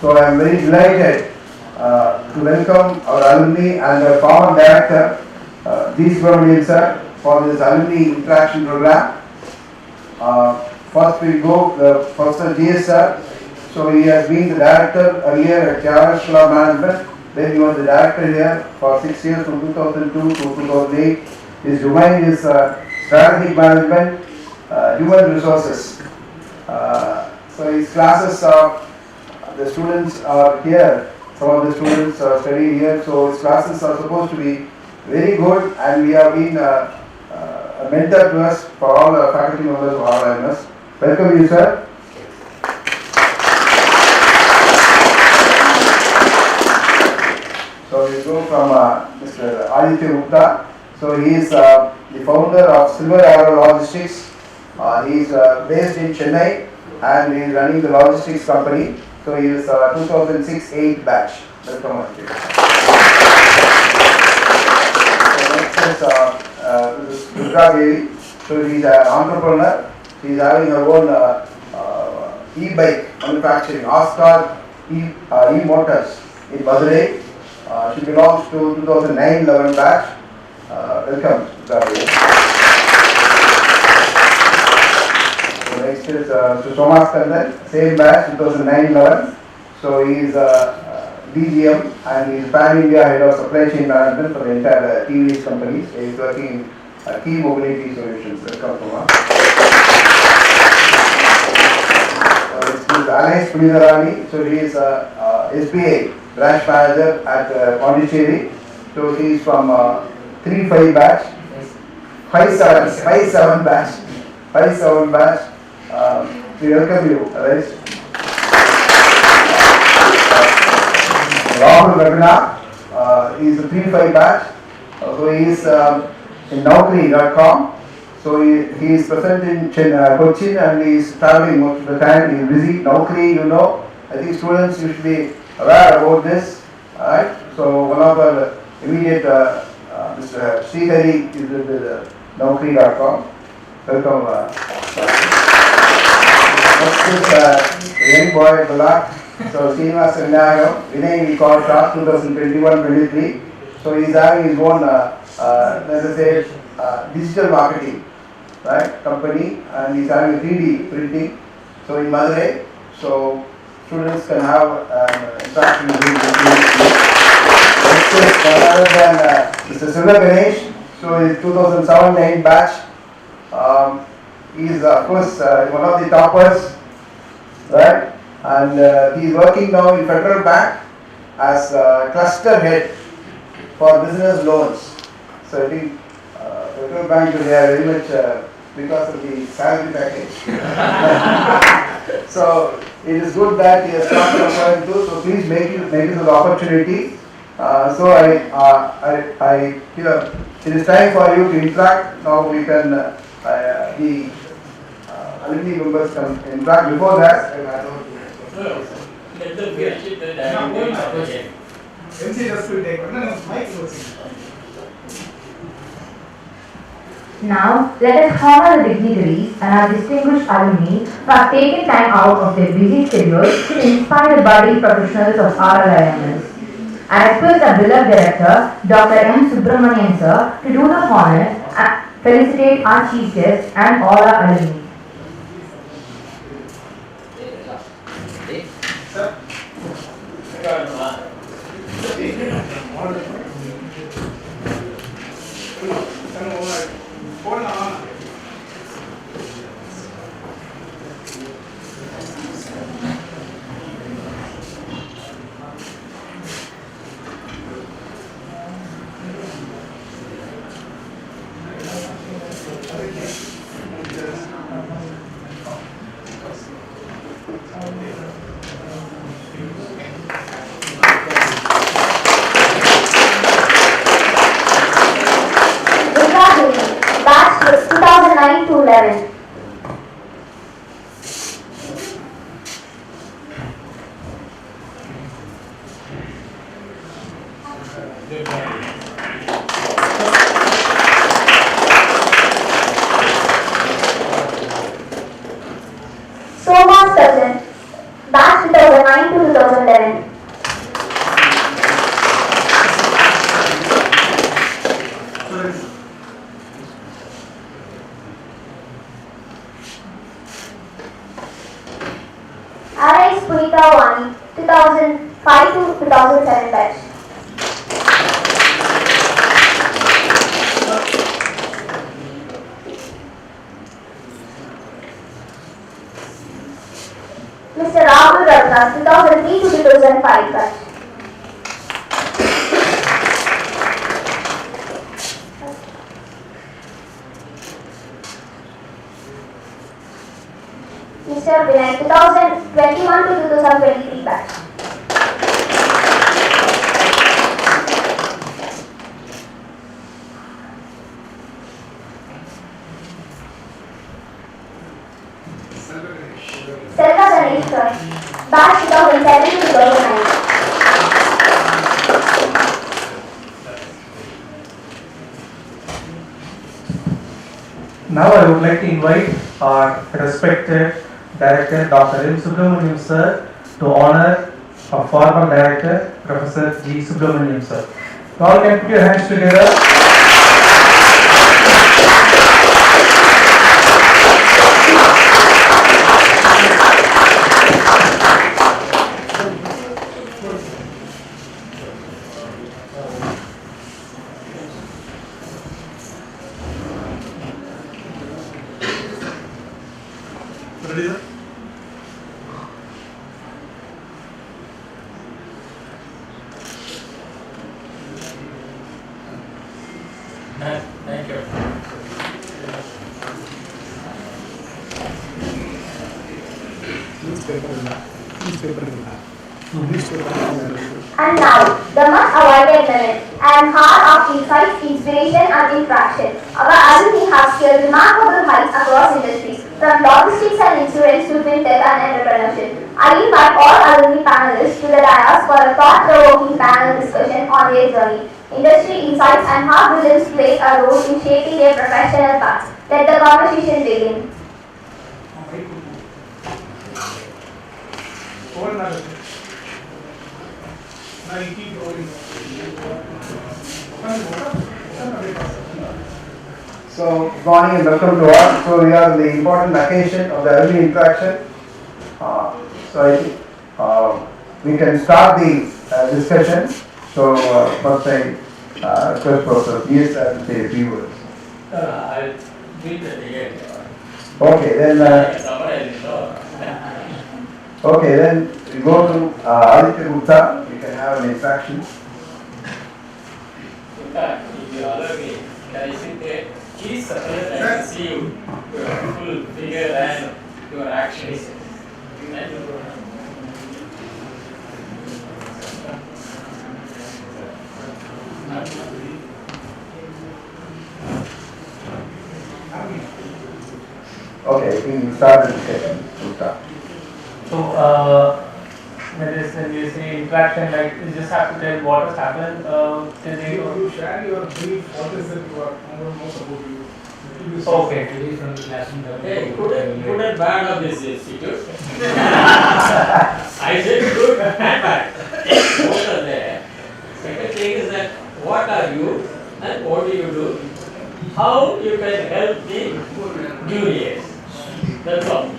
So I am very delighted to welcome our alumni and our former director, Viksit sir, for this alumni interaction program. First we go the Professor GS sir. So he has been the director earlier at TVR Hall Management. Then he was the director here for 6 years from 2002 to 2008. His domain is strategic management, human resources. So his classes are, the students are here, some of the students are studying here, so his classes are supposed to be very good, and we have been a mentor to us for all the faculty members of RLIMS. Welcome you sir. So we go from Mr. Aditya Gupta. So he is the founder of Silver Arrow Logistics. He is based in Chennai and he is running the logistics company. So he is 2006-8 batch. Welcome. So next is Durga Devi. So she is an entrepreneur. She is having her own e-bike manufacturing, Oscar e-motors in Madurai. She belongs to 2009-11 batch. Welcome, Durga Devi. So next is Thomas Kandan, same batch, 2009-11. So he is DGM and he is Pan-India Head of Supply Chain Management for the entire TVS companies. He is working in key mobility solutions. Welcome, Thomas. This is Alex Punitharani. So he is SBA branch manager at Pondicherry. So he is from 3-5 batch, 5-7 batch, 5-7 batch. We welcome you, Alex. Rahul Raghunath, he is a 3-5 batch. So he is in Naukri.com. So he is present in Cochin and he is traveling most of the time. He is busy. Naukri, you know, I think students you should be aware about this. Alright. So one of our immediate Mr. Srihari is with Naukri.com. Welcome. Next is young boy Balak. So Srinivas Vinayagam, Vinay we call class 2021-23. So he's having his own, let us say, digital marketing, right, company, and he's having 3D printing. So in Madurai, so students can have interaction with him. Next is none other than Mr. Sudha Ganesh. So he's 2007-9 batch. He is of course one of the toppers, right? And he is working now in Federal Bank as cluster head for business loans. So I think Federal Bank they are very much because of the salary package. So it is good that he has come to too. So please make it an opportunity. So it is time for you to interact. Now we can the alumni members can interact. Before that, now, let us honor the dignitaries and our distinguished alumni who have taken time out of their busy schedules to inspire the budding professionals of RLIMS. I request our beloved director, Dr. M. Subramanian sir, to do the honors and felicitate our chief guests and all our alumni. Batch 2009 to 11. Somas Cousin, batch 2009 to 2011. RIS Punita Wani, 2005 to 2007 batch. Mr. Rahul Ratnas, 2003 to 2005 batch. Mr. Vinay, 2021 to 2023 batch. Selva Ganesh, batch 2007 to 2009. Now I would like to invite our respected Director Dr. M. Subramanian sir to honor our former Director Professor G. Subramanian sir. You all can put your hands together. Thank you. And now, the much awaited minute and heart of insights, inspiration and interaction. Our alumni have scaled remarkable heights across industries, from logistics and insurance to fintech and entrepreneurship. I invite all alumni panelists to the dais for a thought-provoking panel discussion on their journey, industry insights, and how RLIMS play a role in shaping their professional paths. Let the conversation begin. So, good morning and welcome to all. So, we are on the important occasion of the early interaction. So, I think we can start the discussion. So, first I request Professor B.S. to say a few words. I'll read it again. Okay, then. Okay, then we go to Aditya Gupta. We can have an interaction. In fact, if you allow me, can I sit there? Please I see you, your full figure and your actions. Okay, we can start the discussion. So, when you say interaction, like you just have to tell what has happened till date. You share your brief, what is it you are most about you. Okay. Hey, good and bad of this institute. I said good and bad. Both are there. Second thing is that what are you and what do you do? How you can help the juniors. That's all.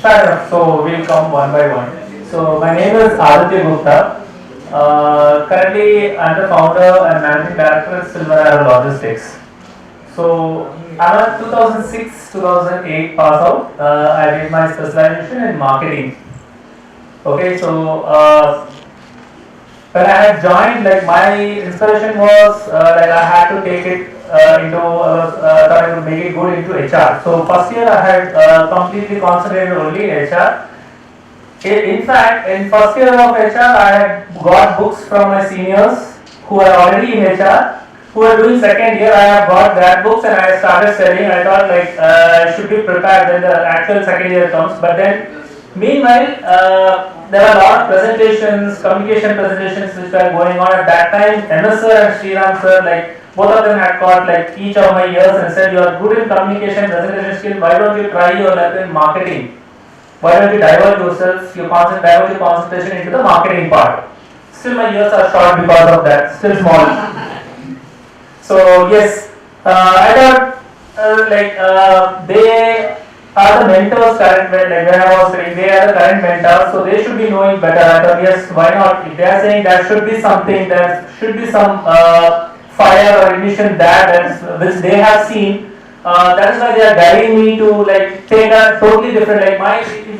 Fair enough. So we'll come one by one. So my name is Aditya Gupta. Currently, I'm the founder and managing director at Silver Arrow Logistics. So I'm a 2006-2008 pass out. I did my specialization in marketing. Okay, so when I had joined, like my inspiration was like I had to take it trying to make it good into HR. So first year I had completely concentrated only in HR. In fact, in first year of HR, I had got books from my seniors who are already in HR, who are doing second year. I have got that books and I started studying. I thought like I should be prepared when the actual second year comes. But then, meanwhile, there are a lot of presentations, communication presentations which were going on at that time. MS sir and Sriram sir, like both of them had got like each of my years and said, you are good in communication, presentation skills. Why don't you try your luck in marketing? Why don't you divert yourself, divert your concentration into the marketing part? Still my years are short because of that, still small. So yes, I thought they are the mentors currently, like when I was saying, they are the current mentors, so they should be knowing better. I thought yes, why not? If they are saying there should be something, there should be some fire or ignition there which they have seen. That is why they are guiding me to like take a totally different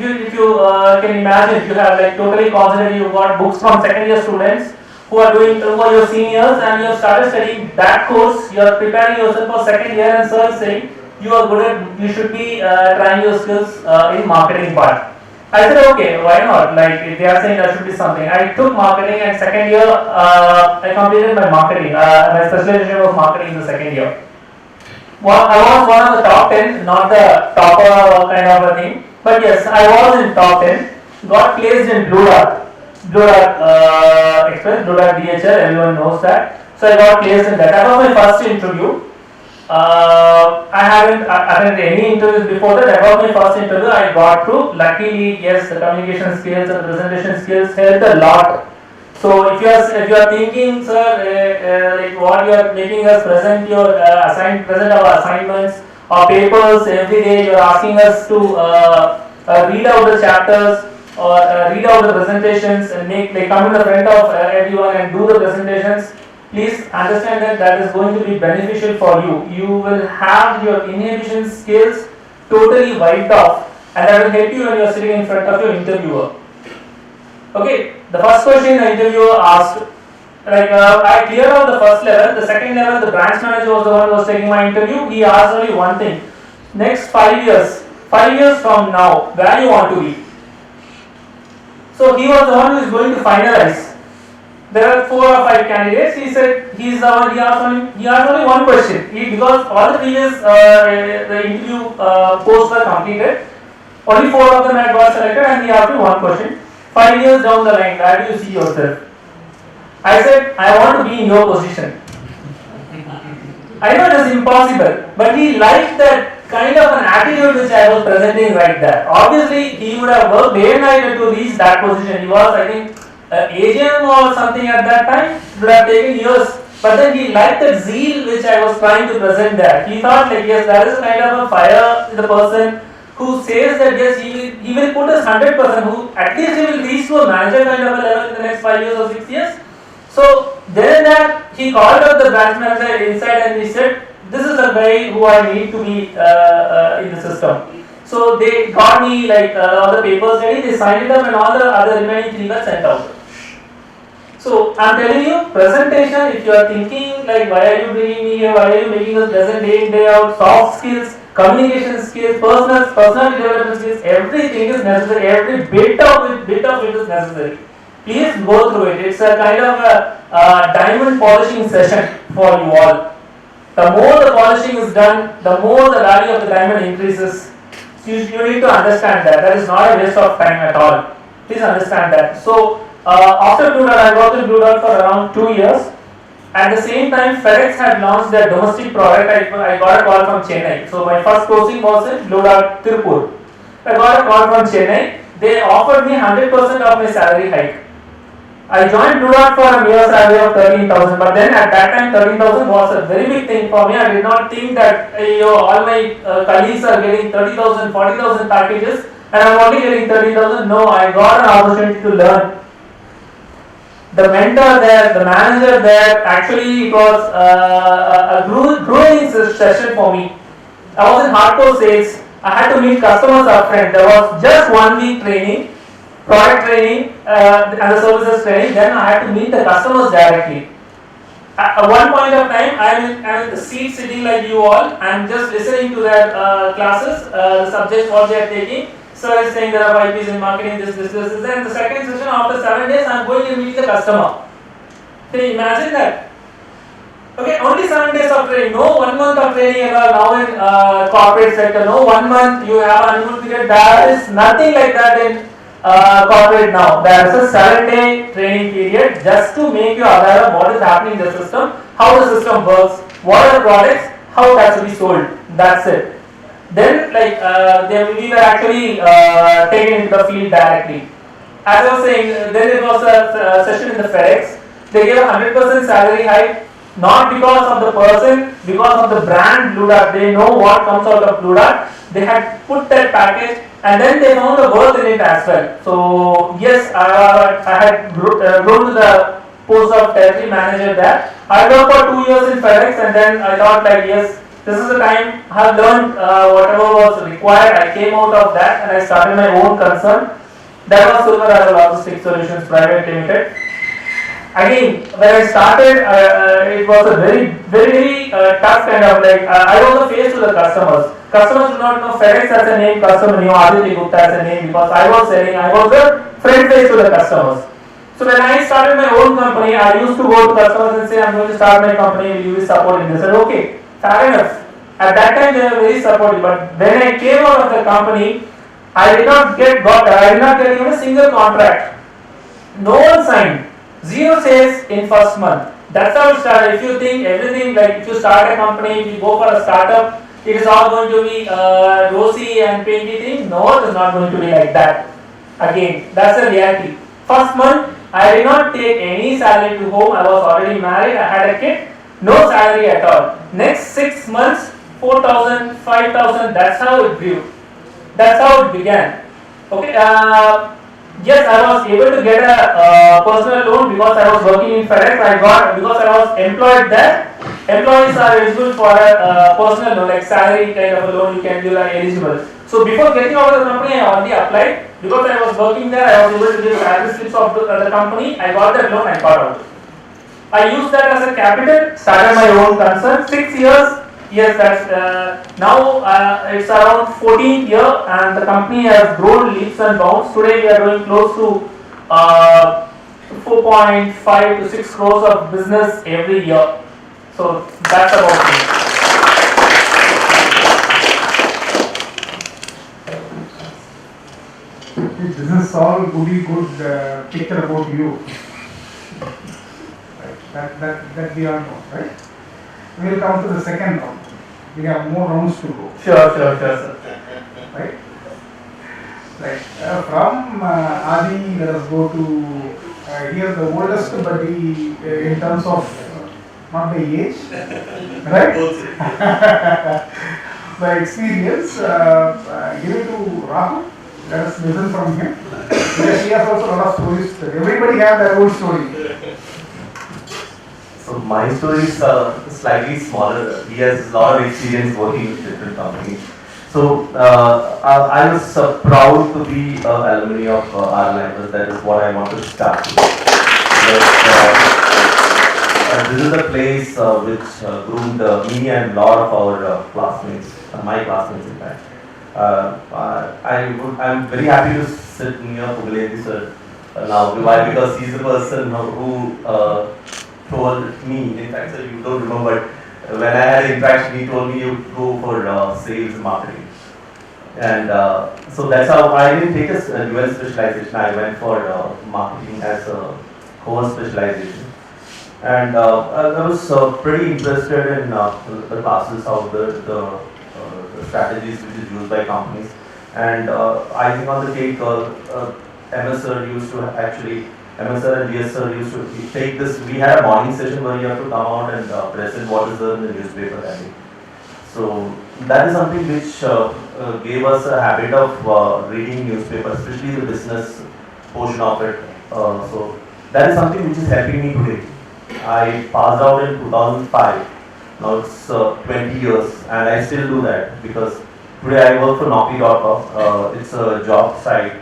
if you can imagine, if you have like totally concentrated, you got books from second year students who are your seniors and you have started studying that course, you are preparing yourself for second year and sir is saying you are good at, you should be trying your skills in marketing part. I said okay, why not? Like if they are saying there should be something. I took marketing and second year I completed my marketing, my specialization was marketing in the second year. Well, I was one of the top 10, not the topper kind of a thing, but yes, I was in top 10. Got placed in Blue Dart Express, Blue Dart DHL, everyone knows that. So I got placed in that. That was my first interview. I haven't attended any interviews before that. That was my first interview. I got through. Luckily, yes, the communication skills and the presentation skills helped a lot. So if you are thinking, sir, like what you are making us present your present our assignments or papers every day, you are asking us to read out the chapters or read out the presentations and come in the front of everyone and do the presentations. Please understand that that is going to be beneficial for you. You will have your inhibition skills totally wiped off, and that will help you when you are sitting in front of your interviewer. Okay, the first question the interviewer asked, I cleared out the first level, the second level, the branch manager was the one who was taking my interview. He asked only one thing: next 5 years from now, where you want to be? So he was the one who is going to finalize. There are 4 or 5 candidates. He said he asked only one question. Because all the previous the interview posts were completed, Only 4 of them had got selected, and he asked me one question: 5 years down the line, where do you see yourself? I said, I want to be in your position. I know it is impossible, but he liked that kind of an attitude which I was presenting right there. Obviously, he would have worked day and night to reach that position. He was, I think, AGM or something at that time. It would have taken years. But then he liked the zeal which I was trying to present there. He thought like, yes, there is a kind of a fire in the person who says that yes, he will put his 100%, who at least he will reach to a manager kind of a level in the next 5 years or 6 years. So then that he called up the branch manager inside and he said, this is the guy who I need to be in the system. So they got me like all the papers ready, they signed it up and all the other remaining 3 were sent out. So I'm telling you, presentation, if you are thinking like why are you bringing me here, why are you making us present day in day out, soft skills, communication skills, personality development skills, everything is necessary, every bit of it is necessary. Please go through it. It's a kind of a diamond polishing session for you all. The more the polishing is done, the more the value of the diamond increases. So you need to understand that. That is not a waste of time at all. Please understand that. So after Blue Dot, I worked in Blue Dot for around 2 years. At the same time, FedEx had launched their domestic product. I got a call from Chennai. So my first posting was in Blue Dot, Tirupur. I got a call from Chennai. They offered me 100% of my salary hike. I joined Blue Dot for a mere salary of 13,000, but then at that time 13,000 was a very big thing for me. I did not think that all my colleagues are getting 30,000, 40,000 packages and I am only getting 13,000. No, I got an opportunity to learn. The mentor there, the manager there, actually it was a growing session for me. I was in hardcore sales. I had to meet customers upfront. There was just 1 week training, product training and the services training. Then I had to meet the customers directly. At one point of time, I am in the seat sitting like you all. I am just listening to their classes, the subjects what they are taking. Sir is saying there are 5 P's in marketing, this. And the second session after 7 days, I am going to meet the customer. Can you imagine that? Okay, only 7 days of training, no 1 month of training at all. Now in corporate sector, no 1 month you have an honeymoon period. There is nothing like that in corporate now. There is a 7-day training period just to make you aware of what is happening in the system, how the system works, what are the products, how it has to be sold. That's it. Then we were actually taken into the field directly. As I was saying, then it was a session in the FedEx. They gave a 100% salary hike, not because of the person, because of the brand Blue Dot. They know what comes out of Blue Dot. They had put that package and then they found the worth in it as well. So yes, I had grown to the post of territory manager there. I worked for 2 years in FedEx and then I thought like yes, this is the time I have learned whatever was required. I came out of that and I started my own concern. That was Shubh Aarambh Logistics Solutions Private Limited. Again, when I started, it was a very tough kind of I was a face to the customers. Customers do not know FedEx as a name, customer knew Aditya Gupta as a name because I was selling, I was the front face to the customers. So when I started my own company, I used to go to customers and say, I'm going to start my company, will you be supporting this? I said, okay, fair enough. At that time they were very supportive, but when I came out of the company, I did not get even a single contract. No one signed. 0 sales in first month. That's how it started. If you think everything if you start a company, if you go for a startup, it is all going to be rosy and painty thing. No, it is not going to be like that. Again, that's the reality. First month, I did not take any salary to home. I was already married. I had a kid. No salary at all. Next 6 months, 4,000, 5,000. That's how it grew. That's how it began. Okay. Yes, I was able to get a personal loan because I was working in FedEx. Because I was employed there. Employees are eligible for a personal loan, like salary kind of a loan you can do, like eligible. So before getting out of the company, I already applied. Because I was working there, I was able to give salary slips of the company. I got that loan and got out. I used that as a capital, started my own concern. 6 years. Yes, that's now it's around 14th year and the company has grown leaps and bounds. Today we are doing close to 4.5 to 6 crores of business every year. So that's about it. This is all goody good picture about you. Right. That we all know, right? We will come to the second round. We have more rounds to go. Sure, sir. Right? Right. From Adi, let us go to here the oldest buddy in terms of not by age, right? By experience. Give it to Rahul. Let us listen from him. Because he has also a lot of stories. Everybody has their own story. So my story is slightly smaller. He has a lot of experience working with different companies. So I was proud to be an alumni of RLIMS. That is what I want to start with. This is a place which groomed me and a lot of our classmates, my classmates in fact. I'm very happy to sit near Pugaledi sir now. Why? Because he's the person who told me, in fact, sir, you don't remember, but when I had an interaction, he told me you go for sales and marketing. And so that's how I didn't take a dual specialization. I went for marketing as a core specialization. And I was pretty interested in the classes, how the strategies which is used by companies. And I think on the take, MS sir used to actually, MS sir and DS sir used to take this. We had a morning session where you have to come out and present what is in the newspaper that day. So that is something which gave us a habit of reading newspapers, especially the business portion of it. So that is something which is helping me today. I passed out in 2005. Now it's 20 years and I still do that because today I work for Naukri.com. It's a job site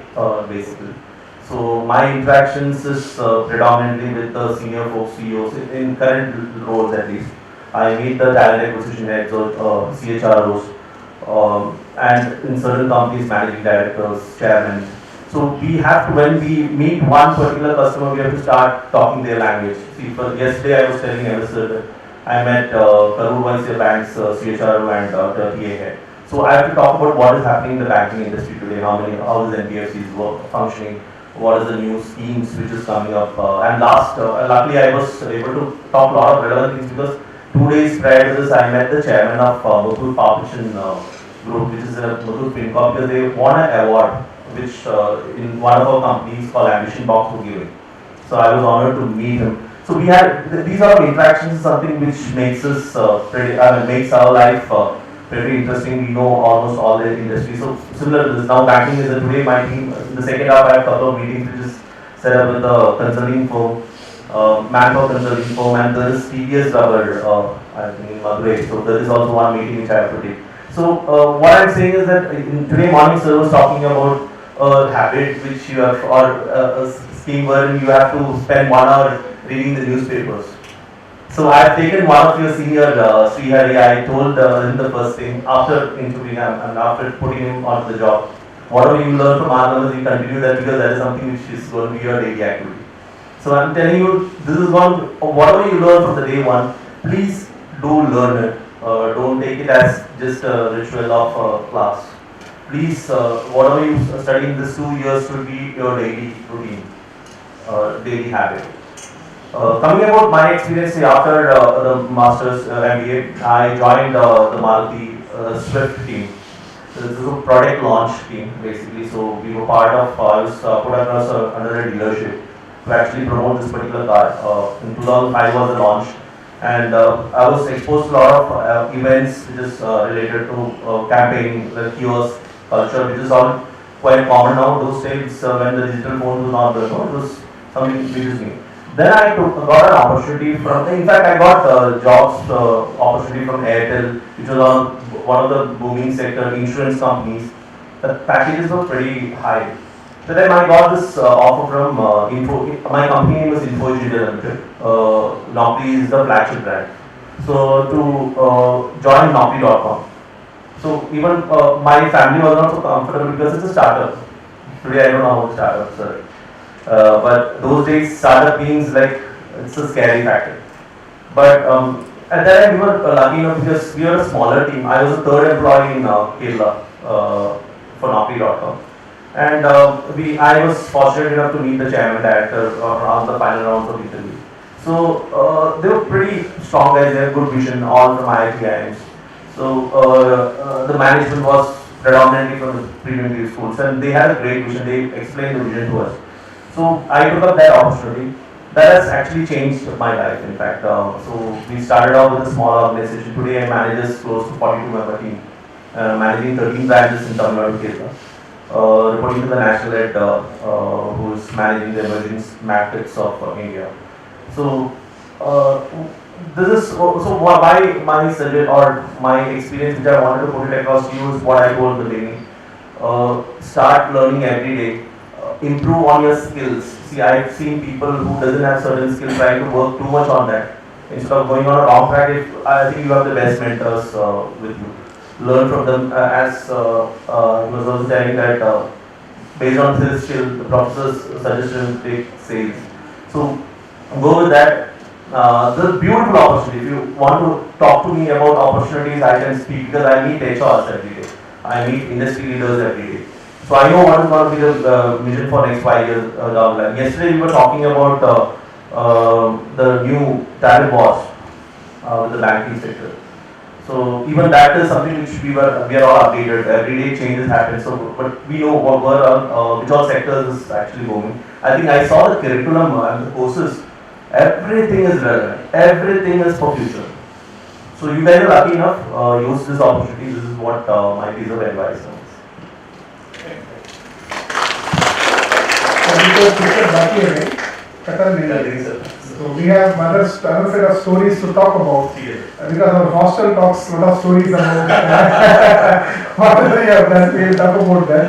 basically. So my interactions is predominantly with the senior folks, CEOs in current roles at least. I meet the talent acquisition heads or CHROs and in certain companies managing directors, chairmen. So we have to, when we meet one particular customer, we have to start talking their language. See, yesterday I was telling MS that I met Karur Vysya Bank's CHRO and the TA head. So I have to talk about what is happening in the banking industry today, how is NBFCs functioning, what is the new schemes which is coming up. And luckily I was able to talk a lot of relevant things because 2 days prior to this I met the chairman of Muthoot Publishing Group, which is a Muthoot FinCorp, because they won an award which in one of our companies called Ambition Box were giving. So I was honored to meet him. So we had these are interactions, something which makes us makes our life very interesting. We know almost all the industry. So similar to this, now banking is today my team. In the second half, I have a couple of meetings which is set up with a consulting firm, manpower consulting firm, and there is TVR Hall, I think in Madurai. So there is also one meeting which I have to take. So what I'm saying is that today morning sir was talking about a habit which you have, or a scheme wherein you have to spend 1 hour reading the newspapers. So I have taken one of your senior, Sri Hari. I told him the first thing after interviewing him and after putting him onto the job. Whatever you learn from RLIMS, you continue that because that is something which is going to be your daily activity. So I'm telling you, this is whatever you learn from the day one, please do learn it. Don't take it as just a ritual of class. Please, whatever you study in these 2 years should be your daily routine, daily habit. Coming about my experience after the Masters MBA, I joined the Maruti Swift team. So this is a product launch team basically. So we were part of, I was put across under a dealership to actually promote this particular car. In 2005 was the launch, and I was exposed to a lot of events which is related to campaigning, the kiosk culture, which is all quite common now. Those days when the digital phone was not there, it was something which is new. Then I got an opportunity from, in fact I got jobs opportunity from Airtel, which was on one of the booming sector, insurance companies. The packages were pretty high. So then I got this offer from my company name was Info Limited. Naukri is the flagship brand. So to join Naukri.com. So even my family was not so comfortable because it's a startup. Today I don't know about startups, sorry. But those days startup means like it's a scary factor. But at that time we were lucky enough because we were a smaller team. I was the third employee in Kerala for Naukri.com. And I was fortunate enough to meet the chairman director on the final rounds of interview. So they were pretty strong guys, they had good vision, all from IIT. So the management was predominantly from the pre-university schools, and they had a great vision. They explained the vision to us. So I took up that opportunity. That has actually changed my life, in fact. So we started out with a small organization. Today I manage close to 42-member team, managing 13 branches in Tamil Nadu, Kerala, reporting to the national head who is managing the emerging markets of India. So this is so why my suggestion or my experience which I wanted to put it across to you is what I told in the beginning. Start learning every day. Improve on your skills. See, I've seen people who doesn't have certain skills trying to work too much on that. Instead of going on a wrong track, I think you have the best mentors with you. Learn from them as he was also telling that based on his skill, the professor's suggestion take sales. So go with that. The beautiful opportunity. If you want to talk to me about opportunities, I can speak because I meet HRs every day. I meet industry leaders every day. So I know what is going to be the vision for next 5 years down the line. Yesterday we were talking about the new tariff wars with the banking sector. So even that is something which we are all updated. Every day changes happen. So but we know which all sectors is actually going. I think I saw the curriculum and the courses. Everything is relevant. Everything is for future. So you guys are lucky enough. Use this opportunity. This is what my piece of advice is. So we have another set of stories to talk about because our hostel talks a lot of stories about whatever you have done. We will talk about that.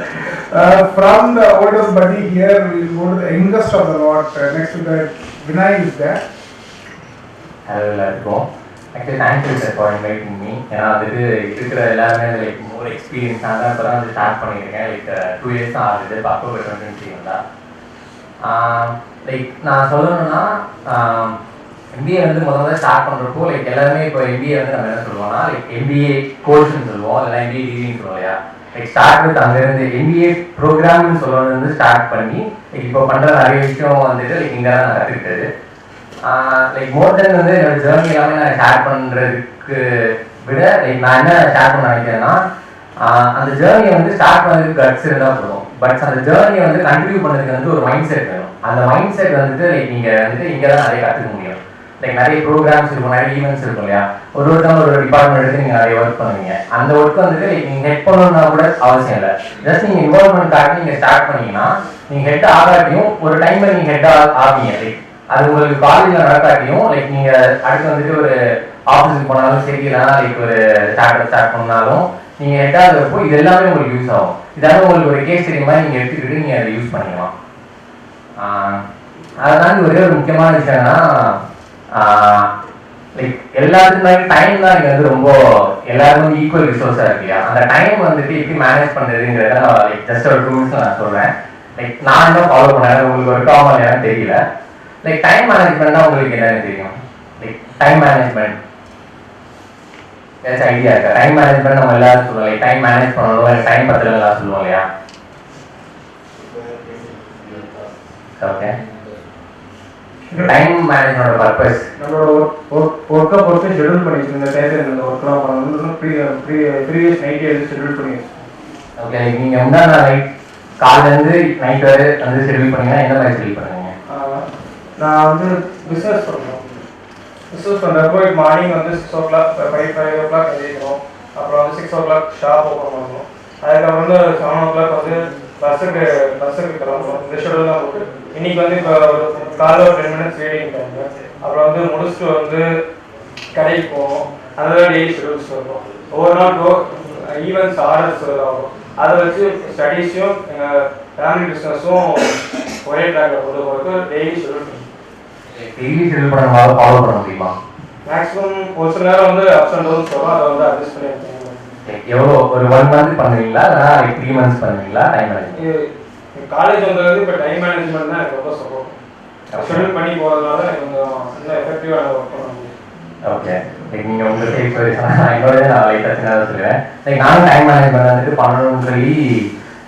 From the oldest buddy here, we will go to the youngest of the lot. Next to that, Vinay is there. Hello, everyone. Actually, thank you sir for inviting me. Like more experience and start like 2 years like நான் சொல்லணும்னா MBA வந்து முதல்ல start பண்ணுறப்போ like எல்லாருமே இப்போ MBA வந்து நம்ம என்ன சொல்லுவோம்னா லைக் MBA கோர்ஸ்ன்னு சொல்லுவோம் இல்லை MBA டிகிரின்னு சொல்லுவோம் இல்லையா லைக் ஸ்டார்ட் வித் அங்கேருந்து MBA ப்ரோக்ராம்னு சொல்லணும்னு ஸ்டார்ட் பண்ணி லைக் இப்போ பண்ணுற நிறைய விஷயம் வந்துட்டு லைக் இங்கே தான் நான் கற்றுக்கிட்டது லைக் மோர் தென் வந்து என்னோட ஜேர்னி எல்லாமே நான் ஷேர் பண்ணுறதுக்கு விட லைக் நான் என்ன ஷேர் பண்ண நினைக்கிறேன்னா அந்த ஜேர்னியை வந்து ஸ்டார்ட் பண்ணதுக்கு கட்ஸ் இருந்தால் போதும் பட் அந்த ஜேர்னியை வந்து கண்டினியூ பண்ணதுக்கு வந்து ஒரு மைண்ட் செட் வேணும் அந்த மைண்ட் செட் வந்துட்டு லைக் நீங்கள் வந்துட்டு இங்கே தான் நிறைய கற்றுக்க முடியும் லைக் நிறைய ப்ரோக்ராம்ஸ் இருக்கும் நிறைய ஈவெண்ட்ஸ் இருக்கும் இல்லையா ஒருத்தவங்க ஒரு டிபார்ட்மெண்ட் எடுத்து நீங்கள் நிறைய ஒர்க் பண்ணுவீங்க அந்த ஒர்க் வந்துட்டு லைக் நீங்கள் ஹெட் பண்ணணும்னா கூட அவசியம் இல்லை ஜஸ்ட் நீங்கள் இன்வால்வ்மெண்ட்காக நீங்கள் ஸ்டார்ட் பண்ணீங்கன்னா நீங்கள் ஹெட் ஆகாட்டியும் ஒரு டைமில் நீங்கள் ஹெட் ஆவீங்க லைக் அது உங்களுக்கு காலேஜில் நடக்காட்டியும் லைக் நீங்கள் அடுத்து வந்துட்டு ஒரு ஆஃபீஸுக்கு போனாலும் சரி இல்லைனா லைக் ஒரு ஸ்டார்ட் பண்ணாலும் நீங்கள் ஹெட் ஆகிறப்போ இது எல்லாமே உங்களுக்கு யூஸ் ஆகும் இதாவது உங்களுக்கு ஒரு கேஸ் ஸ்டடி மாதிரி நீங்கள் எடுத்துக்கிட்டு நீங்கள் அதை யூஸ் பண்ணிக்கலாம் அதனால ஒரே ஒரு முக்கியமான விஷயம்னா லைக் எல்லாத்துக்குமே டைம் தான் இங்கே வந்து ரொம்ப எல்லாருக்கும் ஈக்குவல் ரிசோர்ஸாக இருக்கு இல்லையா அந்த டைம் வந்துட்டு எப்படி மேனேஜ் பண்ணுறதுங்கிறத நான் லைக் ஜஸ்ட் ஒரு டூல்ஸ் நான் சொல்கிறேன் லைக் நான் என்ன ஃபாலோ பண்ணேன் உங்களுக்கு ஒரு காமன் என்னன்னு தெரியல லைக் டைம் மேனேஜ்மெண்ட்னா உங்களுக்கு என்னன்னு தெரியும் லைக் டைம் மேனேஜ்மெண்ட் ஏதாச்சும் ஐடியா இருக்கா டைம் மேனேஜ்மெண்ட் நம்ம எல்லாரும் சொல்லுவோம் லைக் டைம் மேனேஜ் பண்ணணும் டைம் பத்திரம் எல்லாம் சொல்லுவோம் இல்லையா ஓகே டைம் மேனேஜ்மெண்டோட பர்பஸ் நம்மளோட ஒர்க்கை பொறுத்து ஷெட்யூல் பண்ணி இந்த டயத்தில் இந்த ஒர்க்லாம் பண்ணணும் ப்ரீவியஸ் நைட்டே எழுதி ஷெட்யூல் பண்ணி ஓகே நீங்கள் முன்னாடி நைட் காலையிலேருந்து நைட் வரை வந்து ஷெட்யூல் பண்ணீங்கன்னா எந்த மாதிரி ஷெட்யூல் பண்ணுவீங்க நான் வந்து பிஸ்னஸ் பண்ணுறோம் பிஸ்னஸ் பண்ணுறப்போ மார்னிங் வந்து 6 o'clock 5 o'clock எழுதிக்கணும் அப்புறம் வந்து 6 o'clock ஷாப் ஓப்பன் பண்ணணும் அதுக்கப்புறம் வந்து 7 o'clock வந்து பஸ்ஸுக்கு கிளம்பணும் இந்த ஷெட்யூல் தான் போட்டு இன்னைக்கு வந்து இப்போ காலைல ஒரு 10 minutes ரீடிங் டைம் அப்புறம் வந்து முடிச்சுட்டு வந்து கடைக்கு போவோம் அதெல்லாம் டெய்லி ஷெட்யூல்ஸ் வரும் ஒவ்வொரு நாள் ஈவெண்ட்ஸ் ஆர்டர்ஸ் ஆகும் அதை வச்சு ஸ்டடீஸையும் எங்கள் ஃபேமிலி பிஸ்னஸும் ஒரே ட்ராக்ல கொண்டு போகிறதுக்கு டெய்லி ஷெட்யூல் ஃபாலோ பண்ண முடியுமா மேக்ஸிமம் ஒரு சில நேரம் வந்து அப்ஸ் அண்ட் டவுன்ஸ் வரும் அதை வந்து அட்ஜஸ்ட் பண்ணி எவ்வளோ ஒரு 1 month பண்ணுவீங்களா இல்லைனா 3 months பண்ணுவீங்களா டைம் மேனேஜ்மெண்ட் காலேஜ் வந்தது இப்போ டைம் மேனேஜ்மெண்ட் தான் எனக்கு ரொம்ப சப்போர்ட் ஷெட்யூல் பண்ணி போகிறதுனால எனக்கு கொஞ்சம் இன்னும் எஃபெக்டிவாக ஒர்க் பண்ண முடியும் ஓகே லைக் நீங்கள் உங்கள் சைட் என்னோட நான் லைட்டாக சின்னதாக சொல்லுவேன் லைக் நானும் டைம் மேனேஜ்மெண்ட் வந்துட்டு பண்ணணும்னு சொல்லி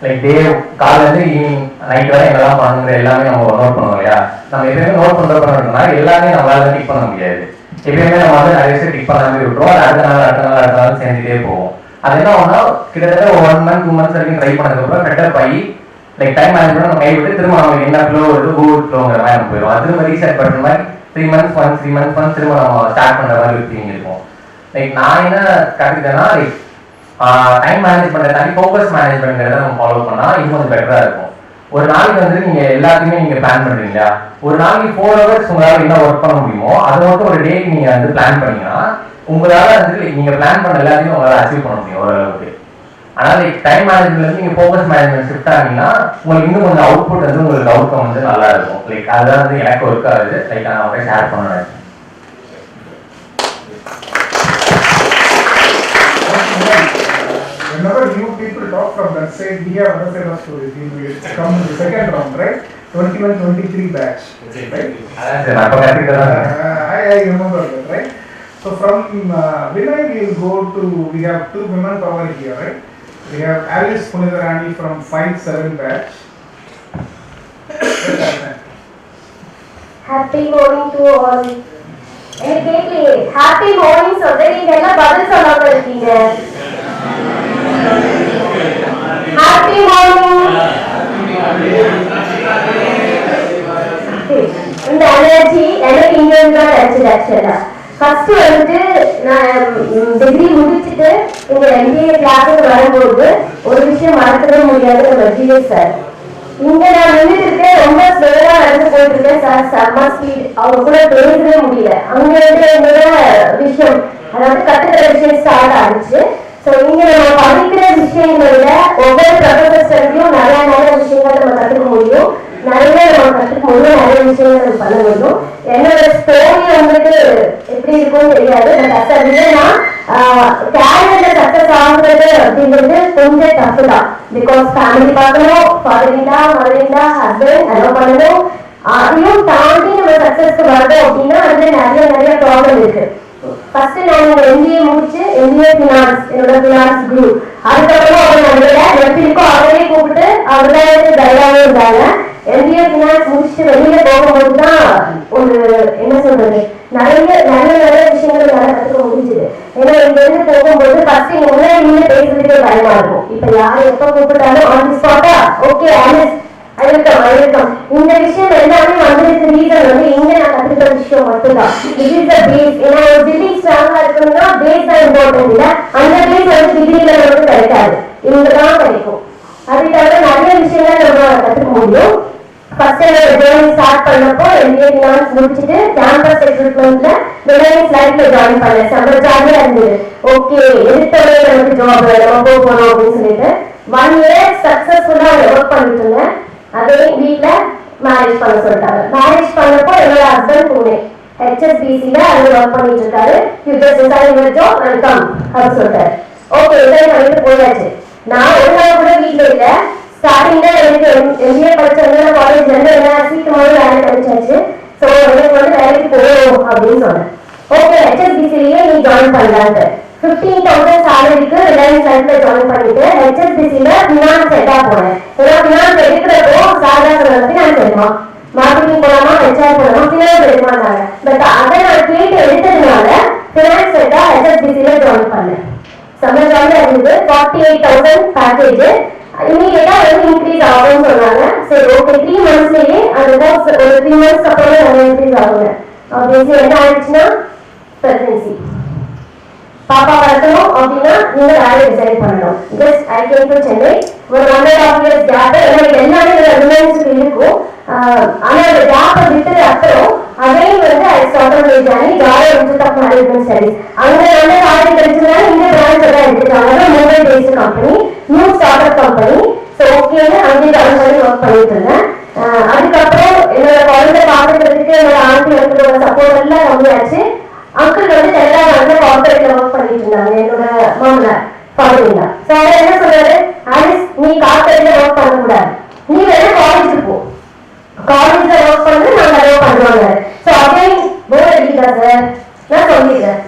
லைக் டே காலையிலேருந்து ஈவினிங் நைட் வரை என்னெல்லாம் பண்ணுங்கிற எல்லாமே நம்ம நோட் பண்ணுவோம் இல்லையா. நம்ம எப்பயுமே நோட் பண்ணுறோம்னா எல்லாமே நம்மளால டிக் பண்ண முடியாது. எப்பயுமே நம்ம வந்து நிறைய விஷயம் டிக் பண்ணாமல் விட்டுருவோம். அது அடுத்த நாள் சேர்ந்துட்டே போவோம். அது என்ன ஆகும்னா கிட்டத்தட்ட 1 month 2 months வரைக்கும் ட்ரை பண்ணதுக்கப்புறம் பெட்டர் ஆகி லைக் டைம் மேனேஜ்மெண்ட் நம்ம கைவிட்டு திரும்ப நம்ம என்ன ஃப்ளோ வருது கூகுள் ஃப்ளோங்கிற மாதிரி நம்ம போயிடும். அது திரும்ப ரீசெட் பண்ணுற மாதிரி 3 months once திரும்ப நம்ம ஸ்டார்ட் பண்ணுற மாதிரி ஒரு ஃபீலிங் இருக்கும். லைக் நான் என்ன கற்றுக்கிட்டேன்னா லைக் டைம் மேனேஜ்மெண்ட்டை தாண்டி ஃபோக்கஸ் மேனேஜ்மெண்ட்ங்கிறத நம்ம ஃபாலோ பண்ணால் இன்னும் கொஞ்சம் பெட்டராக இருக்கும். ஒரு நாளைக்கு வந்து நீங்கள் எல்லாத்தையுமே நீங்கள் பிளான் பண்ணுறீங்களா, ஒரு நாளைக்கு 4 hours உங்களால் என்ன ஒர்க் பண்ண முடியுமோ அதை மட்டும் ஒரு டேக்கு நீங்கள் வந்து பிளான் பண்ணீங்கன்னா உங்களால் வந்து நீங்கள் பிளான் பண்ண எல்லாத்தையும் உங்களால் அச்சீவ் பண்ண முடியும் ஓரளவுக்கு. ஆனால் லைக் டைம் மேனேஜ்மெண்ட்லேருந்து நீங்கள் ஃபோக்கஸ் மேனேஜ்மெண்ட் ஷிஃப்ட் ஆனீங்கன்னா உங்களுக்கு இன்னும் கொஞ்சம் அவுட்புட் வந்து உங்களுக்கு அவுட்கம் வந்து நல்லா இருக்கும். லைக் அதுதான் வந்து எனக்கு ஒர்க் ஆகுது. லைக் நான் அப்படியே ஷேர் பண்ணேன். Whenever new people talk from that side, we have another set of stories. We will come in the second round, right? 21-23 batch, right? I remember that, right? So from Vinay we will go to, we have 2 women power here, right? We have Alice Punitharani from 5-7 batch. Happy morning to all. எனக்கு happy morning சொல்றேன். நீங்க எல்லாம் பதில் சொல்லாம இருக்கீங்க. Happy morning. இந்த energy எனக்கு இங்க இருந்தா கிடைச்சது. ஆக்சுவலா ஃபர்ஸ்ட் வந்துட்டு நான் டிகிரி முடிச்சுட்டு இங்க MBA கிளாஸுக்கு வரும்போது ஒரு விஷயம் மறக்கவே முடியாது. நம்ம ஜிஎஸ் சார் இங்க நான் நின்றுட்டு இருக்கேன், ரொம்ப ஸ்லோவா நடந்து போயிட்டு இருக்கேன் சார். செம்ம ஸ்பீட், அவங்க கூட பேசவே முடியல. அங்க இருந்து என்னோட விஷயம், அதாவது கத்துக்கிற விஷயம் ஸ்டார்ட் ஆகிடுச்சு. ஸோ இங்க நம்ம படிக்கிற விஷயங்களை விட ஒவ்வொரு ப்ரொஃபஸர்ஸ்டையும் நிறைய விஷயங்கள் நம்ம கற்றுக்க முடியும். நிறைய நம்ம கற்றுக்க முடியும், நிறைய விஷயங்கள் நம்ம பண்ண முடியும். என்னோட ஸ்டோரி வந்துட்டு எப்படி இருக்கும்னு தெரியாது. பட் அது இல்லைன்னா கேரியர்ல சக்சஸ் ஆகுறது அப்படிங்கிறது கொஞ்சம் டஃப் தான். பிகாஸ் ஃபேமிலி பார்க்கணும், ஃபாதர்-இன்-லா, மதர்-இன்-லா, ஹஸ்பண்ட் அலோ பண்ணணும். அதையும் தாண்டி நம்ம சக்சஸ்க்கு வரணும் அப்படின்னா அதுல நிறைய ப்ராப்ளம் இருக்கு. ஃபர்ஸ்ட் நான் MBA முடிச்சு MBA ஃபினான்ஸ், என்னோட ஃபினான்ஸ் குரூப். அதுக்கப்புறம் அவங்க நம்மளோட எப்படிக்கும் அவரே கூப்பிட்டு அவர்தான் கைடாவே இருந்தாங்க. MBA ஃபினான்ஸ் முடிச்சுட்டு வெளியில போகும்போது தான் ஒரு என்ன சொல்றது நிறைய விஷயங்கள் நல்லா கற்றுக்க முடிஞ்சுது. ஏன்னா இங்க இருந்து போகும்போது ஃபர்ஸ்ட் இங்க முன்னாடி நின்று பேசுறதுக்கே பயமா இருக்கும். இப்ப யாரு எப்ப கூப்பிட்டாலும் ஆன் தி ஸ்பாட்டா ஓகே ஆலிஸ் வெல்கம். இந்த விஷயம் எல்லாமே வந்ததுக்கு ரீசன் வந்து இங்க நான் கத்துக்கிற விஷயம் மட்டும்தான். It is the base. ஏன்னா ஒரு பில்டிங் ஸ்ட்ராங்கா இருக்கணும்னா பேஸ் தான் இம்பார்ட்டன்ட். இல்ல அந்த பேஸ் வந்து டிகிரில வந்து கிடைக்காது, இங்கதான் கிடைக்கும். அது தவிர நிறைய விஷயங்கள் நம்ம கத்துக்க முடியும். ஃபர்ஸ்ட் என்னோட ஜேர்னி ஸ்டார்ட் பண்ணப்போ MBA ஃபினான்ஸ் முடிச்சுட்டு கேம்பஸ் ரெக்ரூட்மெண்ட்ல ரிலையன்ஸ் லைஃப்ல ஜாயின் பண்ணேன். செம்ம ஜாலியா இருந்தது. ஓகே எடுத்தோடே நமக்கு ஜாப் நம்ம போகணும் அப்படின்னு சொல்லிட்டு 1 year சக்சஸ்ஃபுல்லா ஒர்க் பண்ணிட்டு இருந்தேன். அதே வீட்டுல மேரேஜ் பண்ண சொல்லிட்டாங்க. மேரேஜ் பண்ணப்போ என்னோட ஹஸ்பண்ட் பூனே HSBC-ல அது ஒர்க் பண்ணிட்டு இருக்காரு. You just decide your job and come அப்படின்னு சொல்லிட்டாரு. ஓகே டிசைட் பண்ணிட்டு போயாச்சு. நான் ஒரு நாள் கூட வீட்டுல இல்ல. ஸ்டார்டிங்ல எனக்கு MBA படிச்சதுனால காலேஜ்ல இருந்து என்ன சீக்கிரமாக வேலை கிடைச்சாச்சு. ஸோ எனக்கு வந்து வேலைக்கு போகணும் அப்படின்னு சொன்னேன். ஓகே HSBC-லயே நீ ஜாயின் பண்ணலான்ட்டு 15,000 சாலரிக்கு ரிலையன்ஸ் லைஃப்ல ஜாயின் பண்ணிட்டு HSBC-ல ஃபினான்ஸ் ஹெட்டா போனேன். ஏன்னா ஃபினான்ஸ் எடுக்கிறப்போ சாதா சொல்றது ஃபினான்ஸ் எடுமா, மார்க்கெட்டிங் போலாமா, HR போலாமா, ஃபினான்ஸ் எடுமாட்டாங்க. பட் அதை நான் கேட்டு எடுத்ததுனால ஃபினான்ஸ் ஹெட்டா HSBC-ல ஜாயின் பண்ணேன். செம்ம ஜாலியா இருந்தது. 48,000 பேக்கேஜ். இமீடியட்டா வந்து இன்க்ரீஸ் ஆகும்னு சொன்னாங்க. சரி ஓகே 3 monthsலயே அந்த கோர்ஸ் ஒரு 3 months அப்புறம் நிறைய இன்க்ரீஸ் ஆகுங்க. ஆப்வியஸ்லி என்ன ஆயிடுச்சுன்னா பிரெக்னன்சி. பாப்பா வளர்க்கணும் அப்படின்னா நீங்க வேலையை டிசைட் பண்ணணும். Just I came to Chennai. ஒரு 1.5 years கேப். எனக்கு எல்லாமே ரிலையன்ஸுக்கு இருக்கும். ஆனா அந்த கேப்பை விட்டது அப்புறம் அதையும் வந்து ஐ ஸ்டார்டட் மை ஜர்னி ஜாலியா இன்ஸ்டிடியூட் ஆஃப் மேனேஜ்மெண்ட் ஸ்டடீஸ். அங்க நல்ல காலேஜ் கிடைச்சதுனால இந்த பிரான்ச் எல்லாம் எடுத்துட்டாங்க. Mumbai based company, new start up company. So ஓகேன்னு அங்கே ஜாயின் பண்ணி ஒர்க் பண்ணிட்டு இருந்தேன். அதுக்கப்புறம் என்னோட குழந்தை பார்த்துக்கிறதுக்கு என்னோட ஆண்டி அவங்களோட சப்போர்ட் எல்லாம் கம்மியாச்சு. அங்கிள் வந்து தெலுங்கானால கார்பரேட்ல ஒர்க் பண்ணிட்டு இருந்தாங்க. என்னோட மாமனார் ஃபாதர்-இன்-லா. ஸோ அவர் என்ன சொல்றாரு, ஆலிஸ் நீ கார்பரேட்ல ஒர்க் பண்ணக்கூடாது, நீ வேணா காலேஜுக்கு போ, காலேஜ்ல ஒர்க் பண்ணு நாங்க அதை பண்ணுவாங்க. ஸோ அகைன் போர் அடிக்குதா சார் நான் சொல்லிடுறேன்.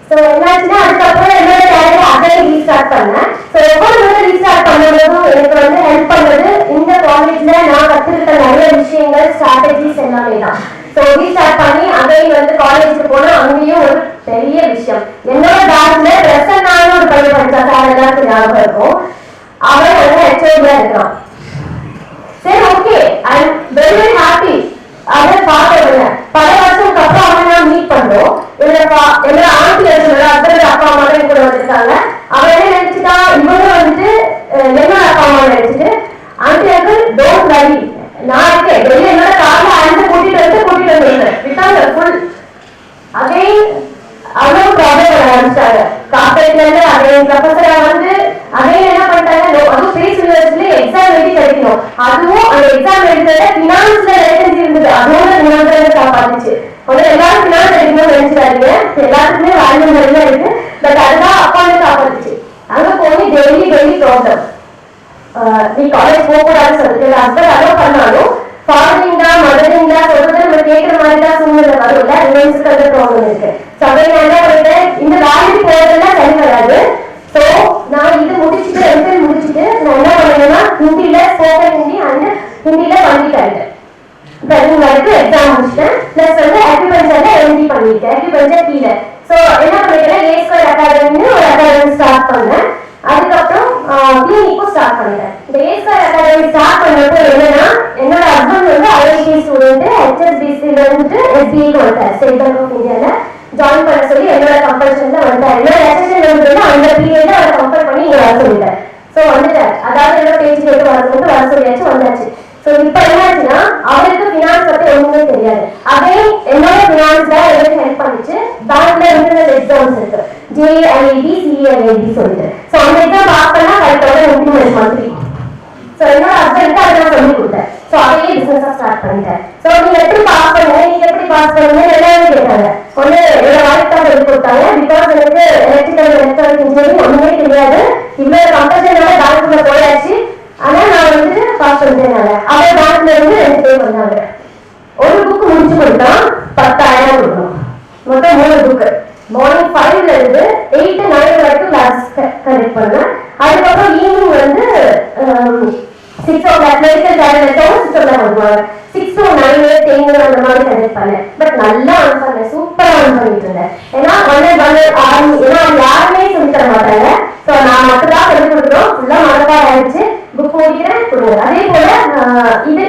ஸோ என்னாச்சுன்னா அதுக்கப்புறம் என்னோட கேரியர் அகைன் ரீஸ்டார்ட் பண்ணேன். ஸோ விஷயங்கள் ஸ்ட்ராட்டஜிஸ் எல்லாமே தான். ஸோ ரீஸ்டார்ட் பண்ணி அகைன் வந்து காலேஜுக்கு போனால் அங்கேயும் ஒரு பெரிய விஷயம். என்னோட பேட்ச்ல பிரசன்னான ஒரு பையன் படிச்சா சார் எல்லாருக்கும் ஞாபகம் இருக்கும். அவன் வந்து ஹெச்ஓடியா இருக்கான். சரி okay, I am very very happy. அதை பார்க்கல பல வருஷத்துக்கு அப்புறம் அவனை நான் மீட் பண்றோம். என்னோட ஆண்டி என்னோட ஹஸ்பண்ட் அப்பா அம்மா தான் கூட வந்திருக்காங்க. அவன் என்ன நினைச்சுட்டா, இவனும் வந்துட்டு என்னோட அப்பா அம்மா நினைச்சிட்டு ஆண்டி அங்கிள் டோன்ட் வரி, நான் இருக்கேன் வெளியே என்னோட காரில் அழைச்சு கூட்டிட்டு வந்துருக்கேன் வித்தவுட் ஃபுல் அகைன் அவ்வளவு ப்ராப்ளம் பண்ண ஆரம்பிச்சாங்க. கார்பரேட்ல இருந்து அகைன் ப்ரொஃபஸரா வந்து அகைன் என்ன பண்ணிட்டாங்க, அதுவும் ஃப்ரீ யூனிவர்சிட்டில எக்ஸாம் எழுதி கிடைக்கணும். அதுவும் அந்த எக்ஸாம் எழுதுறத ஃபினான்ஸ்ல வேகன்சி இருந்தது, அதுவும் ஃபினான்ஸ்ல காப்பாத்துச்சு. முதல்ல எல்லாரும் ஃபினான்ஸ் எடுக்கணும்னு நினைச்சிட்டாங்க, எல்லாத்துக்குமே வேல்யூ நிறைய இருக்கு. பட் அதுதான் அப்பான்னு காப்பாத்துச்சு. அங்க போய் டெய்லி ப்ராப்ளம். நீ காலேஜ் போகக்கூடாதுன்னு சொல்லிட்டு ஹஸ்பண்ட் அலோவ் பண்ணாலும் ஃபாதரிங் தான் மதரிங் தான் சொல்றது நம்ம கேட்கிற மாதிரி தான் சூழ்நிலை வரும்ல. ரிமைன்ஸ்க்கு அந்த ப்ராப்ளம் இருக்கு. ஸோ அப்படி நான் என்ன பண்ணிட்டேன், இந்த வேலைக்கு போறதெல்லாம் சரி வராது. ஸோ நான் இது முடிச்சுட்டு எம்ஃபில் முடிச்சுட்டு நான் என்ன பண்ணேன்னா ஹிந்தியில ஸ்போக்கன் ஹிந்தி அண்ட் ஹிந்தியில பண்ணிட்டேன். ட்ரைனிங் வரைக்கும் எக்ஸாம் முடிச்சிட்டேன். பிளஸ் வந்து அக்ரிகல்ச்சர்ல எம்டி பண்ணிட்டேன், அக்ரிகல்ச்சர் கீழே. ஸோ என்ன பண்ணிட்டேன், ஏஸ்கர் அகாடமின்னு ஒரு அகாடமி ஸ்டார்ட் பண்ணேன். அதுக்கப்புறம் கிளினிக்கும் ஸ்டார்ட் பண்ணிட்டேன். இந்த ஏஸ்கர் அகாடமி ஸ்டார்ட் பண்ணப்போ என்னன்னா, என்னோட ஹஸ்பண்ட் வந்து ஐஐடி ஸ்டூடெண்ட், HSBCல இருந்து SBA வந்துட்டார், ஸ்டேட் பேங்க் ஆஃப் இந்தியால ஜாயின் பண்ண சொல்லி என்னோட கம்பல்ஷன்ல வந்துட்டார். என்னோட ரெசெஷன் வந்து அந்த பீரியட்ல அவரை கம்பல் பண்ணி இங்க வர சொல்லிட்டார். ஸோ வந்துட்டார், அதாவது என்னோட பேச்சு கேட்டு வர சொல்லியாச்சு, வந்தாச்சு. ஸோ இப்போ என்னாச்சுன்னா, அவருக்கு ஃபினான்ஸ் பத்தி ஒண்ணுமே தெரியாது. அதே என்னோட ஃபினான்ஸ்ல எனக்கு ஹெல்ப் பண்ணிச்சு. பேங்க்ல இன்டர்னல் எக்ஸாம்ஸ் இருக்கு, JIID CIID சொல்லிட்டு. ஸோ அந்த எக்ஸாம் பாஸ் பண்ணா 5,000 இன்க்ரிமெண்ட் மந்த்லி. ஸோ என்னோட ஹஸ்பண்டுக்கு அதை நான் சொல்லி கொடுத்தேன். ஸோ அதையே பிசினஸா ஸ்டார்ட் பண்ணிட்டேன். ஸோ நீங்க எப்படி பாஸ் பண்ணுங்க, நீங்க எப்படி பாஸ் பண்ணுங்க எல்லாமே கேட்டாங்க. ஒண்ணு என்னோட வாழ்க்கை தான் சொல்லி கொடுத்தாங்க. பிகாஸ் எனக்கு எலக்ட்ரிக்கல் எலக்ட்ரானிக் இன்ஜினியரிங் ஒண்ணுமே தெரியாது. இவ்வளவு கம்பல்சரியோட பேங்க்குள்ள போயாச்சு. ஆனா நான் வந்து பாஸ் பண்ணிட்டேன். அவர் பேங்க்ல இருந்து 2 பேர் வந்தாங்க. ஒரு புக் முடிச்சு கொடுத்தா 10,000 கொடுக்கணும். மொத்தம் 3 புக்கு. மார்னிங் 5ல இருந்து 8 to 9 வரைக்கும் கிளாஸ் கனெக்ட் பண்ணேன். அதுக்கப்புறம் ஈவினிங் வந்து 6 o'clock மெடிக்கல் கேரக்டர் 6 o'clock பண்ணுவாங்க. 6 to 9 10 அந்த மாதிரி கனெக்ட் பண்ணேன். பட் நல்லா ஆன் பண்ணேன், சூப்பரா ஆன் பண்ணிட்டு இருந்தேன். ஏன்னா யாருமே சொல்லி தர மாட்டாங்க. ஸோ நான் மட்டும் தான் சொல்லி கொடுக்குறோம். ஃபுல்லா மனப்பாடம் ஆயிடுச்சு. புக் முடிக்கிறேன் கொடுங்க. அதே போல இதை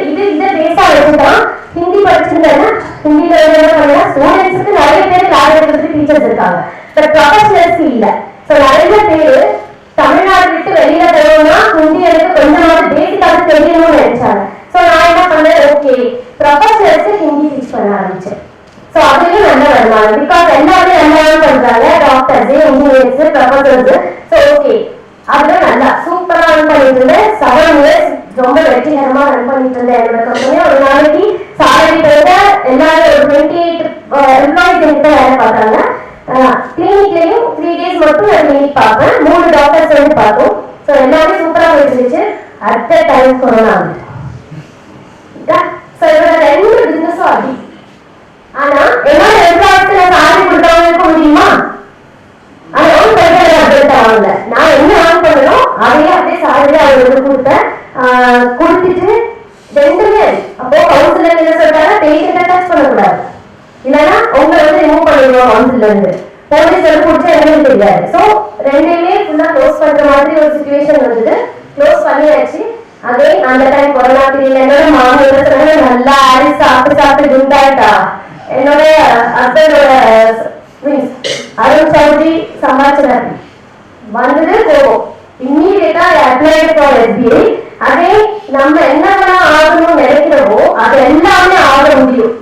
பேஸா வச்சுதான் ஹிந்தி படிச்சிருந்தேன்னா ஹிந்தியில என்ன பண்ணா ஸ்டூடெண்ட்ஸுக்கு நிறைய பேர் கிளாஸ் டீச்சர்ஸ் இருக்காங்க. பட் ப்ரொஃபஷனல்ஸ் இல்ல. ஸோ நிறைய பேர் தமிழ்நாடு விட்டு வெளியில போகணும்னா ஹிந்தி எனக்கு கொஞ்சமாவது பேசிக்காக தெரியணும்னு நினைச்சாங்க. ஸோ நான் என்ன பண்ணேன், ஓகே ப்ரொஃபஷனல்ஸ் ஹிந்தி டீச் பண்ண ஆரம்பிச்சேன். ஸோ அதுலயும் நல்ல வருமானம். பிகாஸ் எல்லாருமே நல்லா பண்றாங்க, doctors, engineers, professors. So okay அதுல நல்லா சூப்பரா ரன் பண்ணிட்டு இருந்தேன். 7 years ரொம்ப வெற்றிகரமா ரன் பண்ணிட்டு இருந்தேன். என்னோட கம்பெனி ஒரு நாளைக்கு சாலரி போக எல்லாரும் ஒரு 28 எம்ப்ளாயிஸ் என்கிட்ட வேலை பார்த்தாங்க. கிளினிக்லயும் 3 days மட்டும் நான் கிளினிக் பார்ப்பேன். 3 டாக்டர்ஸ் வந்து பார்த்தோம். ஸோ எல்லாமே சூப்பரா போயிட்டு இருந்துச்சு. அடுத்த டைம் கொரோனா வந்து ஸோ என்னோட 2 பிசினஸும் அடி. ஆனா என்னோட எம்ப்ளாயிஸ்க்கு நான் சாலரி கொடுத்தவங்க முடியுமா? நான் என்ன ஆன் பண்ணணும் அதையே அப்படியே சாலரி அவங்களுக்கு கொடுத்தேன். கொடுத்துட்டு 2மே அப்போ கவுன்சிலர் என்ன சொல்றாங்க, பேஷண்ட்டை டச் பண்ணக்கூடாது, இல்லைன்னா உங்களை வந்து ரிமூவ் பண்ணிடுவோம் கவுன்சிலர் இருந்து. போலீஸ் வந்து பிடிச்சா என்னன்னு தெரியாது. ஸோ 2மே ஃபுல்லா க்ளோஸ் பண்ற மாதிரி ஒரு சிச்சுவேஷன் வந்தது. க்ளோஸ் பண்ணியாச்சு. அதே அந்த டைம் கொரோனா பீரியட்ல என்னோட மாமா என்ன சொன்னாங்க, நல்லா ஆரிஸ் சாப்பிட்டு குண்டாயிட்டா. என்னோட ஹஸ்பண்டோட அருண் சௌத்ரி சம்பாதிச்சாரு வந்தது போகும். இம்மீடியட்டா அப்ளைட் ஃபார் SBA. அதே நம்ம என்னெல்லாம் ஆகணும்னு நினைக்கிறோமோ அது எல்லாமே ஆக முடியும்.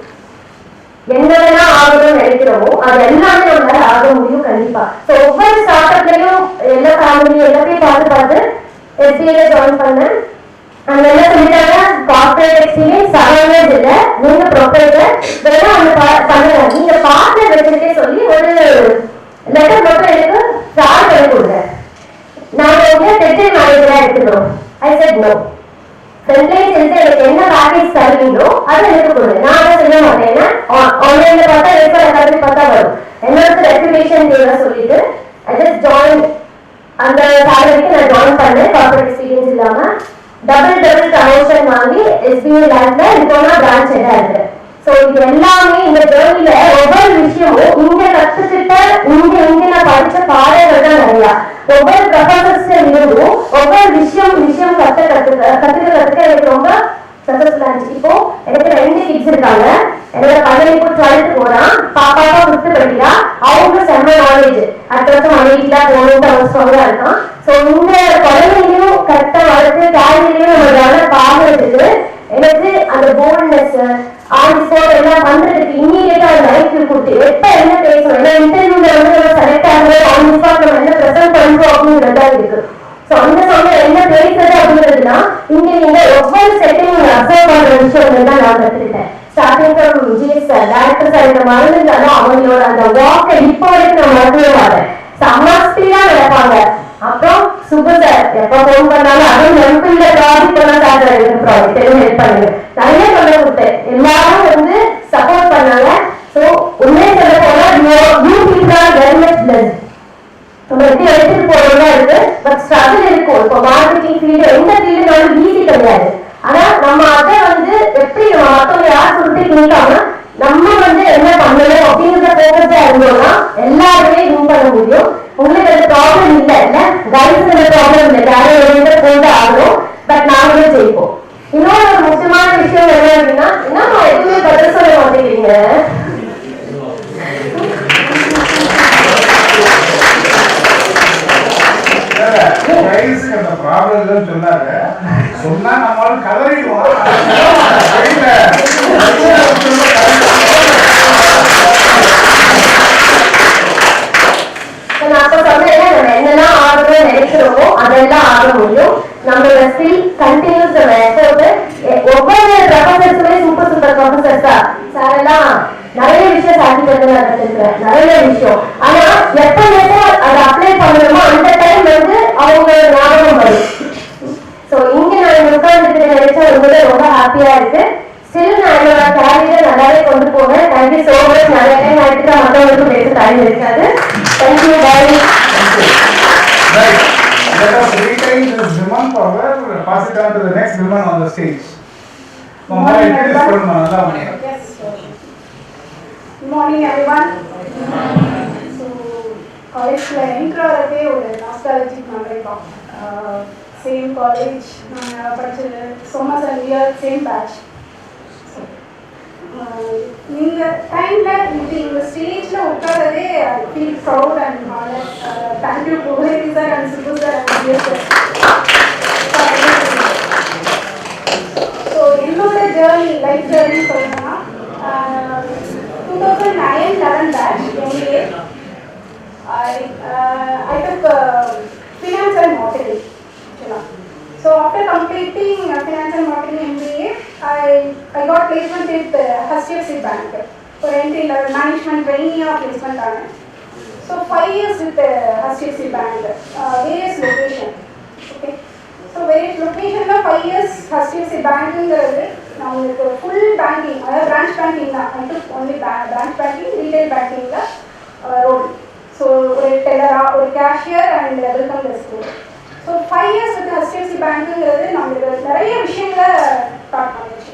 என்னெல்லாம் ஆகணும்னு நினைக்கிறோமோ அது எல்லாமே நம்மளால ஆக முடியும் கண்டிப்பா. ஸோ ஒவ்வொரு ஸ்டார்ட் அப்லையும் எல்லா ஃபேமிலியும் எல்லாத்தையும் பார்த்து SBA ஜாயின் பண்ணேன். அங்க என்ன சொல்லிட்டாங்க, கார்பரேட் எக்ஸ்பீரியன்ஸ் 7 years இல்ல, நீங்க ப்ரொப்ரைட்டர் வேணா ஒண்ணு பண்ணுங்க, நீங்க பார்ட்னர் வச்சுட்டே சொல்லி ஒரு லெட்டர் மட்டும் எனக்கு ஸ்டார்ட் பண்ணி கொடுங்க. நாங்க வந்து டெக்னிக்கல் மேனேஜரா எடுத்துக்கிறோம். ஐ செட் நோ. ஃப்ரண்ட்லைன் செஞ்சு எனக்கு என்ன பேக்கேஜ் தருவீங்களோ அதை எனக்கு கொடுங்க. நான் அதை செய்ய மாட்டேன். ஏன்னா ஆன்லைன்ல பார்த்தா ரெஃபர் அகாடமி பார்த்தா வரும். என்னோட ரெப்யூட்டேஷன் தேவை சொல்லிட்டு ஐ ஜஸ்ட் ஜாயின். அந்த சாலரிக்கு நான் ஜாயின் பண்ணேன் கார்பரேட் எக்ஸ்பீரியன்ஸ் இல்லாம. டபுள் ப்ரமோஷன் வாங்கி SBA லேப்ல இப்போனா பிரான்ச் ஹெட்டா இருக்கு. ஸோ இது எல்லாமே இந்த ஜேர்னில ஒவ்வொரு விஷயமும் இங்க கத்துக்கிட்ட இங்க நான் படிச்ச பாடங்கள் தான் நிறையா. ஒவ்வொரு ப்ரொஃபசர்ஸ்ல இருந்தும் ஒவ்வொரு விஷயம் கத்துக்க எனக்கு ரொம்ப சக்சஸ்ஃபுல்லா இருந்துச்சு. இப்போ எனக்கு 2 கிட்ஸ் இருக்காங்க. என்னோட பையன் இப்போ 12th போறான், பாப்பா 5th படிக்கிறா. அவங்க செம்ம நாலேஜ், அடுத்த வருஷம் ஐஐடில போகணும்னு அவங்க ஸ்ட்ராங்கா இருக்கான். ஸோ இந்த குழந்தைங்களையும் கரெக்டா வளர்த்து கேரியரையும் நம்மளால பாக்குறதுக்கு எனக்கு அந்த போல்ட்னஸ் ஆன் ஸ்பாட் எல்லாம் பண்றதுக்கு இம்மீடியட்டா லைஃப் கொடுத்து எப்ப என்ன பேசணும், ஏன்னா இன்டர்வியூல வந்து நம்ம செலக்ட் ஆகுறது ஆன் ஸ்பாட் நம்ம என்ன ப்ரெசென்ட் பண்றோம் அப்படிங்கிறதா இருக்கு. ஸோ அந்த சமயம் என்ன பேசுறது அப்படிங்கிறதுனா இங்க நீங்க ஒவ்வொரு செட்டிங் அப்சர்வ் பண்ற விஷயங்கள் தான் நான் கத்துக்கிட்டேன். Starting from GS director sir இந்த மறந்துருந்தாலும் அவங்களோட அந்த வாக்கை இப்போ வரைக்கும் நான் மறக்கவே மாட்டேன். செம்ம ஸ்பீடா நடப்பாங்க. அப்புறம் சுபு சார் எப்ப போன் பண்ணாலும் அதுவும் நம்பிக்கை ப்ராஜெக்ட் பண்ண சார் ப்ராஜெக்ட் ஹெல்ப் பண்ணுங்க நிறைய சொல்ல கொடுத்தேன். எல்லாரும் வந்து சப்போர்ட் பண்ணாங்க. ஸோ உண்மையை சொல்ல போனா you people are very much blessed. நம்ம எப்படி எடுத்துட்டு போறதா இருக்கு, பட் ஸ்ட்ரகிள் இருக்கும். இப்போ மார்க்கெட்டிங் ஃபீல்டு எந்த ஃபீல்டுனாலும் ஈஸி கிடையாது. ஆனா நம்ம அதை வந்து எப்படி நம்ம மற்றவங்க யார் சொல்லிட்டு கேட்காம நம்ம வந்து என்ன பண்ணணும் அப்படிங்கிற ஃபோக்கஸா இருந்தோம்னா எல்லாருமே வின் பண்ண முடியும். உங்களுக்கு அந்த ப்ராப்ளம் இல்லை இல்ல கைஸ், அந்த ப்ராப்ளம் இல்லை, யாரும் போட்டு ஆகணும், பட் நாங்களே ஜெயிப்போம். இன்னொரு முக்கியமான விஷயம் என்ன அப்படின்னா, என்ன எதுவுமே பதில் சொல்ல மாட்டேங்கிறீங்க. அந்த ப்ராப்ளம் சொன்னாங்க, சொன்னா நம்மளால கதறிடுவோம். நான் அப்ப சொன்னேன், நம்ம என்னெல்லாம் ஆகணும்னு நினைக்கிறோமோ அதெல்லாம் ஆக முடியும். நம்மளோட ஸ்கில் கண்டினியூஸ் நம்ம எஃபோர்ட். ஒவ்வொரு ப்ரொஃபசர்ஸுமே சூப்பர் ப்ரொஃபசர்ஸா சார் எல்லாம் நிறைய விஷயம் சாதிக்கிறது நான் கற்றுக்கிறேன், நிறைய விஷயம். ஆனா எப்ப அதை அப்ளை பண்ணணுமோ அந்த டைம் வந்து அவங்க ஞாபகம் வரும். ஸோ இங்க நான் உட்கார்ந்து நினைச்சா உங்களோட ரொம்ப ஹாப்பியா இருக்கு. ஸ்டில் நான் என்னோட கேரியரை நல்லாவே கொண்டு போவேன். Thank you so much. நிறைய டைம் ஆயிட்டு மற்றவங்களுக்கும் பேச டைம் இருக்காது. Thank you bye. Let us retain this woman power, pass it on to the next woman on the stage. Good morning, everyone. Yes, sir. Good morning, everyone. So, college intro வரவே ஒரு nostalgic memory தான். Same college, நான் படிச்சது சோமஸ் and we are same batch. இந்த டைம்ல இந்த ஸ்டேஜ்ல உட்காரதே I feel proud and honoured. Thank you Pugazhendhi sir and Subu sir and GS sir. So என்னோட ஜேர்னி லைஃப் ஜேர்னி சொல்லணும்னா 2009-11 batch MBA. I took finance and marketing. So after completing finance and marketing MBA, I got placement with HDFC Bank for entry level management training placement. So 5 years with HDFC Bank, various location. Okay. So various location la 5 years HDFC Bank ingiradhu namakku full banking, branch banking da. I took only branch banking, retail banking la role. So ஒரு teller or cashier and welcome desk. So 5 years with HDFC Bank நமக்கு நிறைய விஷயங்களை start பண்ணிச்சு.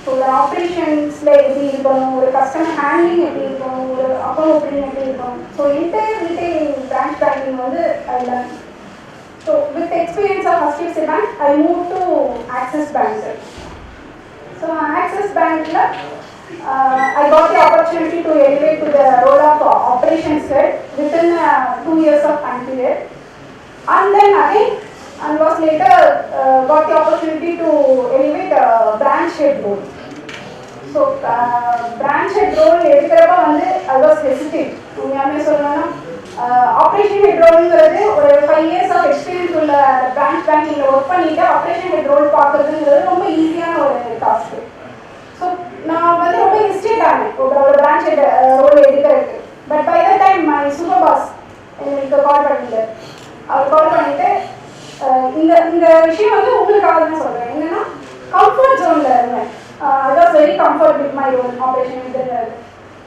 So ஒரு ஆப்ரேஷன்ஸில் எப்படி இருக்கணும், ஒரு customer handling எப்படி இருக்கணும், ஒரு அக்கௌண்ட் ஓப்பனிங் எப்படி இருக்கணும். So entire retail branch banking வந்து I learn. So with experience of HDFC Bank I move to Axis bank. So Axis பேங்க்கில் I got the opportunity to elevate to the role of operations head within 2 years of time period. And then again, and was later got the opportunity to elevate branch head role. So branch head role எடுக்கிறப்ப வந்து I was hesitant. உண்மையாமே சொல்லணும்னா operation head ரோல்ங்கிறது ஒரு 5 years of experience உள்ள branch banking work பண்ணிட்டு operation head role பார்க்கறதுங்கிறது ரொம்ப ஈஸியான ஒரு task. So நான் வந்து ரொம்ப ஹெசிடேட் ஆனேன் ஒரு branch head ரோல் எடுக்கிறதுக்கு. But by the time my super boss எனக்கு கால் பண்ணிட்டு அவர் கால் பண்ணிட்டு இந்த விஷயம் வந்து உங்களுக்காக தான் சொல்கிறேன். என்னன்னா கம்ஃபர்ட் ஜோனில் இருந்தேன். I was very comfort with my own operation இதுங்கிறது.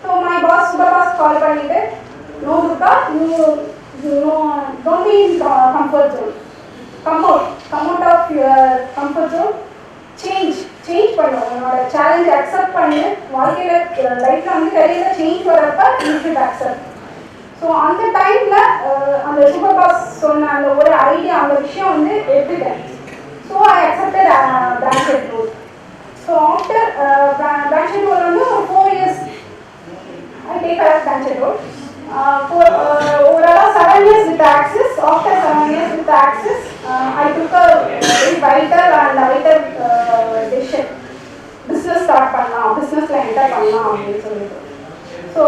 So my boss super boss call பண்ணிட்டு no Durga, you don't be in comfort zone, come out come out of your comfort zone, change பண்ணும். உன்னோட challenge accept பண்ணி வாழ்க்கையில் லைஃப்பில் வந்து கரியரில் change வரப்ப you should accept. So அந்த டைமில் அந்த சூப்பர் பாஸ் சொன்ன அந்த ஒரு ஐடியா, அந்த விஷயம் வந்து எடுத்துட்டேன். So I accepted branch head role. So after branch head role வந்து ஒரு 4 years I take up branch role. For overall 7 years with Axis. After 7 years with Axis, I took a very vital and vital decision. Business start பண்ணலாம், businessல enter பண்ணலாம் அப்படின்னு சொல்லிட்டு. So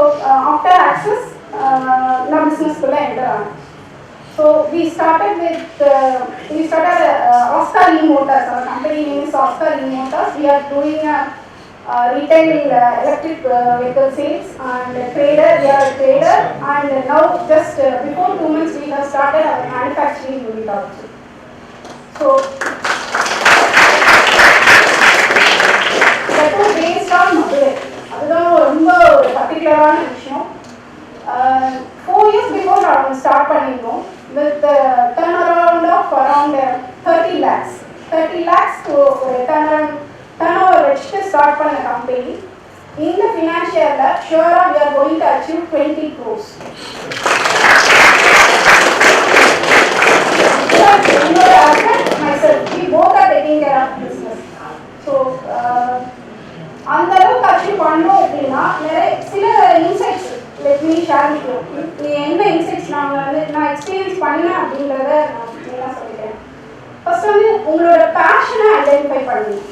after Axis, நான் businessக்குள்ள enter ஆனேன். So we started Oscar E-Motors. Our company name is Oscar E-Motors. We are doing retail electric vehicle sales and trader. We are a trader, and now just before 2 months we have started our manufacturing unit also. So that was based on Madurai. அதுதான் ரொம்ப ஒரு பர்டிகுலரான விஷயம். 4 years before நான் start பண்ணிருந்தோம் with turnaround of around 30 lakhs. 30 lakhs to turnover வச்சுட்டு start பண்ண company. இந்த ஃபினான்ஷியல்ல ஷூரா we are going to achieve 20 crores. என்னோட husband myself we both are taking care of business. So அந்த அளவுக்கு அச்சீவ் பண்ணோம் அப்படின்னா நிறைய சில insights let me share with you. என்ன இன்சைட்ஸ் நான் எக்ஸ்பீரியன்ஸ் பண்ணேன் அப்படின்றத நான் என்ன சொல்லிக்கிறேன். ஃபர்ஸ்ட் வந்து உங்களோட பேஷனை ஐடென்டிஃபை பண்ணுங்க.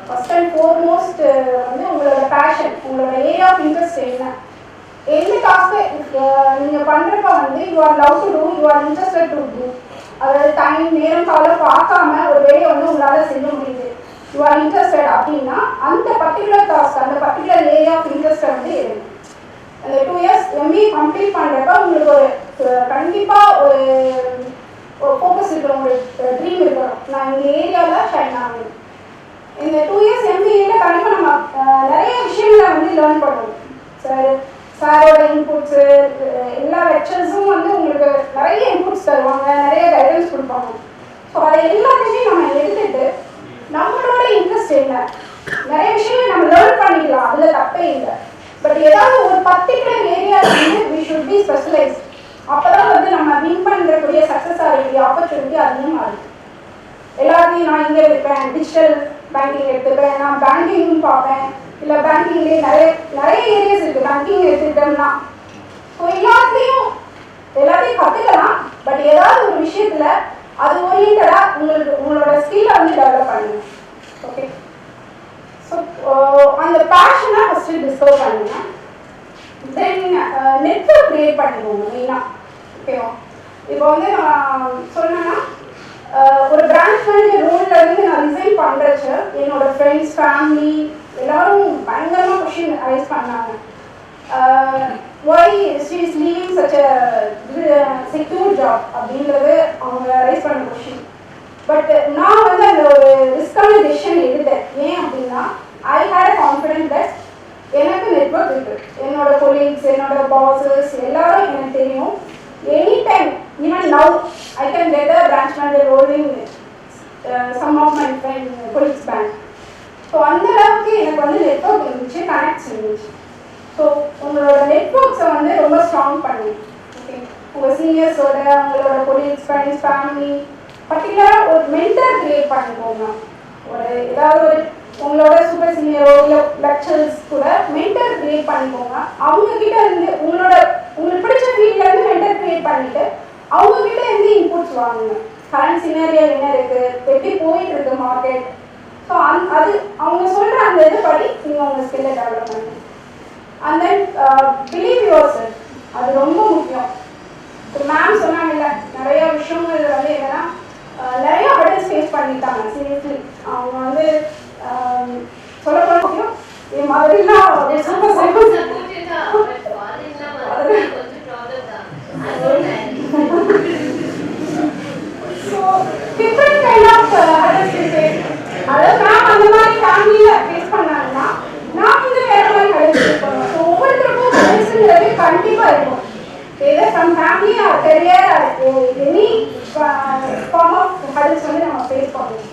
ஃபர்ஸ்ட் அண்ட் ஃபோர்மோஸ்ட் வந்து உங்களோட பேஷன், உங்களோட ஏரியா ஆஃப் இன்ட்ரெஸ்ட் என்ன டாஸ்க்கு நீங்கள் பண்ணுறப்ப வந்து you are love to do, you are interested to do. அதாவது டைம் நேரம் காலம் பார்க்காம ஒரு வேலையை வந்து உங்களால் செய்ய முடியுது, யூ ஆர் இன்ட்ரெஸ்டட் அப்படின்னா அந்த பர்டிகுலர் டாஸ்க், அந்த பர்டிகுலர் ஏரியா ஆஃப் இன்ட்ரெஸ்ட்டை வந்து எடுங்க. அந்த 2 years MBA கம்ப்ளீட் பண்ணுறப்ப உங்களுக்கு ஒரு கண்டிப்பாக ஒரு ஃபோக்கஸ் இருக்கணும், ஒரு ட்ரீம் இருக்கணும், நான் இந்த ஏரியாவில் ஷைன் ஆகணும். இந்த 2 years MBAல கண்டிப்பாக நம்ம நிறைய விஷயங்களை வந்து லேர்ன் பண்ணுவோம். சாரோட இன்புட்ஸு, எல்லா லெக்சர்ஸும் வந்து உங்களுக்கு நிறைய இன்புட்ஸ் தருவாங்க, நிறைய கைடன்ஸ் கொடுப்பாங்க. ஸோ அதை எல்லாத்தையுமே நம்ம எடுத்துட்டு நம்மளோட இன்ட்ரெஸ்ட் என்ன, நிறைய விஷயங்கள் நம்ம லேர்ன் பண்ணிக்கலாம், அதில் தப்பே இல்லை. பட் ஏதாவது ஒரு பர்டிகுலர் ஏரியா வந்து வி ஷுட் பி ஸ்பெஷலைஸ்ட். அப்போ தான் வந்து நம்ம வின் பண்ணுறக்கூடிய சக்ஸஸ் ஆகக்கூடிய ஆப்பர்ச்சுனிட்டி அதிகமாக இருக்குது. எல்லாத்தையும் நான் இங்கே இருப்பேன், டிஜிட்டல் பேங்கிங் எடுத்துப்பேன், நான் பேங்கிங்கும் பார்ப்பேன், இல்லை பேங்கிங்லேயே நிறைய ஏரியாஸ் இருக்குது, பேங்கிங் எடுத்துக்கிட்டோம்னா. ஸோ எல்லாத்தையும் கற்றுக்கலாம். பட் ஏதாவது ஒரு விஷயத்தில் அது ஓரியன்டாக உங்களோட ஸ்கில்லை வந்து டெவலப் பண்ணுங்க. ஓகே, ஸோ அந்த பேஷனை ஃபஸ்ட்டு டிஸ்கவர் பண்ணுங்க. தென் நெட்வொர்க் க்ரியேட் பண்ணிக்கோங்க மெயினாக. ஓகேவா, இப்போ வந்து நான் சொன்னேன்னா ஒரு பிரான்ச் மேனேஜர் ரோலில் இருந்து நான் ரிசைன் பண்ணுறச்சு என்னோட ஃப்ரெண்ட்ஸ், ஃபேமிலி எல்லாரும் பயங்கரமாக கொஷின் ரைஸ் பண்ணாங்க. Why she is leaving such a secure job அப்படின்றது அவங்க ரைஸ் பண்ண கொஷின். பட் நான் வந்து அந்த ஒரு ரிஸ்கான டெசிஷன் எடுத்தேன். ஏன் அப்படின்னா ஐ ஹேட் அ கான்ஃபிடென்ட் தட் எனக்கு நெட்வொர்க் இருக்குது, என்னோட கொலீக்ஸ், என்னோட பாஸஸ் எல்லாரும் எனக்கு தெரியும். Any time, even now I can get a branch manager role in some of my friend colleagues bank. So அந்த அளவுக்கு எனக்கு வந்து நெட்வொர்க் இருந்துச்சு, கனெக்ட்ஸ் இருந்துச்சு. ஸோ உங்களோட நெட்வொர்க்ஸை வந்து ரொம்ப ஸ்ட்ராங் பண்ணுங்க. ஓகே, உங்கள் சீனியர்ஸோட, உங்களோட கொலீக்ஸ், ஃப்ரெண்ட்ஸ், ஃபேமிலி, பர்டிகுலராக ஒரு மென்டர் கிரியேட் பண்ணிக்கோங்க. ஒரு ஏதாவது ஒரு உங்களோட சூப்பர் சீனியரோ இல்லை லெக்சர்ஸ் கூட மென்டர் கிரியேட் பண்ணிக்கோங்க. அவங்கக்கிட்ட இருந்து உங்களுக்கு பிடிச்ச ஃபீல்ட்லேருந்து மென்டர் கிரியேட் பண்ணிவிட்டு அவங்கக்கிட்ட இருந்து இன்புட்ஸ் வாங்குங்க. கரண்ட் சினாரியோ என்ன இருக்குது, எப்படி போயிட்டு இருக்கு மார்க்கெட். ஸோ அது அவங்க சொல்கிற அந்த இது படி நீங்கள் உங்கள் ஸ்கில்லை டெவலப் பண்ணுங்க. And then believe your self, அது ரொம்ப முக்கியம். இப்போ மேம் சொன்னாங்கல்ல, நிறைய விஷயங்கள் வந்து என்னென்னா நிறைய ஹர்டல்ஸ் ஃபேஸ் பண்ணிட்டாங்க. சீரியஸ்லி அவங்க வந்து சொல்லப்போன முக்கியம் என் மாதிரிலாம் so different kind of hurdles face. அதாவது மேம் அந்த மாதிரி ஃபேமிலியில் ஃபேஸ் பண்ணாங்கன்னா நான் வந்து வேறு மாதிரி ஹர்டல்ஸ் ஃபேஸ் பண்ணுவேன். ஸோ ஒவ்வொருத்தருக்கும் ஹர்டல்ஸுங்கிறது கண்டிப்பாக இருக்கும். either from family or career or any form of hurdles வந்து நம்ம ஃபேஸ் பண்ணுவோம்.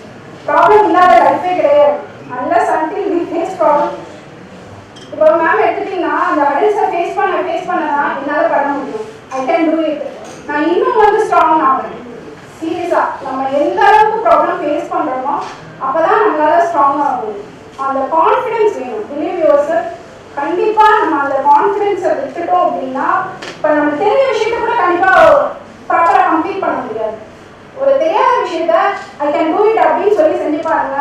ப்ராப்ளம் இல்லாத லைஃபே கிடையாது. unless until we face problem. இப்போ மேம் எடுத்துட்டீங்கன்னா அந்த ஹடில்ஸை ஃபேஸ் பண்ண தான் என்னால் பண்ண முடியும். I can do it. நான் இன்னும் வந்து ஸ்ட்ராங் ஆகிறேன். சீரியஸாக நம்ம எந்த அளவுக்கு ப்ராப்ளம் ஃபேஸ் பண்ணுறோமோ அப்போ தான் நம்மளால் ஸ்ட்ராங் ஆகும். அந்த கான்ஃபிடென்ஸ் வேணும். Believe your self. கண்டிப்பாக நம்ம அந்த கான்ஃபிடென்ஸை விட்டுட்டோம் அப்படின்னா இப்போ நம்ம தெரிஞ்ச விஷயத்த கூட கண்டிப்பாக ப்ராப்பராக கம்ப்ளீட் பண்ண முடியாது. ஒரு தெரியாத விஷயத்த ஐ கேன் டூ இட் அப்படின்னு சொல்லி செஞ்சு பாருங்க,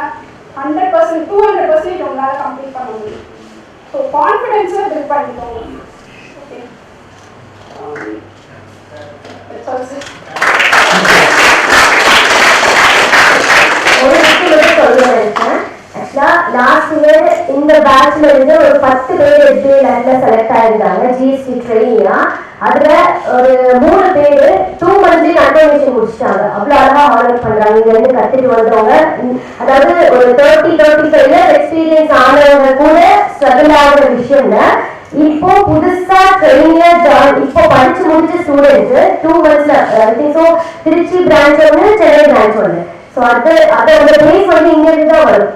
100% 200% உங்களால் கம்ப்ளீட் பண்ண முடியும். ஸோ கான்ஃபிடென்ஸை பில்ட் பண்ணிக்கோங்க. ஓகே, ஒரு விஷயம் சொல்ல நினைச்சேன். ஆக்சுவலா லாஸ்ட் இயர் இந்த பேட்ச்ல இருந்து ஒரு 10 பேர் SBI செலக்ட் ஆயிருந்தாங்க ஜிஎஸ்டி ட்ரெயினியா. அதுல ஒரு 3 பேர் 2 months கன்ஃபர்மேஷன் முடிச்சிட்டாங்க. அவ்வளவு அழகா ஹானர் பண்றாங்க. இங்க இருந்து கத்துட்டு வந்தவங்க, அதாவது ஒரு 30-35 இயர்ஸ் எக்ஸ்பீரியன்ஸ் ஆனவங்க கூட ஸ்ட்ரகிள் ஆகிற விஷயம்ல இப்போ புதுசா ட்ரெயினியா ஜாயின் இப்போ படிச்சு முடிச்ச ஸ்டூடெண்ட்ஸ் 2 monthsல ஸோ திருச்சி பிரான்ச் ஒன்று, சென்னை பிரான்ச் ஒன்று. ஸோ அதோட பேஸ் வந்து இங்க இருந்து தான் வரும்.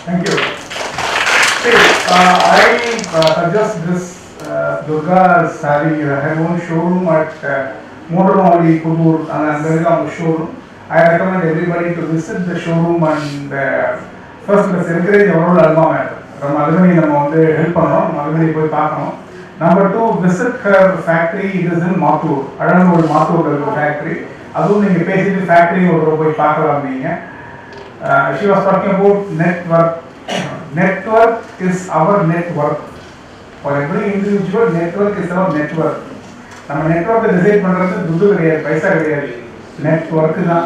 Thank you. See, I suggest this. Durga is having her own showroom at Motormali, Kudur, and there is a showroom. I recommend everybody to visit the showroom and first let's encourage our alumni. From alumni, we help alumni போய் பார்க்கணும். Number 2, visit her factory. It is in Mathur. Adanur Mathur factory. அதுவும் நீங்க பேசிட்டு factory ஒரு போய் பார்க்கலாம் நீங்க. She was talking about network. Network is our network. For every individual, network is our network. நம்ம நெட்வொர்க்கை டிசைட் பண்றது துட்டு கிடையாது, பைசா கிடையாது, நெட்வொர்க் தான்.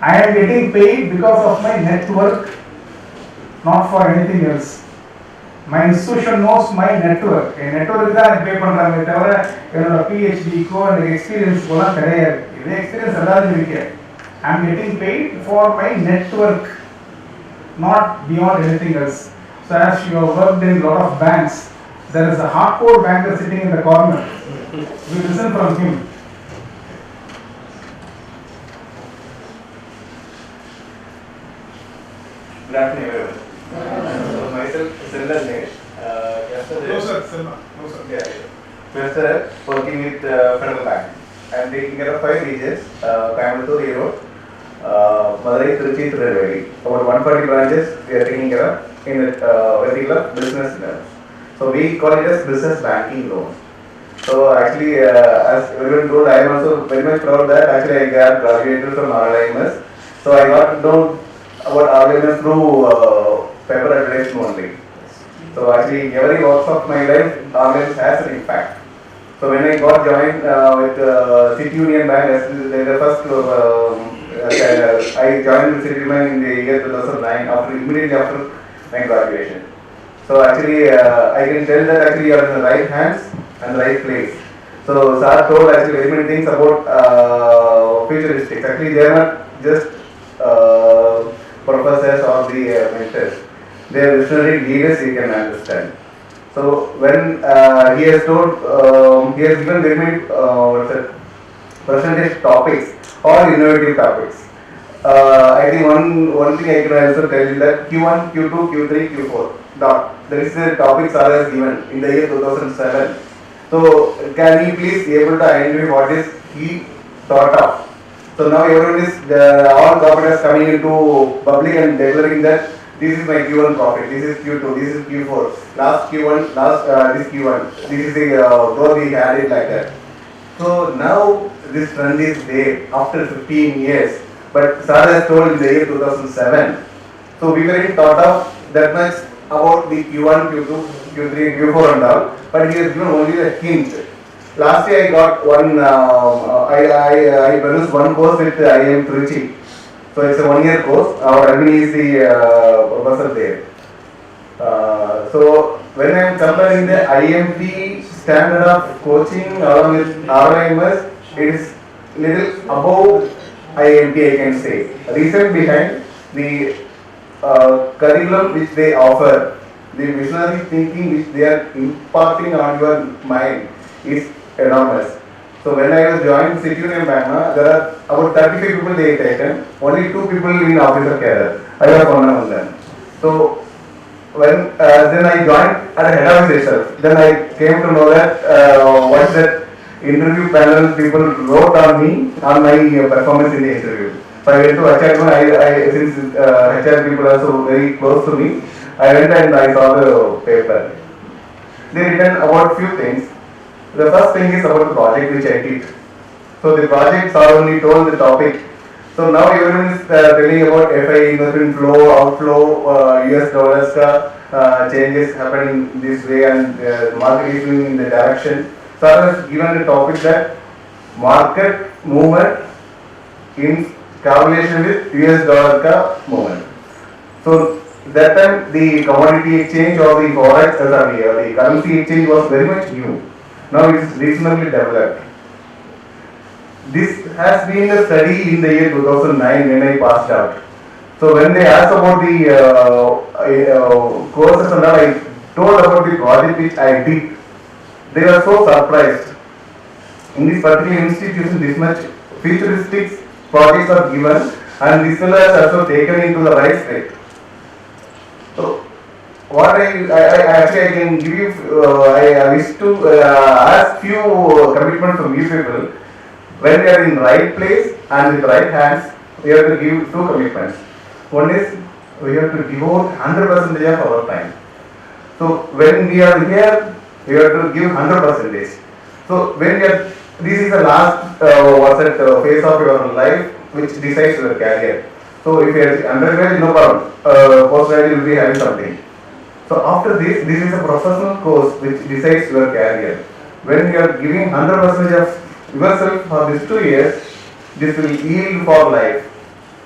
I am getting paid because of my network, not for anything else. My institution knows my network. N network தான் எனக்கு பே பண்றாங்க தவிர என்னோட PhD-க்கோ எனக்கு எக்ஸ்பீரியன்ஸ்க்கோலாம் கிடையாது. இதே எக்ஸ்பீரியன்ஸ் எல்லாரும் இருக்கு. I am getting paid for my network, not beyond anything else. So as you have worked in a lot of banks, there is a hardcore banker sitting in the corner. We listen from him. Good afternoon everyone. So myself, Sundar Nesh. Closer, Selma. Closer. Yeah. Professor working with Federal Bank. I am taking care of 5 regions, Coimbatore, Erode, Madurai, Trichy, Tirunelveli. About 140 branches we are taking care of in the vertical business loans. So we call it as business banking loans. So actually, as everyone told, I am also very much proud that actually I got graduated from RLIMS. So I got to know about RLIMS through paper advertisement only. So actually, every walks of my life, RLIMS has an impact. So when I got joined with City Union Bank, as the first, I joined with City Union in the year 2009, immediately after my graduation. So actually, I can tell that actually you are in the right hands and the right place. So Sir told actually very many things about futuristics. Actually, they are not just professors or the mentors. They are visionary leaders. You can understand. So when he has told, he has given very many percentage topics or innovative topics. I think one thing I can also tell you that Q1, Q2, Q3, Q4. There is a topics are given in the year 2007. So can you please able to identify what is he thought of? So now everyone is all corporates coming into public and declaring that this is my Q1 profit, this is Q2, this is Q4, last Q1, this Q1, this is the growth we had it like that. So now this trend is there after 15 years. But Sir has told in the year 2007. So we weren't thought of that much about the Q1, Q2, Q3, Q4 and all, but he has given only a hint. Last year I got one, I produced one course with IIM Trichy. So it's a 1-year course. Our Alumni is the professor there. So when I am comparing the IMT standard of coaching along with RLIMS, it is little above IMT, I can say. Reason behind the curriculum which they offer, the visionary thinking which they are imparting on your mind is enormous. So when I was joined Citunium Bank, there are about 35 people they taken, only 2 people in officer cadre. I was one among them. So when then I joined at head office itself, then I came to know that what that interview panel people wrote on me on my performance in the interview. So I went to HR, since HR people are so very close to me, I went and I saw the paper. They written about few things. The first thing is about the project which I did. So the projects are only told the topic. So now everyone is telling about FI investment flow, outflow, US dollars changes happening this way and market is moving in the direction. So I was given the topic that market movement in correlation with US dollar movement. So that time the commodity exchange or the forex, the currency exchange was very much new. Now it is reasonably developed. This has been a study in the year 2009 when I passed out. So when they asked about the courses and all, I told about the project which I did. They were so surprised. In this particular institution, this much futuristic projects are given and this fellow has also taken into the right state. So what I can give you, I wish to ask few commitments from you people. When we are in right place and with right hands, we have to give 2 commitments. One is we have to devote 100% of our time. So when we are here, we have to give 100%. So when we are, this is the last phase of your life which decides your career. So if you are undergraduate, no problem. Postgraduate will be having something. So after this is a professional course which decides your career. When you are giving 100% of yourself for these 2 years, this will yield for life.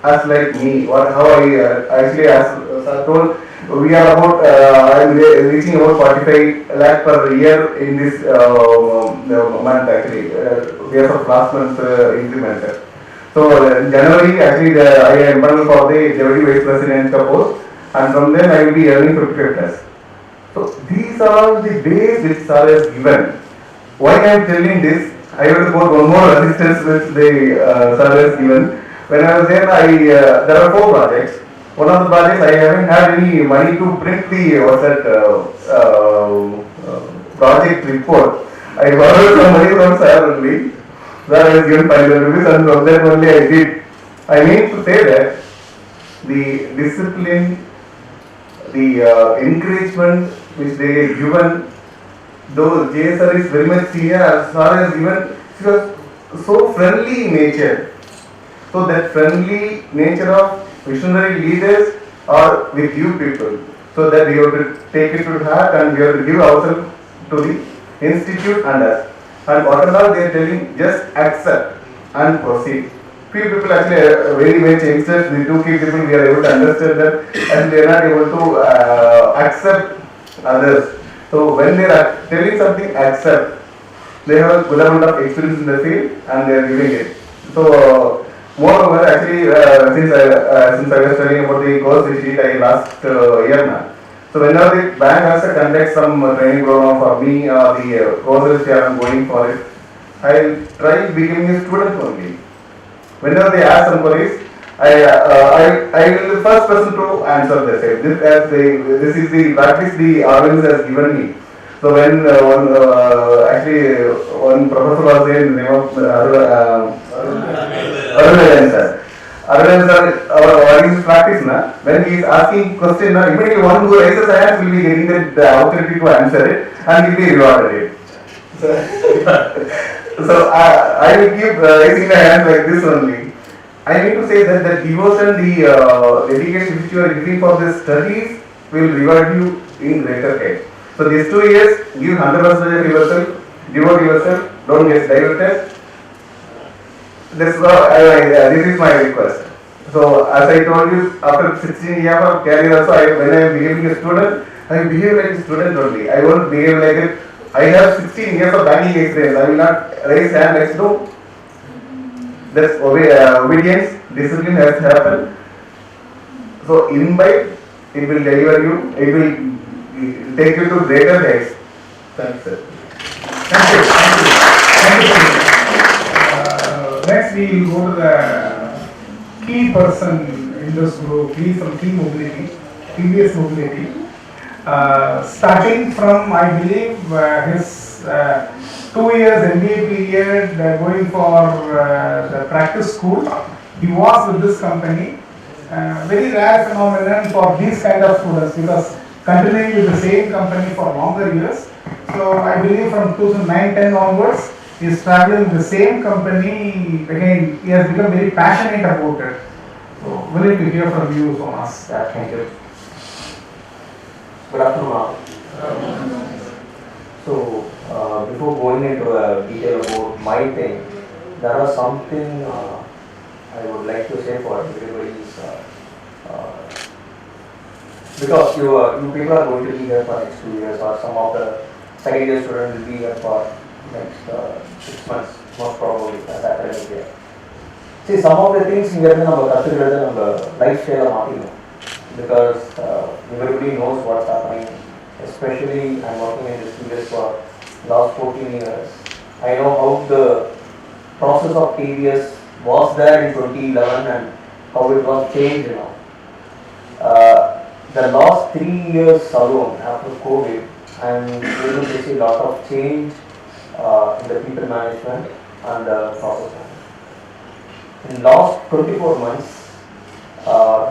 As like me, how I actually as told, we are about, I am reaching about 45 lakh per year in this month actually, years of last month increment. So in January actually I am panel for the Deputy Vice President post, and from then I will be earning 55 plus. So these are the days which Sir has given. Why I am telling this? I will put one more assistance which the Sir has given. When I was there, there are 4 projects. One of the projects I haven't had any money to print the project report. I borrowed some money from Sir only. Sir I was given 500 rupees and from that only I did. I mean to say that the discipline, the encouragement which they have given, though JSR is very much senior, as far as given, she was so friendly in nature. So that friendly nature of visionary leaders are with you people. So that we have to take it to heart and we have to give ourselves to the institute and us. And what and all they are telling, just accept and proceed. Few people actually very much youngsters, the 2 key people we are able to understand that and they are not able to accept others. So when they are telling something, accept. They have a good amount of experience in the field and they are giving it. So moreover, actually since I was telling about the course which I did last year now. So whenever the bank has to conduct some training program for me or the courses which I am going for it, I try becoming a student only. Whenever they ask some queries, I will be the first person to answer the same. This is the practice the RLIMS has given me. So when one professor was there in the name of Alumni sir. Alumni sir, what is his practice now? When he is asking question, immediately one who raises a hand will be getting the opportunity to answer it and will be rewarded. So I will keep raising the hand like this only. I need to say that the devotion, the dedication which you are giving for the studies will reward you in greater case. So these 2 years, give 100% of yourself, devote yourself, don't get diverted. This is my request. So as I told you, after 16 years of career also, when I am behaving a student, I behave like a student only. I won't behave like it. I have 16 years of banking experience. I will not raise hand like no. That's obedience, discipline has happened. So imbibe, it will deliver you, it will take you to greater heights. Thanks, sir. Thank you. Next we will go to the key person in this group, he from key mobility, previous mobility. Starting from, I believe, his 2 years MBA period, going for the practice school, he was with this company. Very rare phenomenon for these kind of students, because continuing with the same company for longer years. So I believe from 2009-10 onwards, he is traveling the same company. Again, he has become very passionate about it. So willing to hear from you, Thomas. Yeah, thank you. Good afternoon, all. So before going into detail about my thing, there was something I would like to say for everybody's because you people are going to be here for next 2 years, or some of the second year students will be here for next 6 months, most probably as academic year. See, some of the things here in our lifestyle, because everybody knows what's happening. Especially, I'm working in this field for last 14 years. I know how the process of TVS was there in 2011 and how it was changed now. The last 3 years alone after COVID, I'm able to see a lot of change in the people management and the process management. In last 24 months,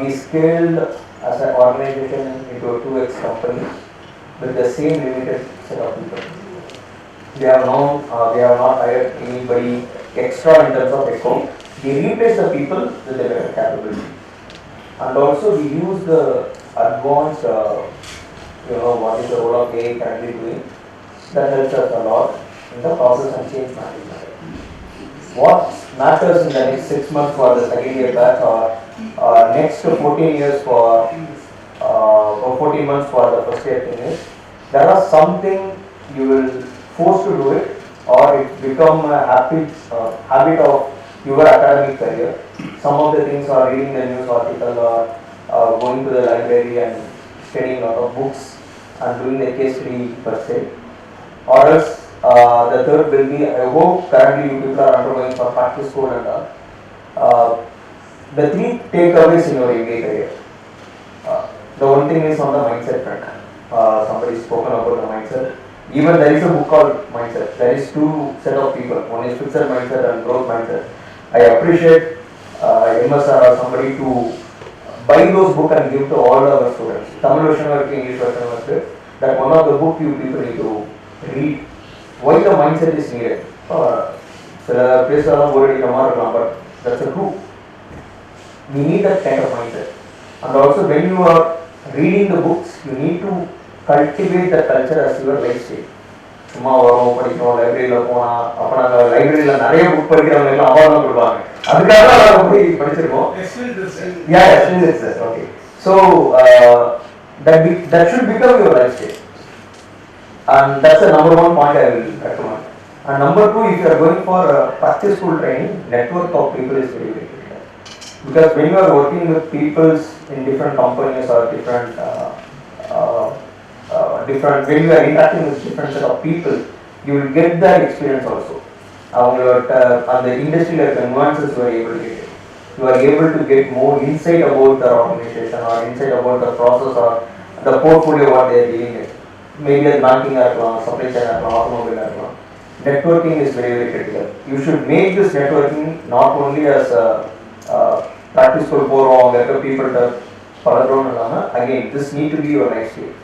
we scaled as an organization into a 2x company with the same limited set of people. We have not hired anybody extra in terms of account. We replace the people with the better capability. And also we use the advanced, what is the role of AI currently doing. That helps us a lot in the process and change management. What matters in the next 6 months for the second year batch, or next 14 years for 14 months for the first year thing is, there are something you will force to do it, or it become a habit of your academic career. Some of the things are reading the news article, or going to the library and studying a lot of books and doing the case study per se. Or else the third will be, I hope currently you people are undergoing for practice school and all. The three takeaways in your MBA career. The one thing is on the mindset front. Somebody spoken about the mindset. Even there is a book called Mindset. There is two set of people. One is fixed mindset and growth mindset. I appreciate MSR or somebody to buy those books and give to all our students. Tamil version or English version was there. That one of the book you people need to read. Why the mindset is needed. But that's a true. We need that kind of mindset. And also when you are reading the books, you need to cultivate the culture as your lifestyle. சும்மா வரும் படிக்கணும் லைப்ரரியில் போனால் அப்போ நாங்கள் லைப்ரரியில் நிறைய book படிக்கிறவங்க எல்லாம் அவார்டு கொடுப்பாங்க. அதுக்காக நாங்கள் போய் படிச்சிருக்கோம். Okay. So that should become your lifestyle. And that's the number one point I will recommend. And number two, if you are going for practice school training, network of people is very, very critical. Because when you are working with people in different companies or different when you are interacting with different set of people, you will get that experience also. And the industry like nuances you are able to get it. You are able to get more insight about the organization or insight about the process or the portfolio what they are dealing with. Maybe the banking or supply chain or automobile. Networking is very, very critical. You should make this networking not only as a practice for people to follow. Again, this need to be your lifestyle.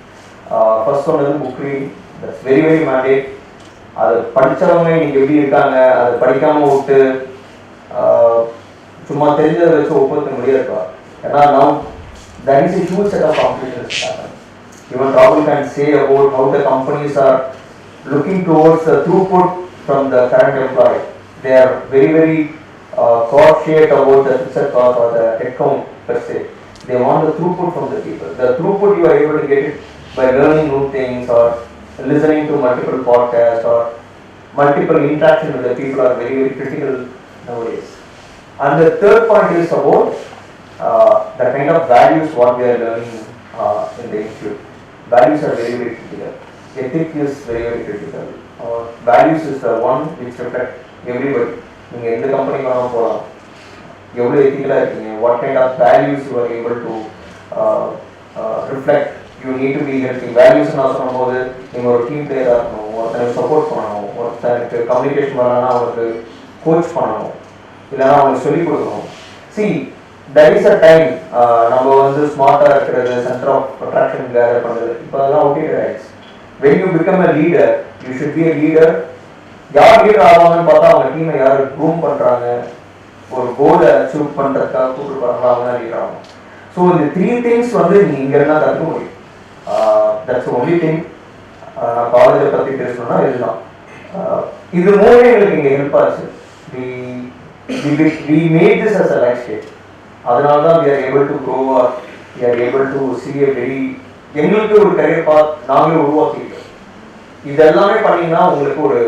First one is book reading. That's very, very mandate. அது படித்தவங்க இன்னைக்கு எப்படி இருக்காங்க, அதை படிக்காமல் விட்டு சும்மா தெரிஞ்சதை வச்சு ஒப்புக்க முடியாது. ஏன்னா now there is a huge set of competitions happen. Even Rahul can say about how the companies are looking towards the throughput from the current employee. They are very, very cautious about the fixed cost or the headcount per se. They want the throughput from the people. The throughput you are able to get it by learning new things or listening to multiple podcasts or multiple interactions with the people are very, very critical nowadays. And the third point is about the kind of values what we are learning in the institute. Values are very, very critical. Ethics is very, very critical. Values is the one which reflects everybody. நீங்கள் எந்த company வேணாலும் போகலாம், எவ்வளோ எத்திக்கலாக இருக்கீங்க, what kind of values you are able to reflect. You need to be helping. Values நான் சொல்லும்போது நீங்கள் ஒரு டீம் பிளேயராக இருக்கணும், ஒருத்தனுக்கு சப்போர்ட் பண்ணணும், ஒருத்தனுக்கு கம்யூனிகேஷன் வரலன்னா அவனுக்கு கோச் பண்ணணும், இல்லைன்னா அவனுக்கு சொல்லிக் கொடுக்கணும். C there is a time நம்ம வந்து ஸ்மார்ட்டாக இருக்கிறது, சென்டர் ஆஃப் அட்ராக்ஷன் கேதர் பண்ணுறது, இப்போ அதெல்லாம் அவுட்டேட்டட் ஆயிடுச்சு. when you become a leader, you should be a leader. யார் லீடர் ஆவாங்கன்னு பார்த்தா அவங்க டீமை யார் க்ரூம் பண்ணுறாங்க, ஒரு கோலை அச்சீவ் பண்ணுறதுக்காக கூப்பிட்டு போகிறாங்களா, அவங்க தான் லீடர் ஆகும். ஸோ இந்த 3 things வந்து நீங்கள் இங்கே இருந்தால் கற்றுக்க முடியும். That's only thing. நான் காலேஜை பற்றி பேசணும்னா இதுதான். இது மூணே எங்களுக்கு இங்கே ஹெல்ப் ஆச்சு. we made this as a lifestyle. அதனால தான் we are able to grow up, we are able to see a very எங்களுக்கு ஒரு கரியர் பாத் நாங்களே உருவாக்கிட்டோம். இதெல்லாமே பண்ணிங்கன்னா உங்களுக்கு ஒரு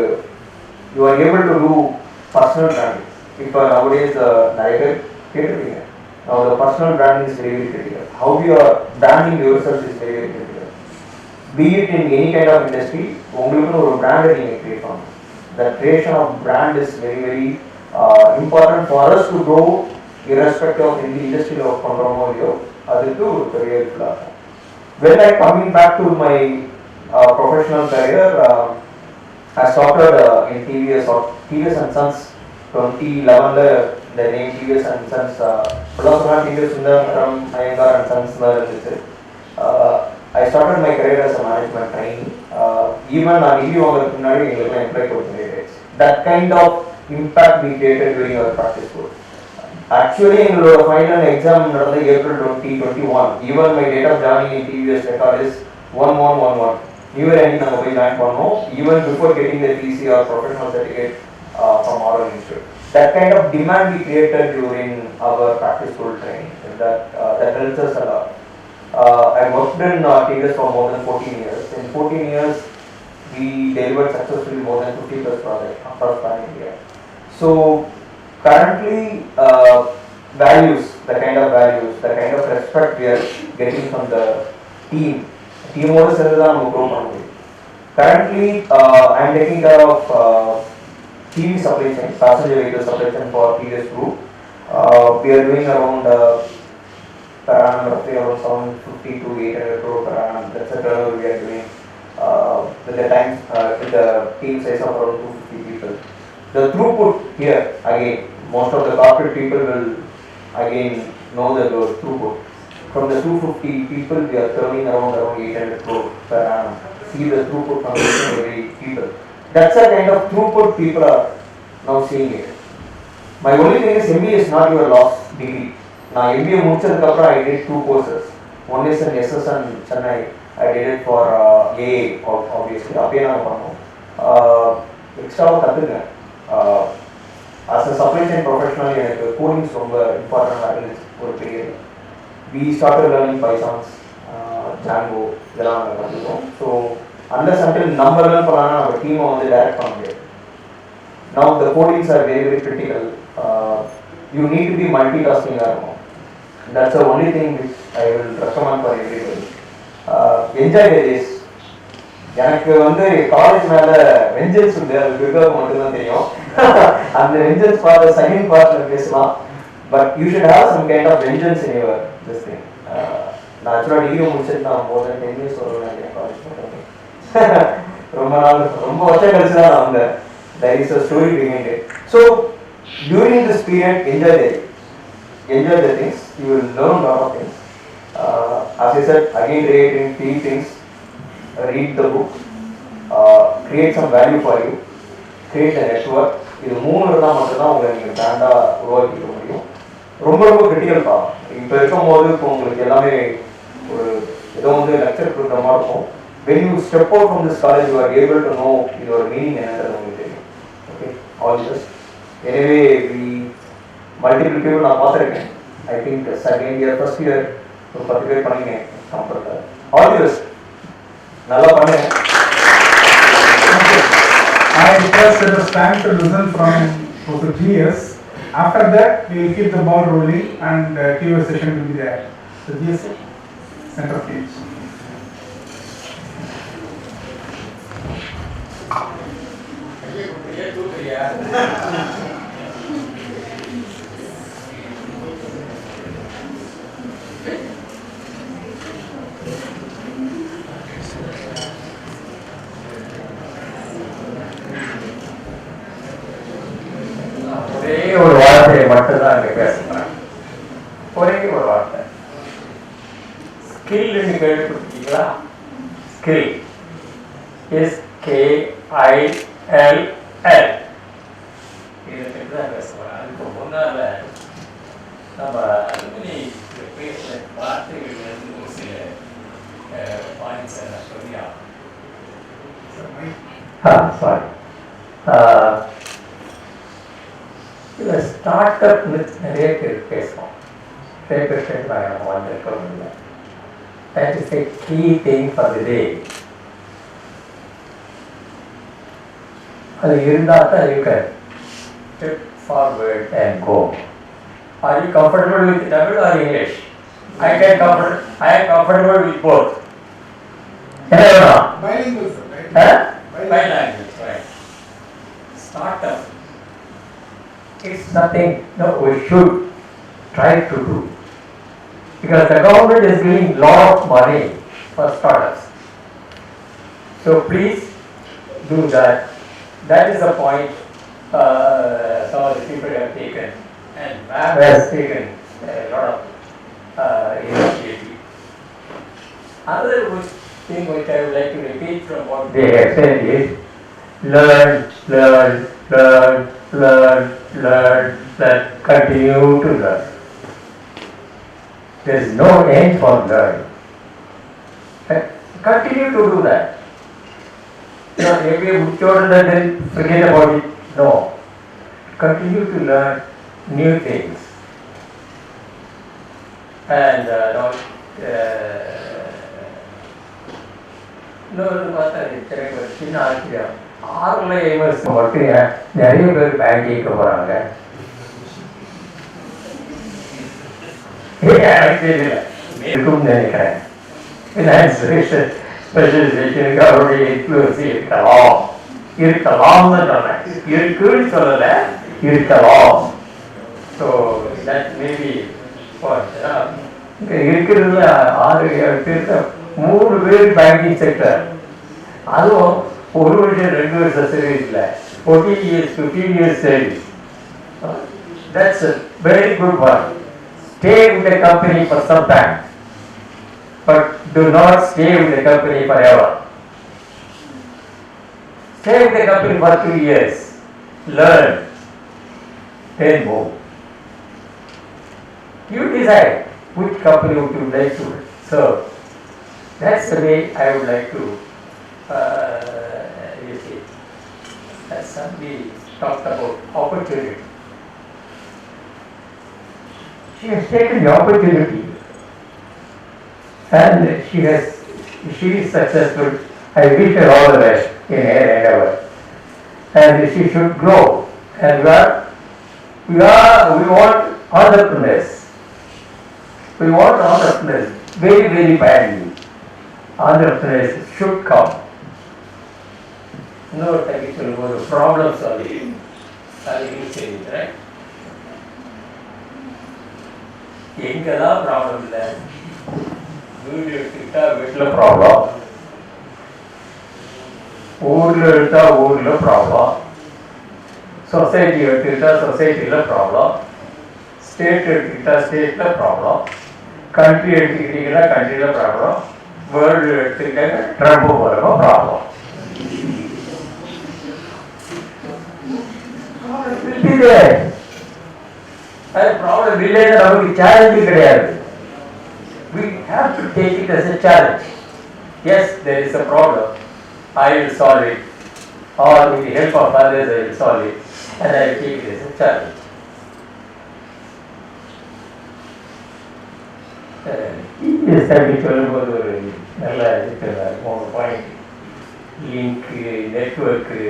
you are able to do personal branding. இப்போ nowadays நிறைய பேர் கேட்டிருக்கீங்க, now the personal branding is very critical. How you are branding yourself is very critical. Be it in any kind of industry, உங்களுக்கு ஒரு brand நீங்க create பண்ணணும். The creation of brand is very important for us to grow irrespective of any industry of பண்றோமோ இல்லையோ, அதுக்கு ஒரு பெரிய ஹெல்ப்ஃபுல்லாக இருக்கும். When I coming back to my professional career, I started in TVS and Sons 2011. The name TVS and Sons Pullasana TVS Sundaram Iyengar and Sons இருந்துச்சு. I started my career as a management trainee. Even நான் degree வாங்குறதுக்கு முன்னாடி எங்களுக்கு employee கொடுத்துருக்கேன். That kind of impact we created during our practice course. Actually எங்களோட final exam நடந்த April 2021. Even my date of joining in TVS record is 1111. New year ending நாங்கள் போய் join பண்ணோம். Even before getting the TC or professional certificate from our institute. That kind of demand we created during our practice school training. That helps us a lot. I worked in TVS for more than 14 years. In 14 years, we delivered successfully more than 50 plus projects across pan India. So currently, values, the kind of respect we are getting from the team over serve grow. Currently, I am taking care of TV supply chain, passenger vehicle supply chain for TVS Group. We are doing around per annum roughly around 750 to 800 crore per annum. That's the turnover we are doing with the team size of around 250 people. The throughput here, again, most of the corporate people will again know the throughput. From the 250 people, we are turning around 800 crore per annum. See the throughput from every people. That's the kind of throughput people are now seeing it. My only thing is MBA is not your last degree. Now MBA முடிச்சதுக்கப்புறம் I did 2 courses. One is in SSN Chennai. I did it for AA obviously. அப்பயே நான் பண்ணோம். எக்ஸ்ட்ராவாக கற்றுக்கேன். As a supply chain professional, எனக்கு codings ரொம்ப இம்பார்ட்டண்டாக இருந்துச்சு ஒரு period. We started learning Pythons, Django, இதெல்லாம் நாங்கள் கற்றுக்கோம். ஸோ unless until நம்ம லேர்ன் பண்ணாங்கன்னா நம்ம டீமை வந்து டைரக்ட் பண்ண முடியாது. Now the codings are very critical. You need to be multitasking இருக்கும். That's the only thing which I will recommend for everybody. Enjoy the days. எனக்கு வந்து காலேஜ் மேல வெஞ்சன்ஸ் உண்டு, அது பிகாவுக்கு மட்டும்தான் தெரியும். அந்த வெஞ்சன்ஸ் பார்ட் செகண்ட் பார்ட்ல பேசலாம். But you should have some kind of vengeance in your this thing. நான் ஆக்சுவலாக டிகிரி முடிச்சுட்டு நான் மோர் தென் 10 years சொல்லுவேன் காலேஜ் மட்டும். ரொம்ப வருஷம் கழிச்சு தான் நான் வந்தேன். There is a story behind it. So during this period, enjoy the things. You will learn a lot of things. As I said, again reiterating 3 things. Read the book, create some value for you, create a network. இது 3 இருந்தால் மட்டும்தான் உங்களை நீங்கள் பிராண்டாக உருவாக்கிக்க முடியும். ரொம்ப critical தான். இப்போ இருக்கும்போது இப்போ உங்களுக்கு எல்லாமே ஒரு ஏதோ வந்து லெக்சர் கொடுக்குற மாதிரி இருக்கும். When you step out from this college, you are able to know your meaning என்னன்றது உங்களுக்கு தெரியும். Okay, all this. Anyway, multiple people நான் பார்த்துருக்கேன். I think second year, first year ஒரு 10 பேர் பண்ணிங்க கம்ஃபர்ட்டாக. All the best. நல்லா பண்ணுங்க. I request that it's time to listen from Professor GS. After that, we will keep the ball rolling and Q&A session will be there. So GS, center stage. வார்த்தையை மட்டும்தான் அங்கே பேசுகிறேன். ஒரே ஒரு வார்த்தை, ஸ்கில்னு கேள்விப்பட்டிருக்கீங்களா? ஸ்கில், SKILL, இதை பற்றி தான் பேசுகிறேன். அதுக்கு முன்னால் நம்ம அலுமினி பேசுகிற வார்த்தைகள் வந்து ஒரு சில பாயிண்ட்ஸை நான் சொல்லியா சாரி. இதில் ஸ்டார்ட் அப்னு நிறைய பேர் பேசுவோம். நிறைய பேர் பேசுகிறாங்க, நம்ம வந்திருக்கோம் இல்லை. That is a key thing for the day. அது இருந்தால் தான் you can step forward and go. Are you comfortable with Tamil or English? I am comfortable with both. Bilingual, right? Bilingual, right. Startup. It's nothing we should try to do. Because the government is giving lot of money for startups. So please do that. That is the point some of the people have taken. And MAP has taken a lot of initiative. Another thing which I would like to repeat from what they have said is learn, continue to learn. There is no end for learning. Continue to do that. Maybe a children and then forget about it. No. Continue to learn new things. And சின்ன ஆச்சரியம், RLIMS மட்டும் நிறைய பேர் banking போகிறாங்க. எனக்கு தெரியல, இருக்கும்னு நினைக்கிறேன். ஃபினான்ஸ் ஸ்பெஷலைசேஷனுக்கு அவருடைய இன்ஃப்ளூயன்ஸ் இருக்கலாம்னு சொன்னேன். இருக்குன்னு சொல்லலை, இருக்கலாம். ஸோ தட் மேபி இங்கே இருக்கிறதுல 6-7 பேர், 3 பேர் பேங்கிங் செக்டர். அதுவும் 1 வருஷம் 2 வருஷம் சர்வீஸில் 14 years 15 years service. That's a very good one. Stay with the company for some time, but do not stay with the company forever. Stay with the company for 2 years, learn, then move. You decide which company would you like to serve. That's the way I would like to use it. As somebody talked about opportunity. She has taken the opportunity and she is successful. I wish her all the best in her endeavor. And she should grow. And we want entrepreneurs. We want entrepreneurs very, very badly. Entrepreneurs should come. No technical problems only. Right? எங்கெல்லாம் problem இல்லை, வீடு எடுத்துக்கிட்டா வீட்டில் problem, ஊரில் எடுத்தா ஊரில் problem, society எடுத்துக்கிட்டா சொசைட்டியில் ப்ராப்ளம், ஸ்டேட் எடுத்துக்கிட்டா ஸ்டேட்டில் ப்ராப்ளம், கண்ட்ரி எடுத்துக்கிட்டிங்கன்னா கண்ட்ரியில் ப்ராப்ளம், வேர்ல்டு எடுத்துக்கிட்டாங்க ட்ரம்ப் மூலமாக ப்ராப்ளம். அது ப்ராப்ளம் இல்லைன்னு நமக்கு சேலஞ்சு கிடையாது. We have to take it as a challenge. Yes, there is a problem. I will solve it. Or with the help of others I will solve it. And I will take it as a challenge. Yes, I will tell you ஒரு நல்ல point, link, network,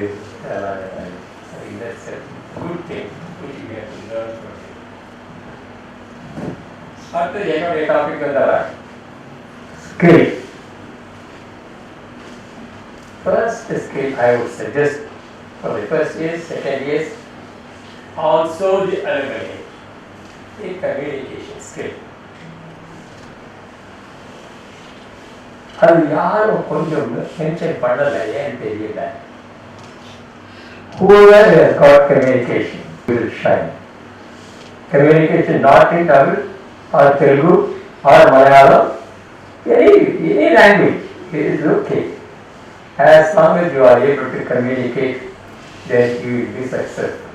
that's a good thing which we have to learn from it. அடுத்து என்னுடைய topic வந்தாரா, skill. First skill I would suggest for the first year, second years, also the alumni, the communication skill. அது யாரும் கொஞ்சம் mention பண்ணலை, ஏன்னு தெரியல. Whoever has got communication will shine. communication not in Tamil or Telugu or Malayalam, any language is okay. As long as you are able to communicate, then you will be successful.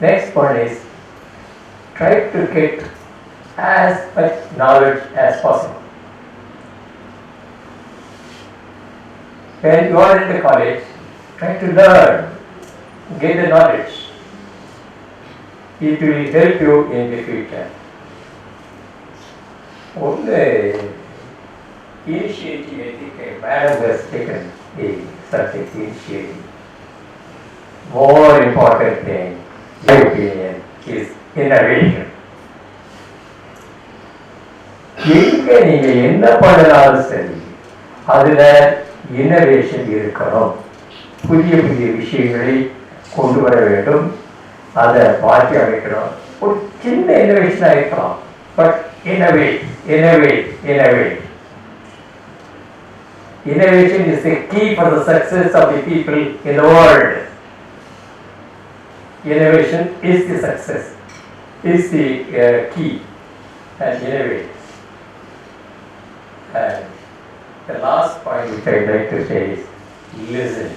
Next one is try to get as much knowledge as possible. When you are in the college, try to learn, get the knowledge. It will help you in the future. Only initiative, I think madam has taken the subject initiative. More important thing, in my opinion, is innovation. எங்க நீங்க என்ன பண்ணாலும் சரி அதுல innovation இருக்கணும். புதிய புதிய விஷயங்களை கொண்டு வர வேண்டும், அதை மாற்றி அமைக்கணும். ஒரு சின்ன இன்னோவேஷனாக இருக்கலாம், but innovate. Innovation is the key for the success of the people in the world. Innovation is the success, is the key, and innovate. And the last point which I would like to say is listen.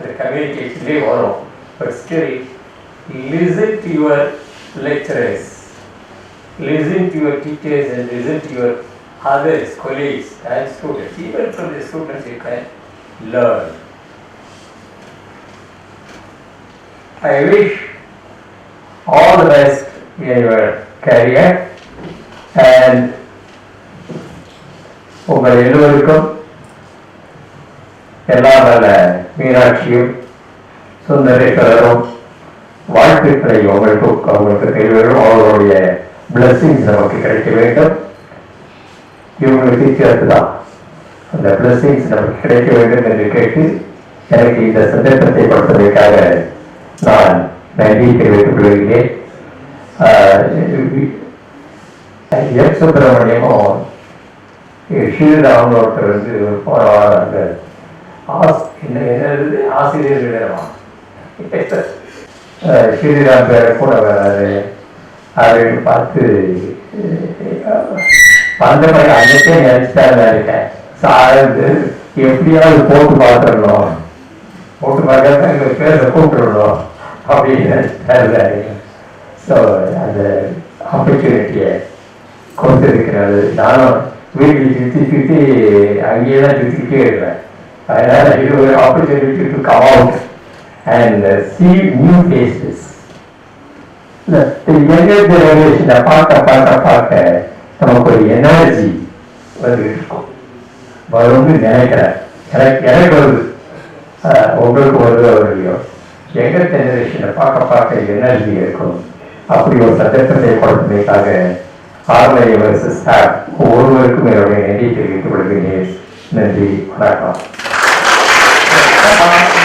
The communication may borrow, but still listen to your lecturers, listen to your teachers, and listen to your others, colleagues and students. Even from the students you can learn. I wish all the best in your career, and உங்கள் எல்லோருக்கும் எல்லா நல்ல மீனாட்சியும் சுந்தரேஸ்வரரும் வாழ்த்துக்களை அவங்களுக்கு தெரிவிக்கும். அவர்களுடைய blessings நமக்கு கிடைக்க வேண்டும். இவங்களுக்கு சேர்த்துதான் அந்த பிளஸ்ஸிங்ஸ் நமக்கு கிடைக்க வேண்டும் என்று கேட்டு எனக்கு இந்த சந்தர்ப்பத்தை கொடுத்ததற்காக நான் நன்றி தெரிவித்துக் கொள்கிறேன். எம் சுப்பிரமணியமும் ஸ்ரீராம் ஒருத்தர் வந்து அந்த என்னது ஆசிரியர்களிடமா ஸ்ரீராம் பேரை கூட வராது அப்படின்னு பார்த்து அந்த மாதிரி அன்னைக்கே நினைச்சிட்டாங்க இருக்கேன். சார்ந்து எப்படியாவது போட்டு பார்த்துடணும், போட்டு பார்க்கறதா எங்கள் பேரை கூப்பிட்டுடணும் அப்படின்னு நினைச்சிட்டாரு. ஸோ அந்த ஆப்பர்ச்சுனிட்டியை கொடுத்துருக்கிறது. நானும் வீட்டுக்கு சுற்றி அங்கேயே தான் சுற்றிக்கிட்டே இருக்கிறேன். அதனால் இது ஒரு opportunity to come out and see new faces. The younger generation பார்க்க நமக்கு ஒரு எனர்ஜி வந்து இருக்கும் வரும்னு நினைக்கிறேன். எனக்கு வருது, உங்களுக்கு வருதோ இல்லையோ, யங்கர் ஜெனரேஷனை பார்க்க எனர்ஜி இருக்கும். அப்படி ஒரு சந்தர்ப்பத்தை கொடுத்ததுக்காக RLI versus ஒவ்வொருவருக்கும் என்னுடைய நன்றி தெரிவித்துக் கொள்கிறேன். நன்றி, வணக்கம்.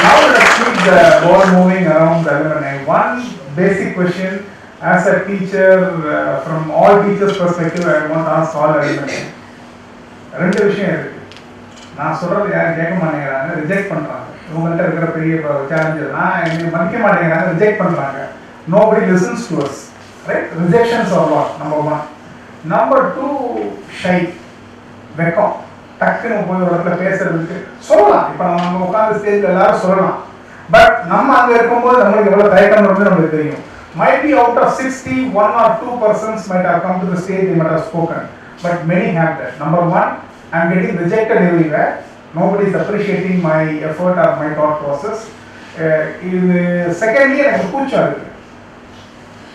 Now let's keep the ball moving around the alumni. One basic question as a teacher, from all teachers' perspective, I want to ask all alumni. ரெண்டு விஷயம் இருக்கு. நான் சொல்றது யாரும் கேட்க மாட்டேங்கிறாங்க, ரிஜெக்ட் பண்றாங்க. இவங்கள்ட்ட இருக்கிற பெரிய சேலஞ்சஸ் நான் என்னை மதிக்க மாட்டேங்கிறாங்க, ரிஜெக்ட் பண்றாங்க. Nobody listens to us, right? Rejections are what? Number one. Number two, shy, வெக்கம். டக்குன்னு போய் ஒரு இடத்துல பேசுறதுக்கு சொல்லலாம். இப்போ நம்ம உட்காந்து ஸ்டேஜில் எல்லாரும் சொல்லலாம், பட் நம்ம அங்கே இருக்கும்போது நம்மளுக்கு எவ்வளோ தயக்கம் வந்து நம்மளுக்கு தெரியும். Might be out of 60, 1 or 2 persons might have come to the stage, they might have spoken, but many have that. Number one, I am getting rejected everywhere. Nobody is appreciating my effort or my thought process. Secondly, எனக்கு கூச்சம் இருக்கு.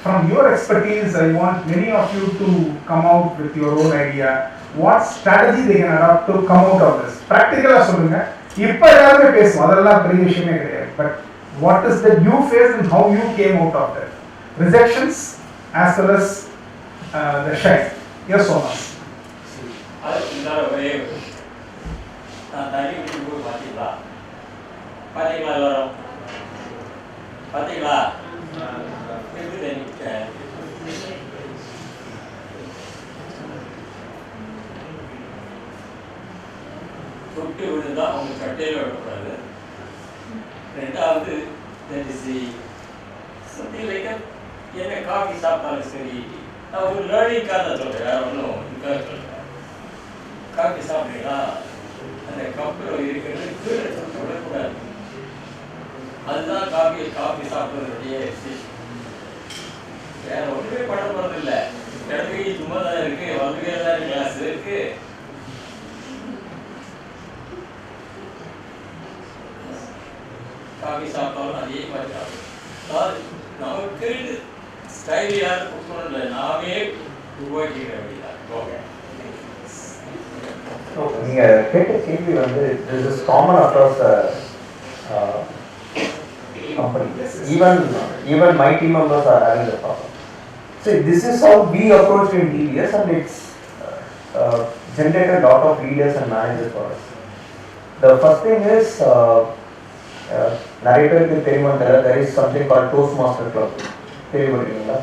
From your expertise, I want many of you to come out with your own idea. What strategy they can adopt to come out of this? Practically சொல்லுங்க. இப்போ எல்லாருமே பேசுவோம், அதெல்லாம் பெரிய விஷயமே கிடையாது. But what is that you faced and how you came out of that? Rejections as well as the shy. Yes, Thomas. அதுதான் ஒரே நான் தள்ளி விட்டு போய் பார்த்தீங்களா எல்லாரும் பார்த்தீங்களா? தொட்டு விழுந்தா அவங்க சட்டையில் விடக்கூடாது. ரெண்டாவது, that is the something like என்ன காஃபி சாப்பிட்டாலும் சரி, நான் ஒரு லேர்னிங்காக தான் சொல்கிறேன், வேறு ஒன்றும் இதுக்காக சொல்கிறேன். காஃபி சாப்பிட்டீங்களா, அந்த கப்பில் இருக்கிறது கீழே விடக்கூடாது. அதுதான் காஃபி சாப்பிட்றதுடைய வேற ஒன்றுமே பண்ண போகிறது இல்லை. இடத்துக்கு சும்மா தான் இருக்கு, வந்துக்கே தான் கிளாஸ் இருக்கு. காஃபி சாப்பிட்டாலும் அதே மாதிரி சாப்பிடும். நமக்கு ஸ்டைல் யாரும் கொடுக்கணும் இல்லை, நாமே உருவாக்கிக்கிற அப்படிதான். நீங்கள் கேட்ட கேள்வி வந்து this is common across company. Even my team members are having the problem. So this is how we approach in TVS, and it's generated a lot of leaders and managers for us. The first thing is narrator ku theriyumanga, there is something called Toastmaster Club. Theriyuvadinga.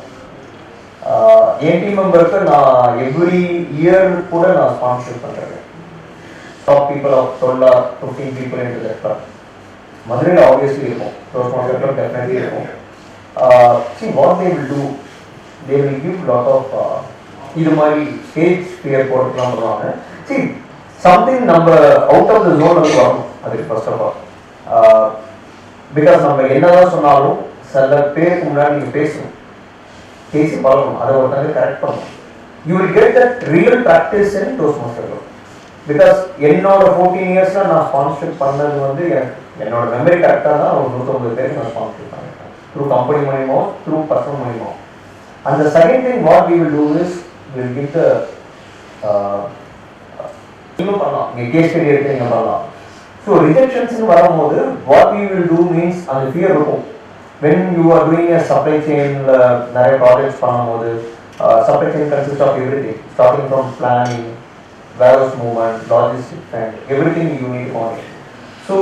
என் team மெம்பருக்கு நான் every year கூட நான் sponsor பண்ணுறேன். Top people of 12-15 people into that club. மதுரையில் obviously இருக்கும், Toastmaster Club definitely இருக்கும். See what they will do, they will give lot of இது மாதிரி ஸ்டேஜ் ஃபியர் போட்டுக்கலாம் பண்ணுவாங்க. See something நம்ம அவுட் ஆஃப் த ஜோன் வந்து வரும் அதுக்கு ஃபர்ஸ்ட் ஆஃப் ஆல். பிகாஸ் நம்ம என்னதான் சொன்னாலும் சில பேருக்கு முன்னாடி நீங்கள் பேசி பழகணும், அதை ஒருத்தங்க கரெக்ட் பண்ணணும். You will get that real practice in Toastmaster Club. Because என்னோட 14 இயர்ஸில் நான் ஸ்பான்சர்ஷிப் பண்ணது வந்து என்னோட மெமரி கரெக்டாக தான் ஒரு 150 பேருக்கு நான் ஸ்பான்சர்ஷிப் பண்ணியிருக்கேன், த்ரூ கம்பெனி மூலியமோ த்ரூ பர்சனல் மூலியமோ. அந்த second thing what we will do is will give the இன்னும் பண்ணலாம், நீங்கள் கேஸ் ஸ்டடி எடுத்து நீங்கள் பண்ணலாம். ஸோ ரிஜெக்ஷன்ஸ்னு வரும்போது what we will do means அந்த ஃபியர் இருக்கும். when you are doing a supply chain நிறைய ப்ராஜெக்ட்ஸ் பண்ணும்போது supply chain consists of everything starting from planning, warehouse movement, logistics and everything you need to monitor. So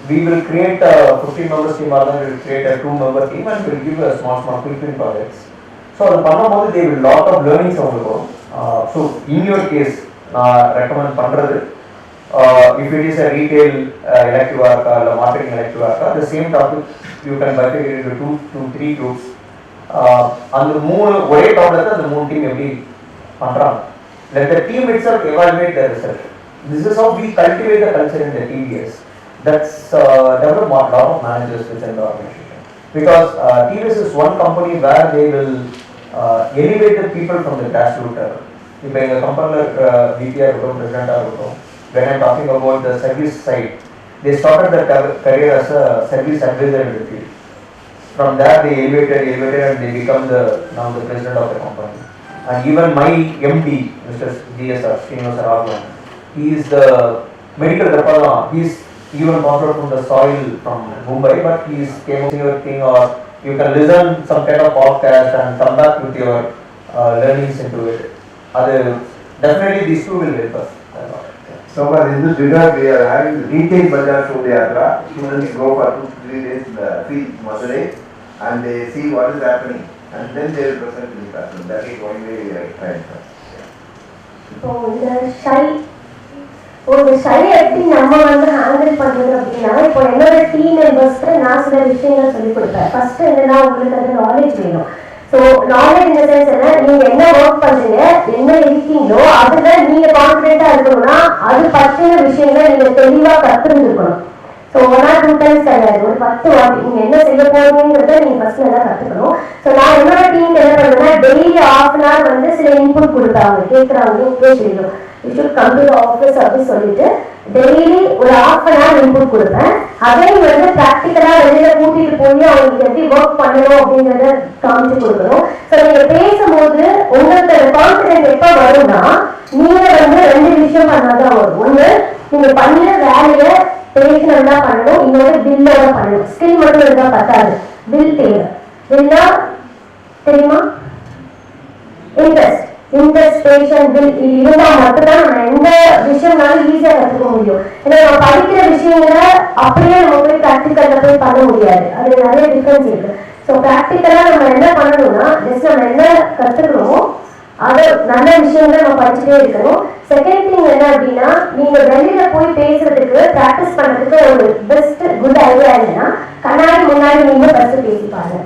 we will create a 15 members team, or we will create a 2-member team, and we will give a small quick win projects. So the பண்ணும்போது they will lot of learnings உங்களுக்கு வரும். So in your case நான் recommend பண்றது if it is a retail elective or marketing elective or the same topic you can bifurcate into 2 to 3 groups. அந்த மூணு ஒரே டாபிக்ல அந்த மூணு டீம் எப்படி பண்றாங்க, let the team itself evaluate the result. This is how we cultivate the culture in the TVS. That's develop a lot of managers within the organization, because TVS is one company where they will elevate the people from the grassroots level. இப்போ எங்கள் கம்பெனியில் VPR இருக்கட்டும், பிரசிடெண்ட்டாக இருக்கட்டும், when I'm talking about the service side, they started their career as a service advisor in the field. From there they elevated and they become now the president of the company. And even my MD, Mr. GSR, he is the medical representative. He is even brought from the soil from Mumbai, but he is came up with your thing, or you can listen some kind of podcast and come back with your learnings into it. Definitely these two will help us. So far in this regard, we are having the retail Bazaar Shodhyatra. Students go for 2-3 days in the field Madurai and they see what is happening, and then they will present in the classroom. That is one way we are trying to. So the shy எப்படி நம்ம வந்து handle பண்றது அப்படின்னா, இப்போ என்னோட team மெம்பர்ஸ்க்கு நான் சில விஷயங்கள் சொல்லிக் கொடுப்பேன். ஃபர்ஸ்ட் என்னன்னா, உங்களுக்கு அந்த நாலேஜ் வேணும். ஸோ நாலேஜ் இந்த சென்ஸ் என்ன, நீங்க என்ன ஒர்க் பண்றீங்க, என்ன இருக்கீங்களோ அதுல நீங்க கான்ஃபிடென்ட்டா இருக்கணும்னா அது பற்றின விஷயங்களை நீங்க தெளிவா கத்துருந்துருக்கணும். ஸோ 1 or 2 times கிடையாது, ஒரு 10 வாட்டி நீங்க என்ன செய்ய போறீங்கிறத நீங்க ஃபர்ஸ்ட் நல்லா கத்துக்கணும். ஸோ நான் என்னோட டீம் என்ன பண்ணுவேன்னா, டெய்லி 1/2 an hour வந்து சில இன்புட் கொடுத்தாங்க, கேட்கறாங்க, ஓகே செய்யணும், you should come to the office அப்படின்னு சொல்லிட்டு டெய்லி ஒரு 1/2 an hour இன்புட் கொடுப்பேன். அதையும் வந்து ப்ராக்டிக்கலா வெளியில கூட்டிட்டு போய் அவங்களுக்கு எப்படி ஒர்க் பண்ணணும் அப்படிங்கிறத காமிச்சு கொடுக்கணும். ஸோ நீங்க பேசும்போது உங்களுக்கு கான்ஃபிடென்ட் எப்ப வரும்னா, நீங்க வந்து 2 விஷயம் பண்ணாதான் வரும். ஒண்ணு, நீங்க பண்ண வேலையை பேசினா பண்ணணும், இன்னொரு பில்லோட பண்ணணும். ஸ்கில் மட்டும் இருந்தா பத்தாது, பில் தேவை. பில்னா தெரியுமா, இன்ட்ரெஸ்ட் பேஷன் பில் இது இருந்தால் மட்டும்தான் நம்ம எந்த விஷயம்னாலும் ஈஸியாக கற்றுக்க முடியும். ஏன்னா நம்ம படிக்கிற விஷயங்களை அப்படியே நம்ம போய் ப்ராக்டிக்கலில் போய் பண்ண முடியாது, அது நிறைய டிஃப்ரென்ஸ் இருக்கு. ஸோ ப்ராக்டிக்கலாக நம்ம என்ன பண்ணணும்னா, ஜஸ்ட் நம்ம என்ன கற்றுக்கணுமோ அதை நல்ல விஷயங்களை நம்ம படிச்சுட்டே இருக்கணும். செகண்ட் திங் என்ன அப்படின்னா, நீங்க வெளியில போய் பேசுறதுக்கு ப்ராக்டிஸ் பண்றதுக்கு ஒரு பெஸ்ட் குட் ஐடியா என்னன்னா, கண்ணாடி முன்னாடி நீங்க ஃபர்ஸ்ட் பேசி பாருங்க.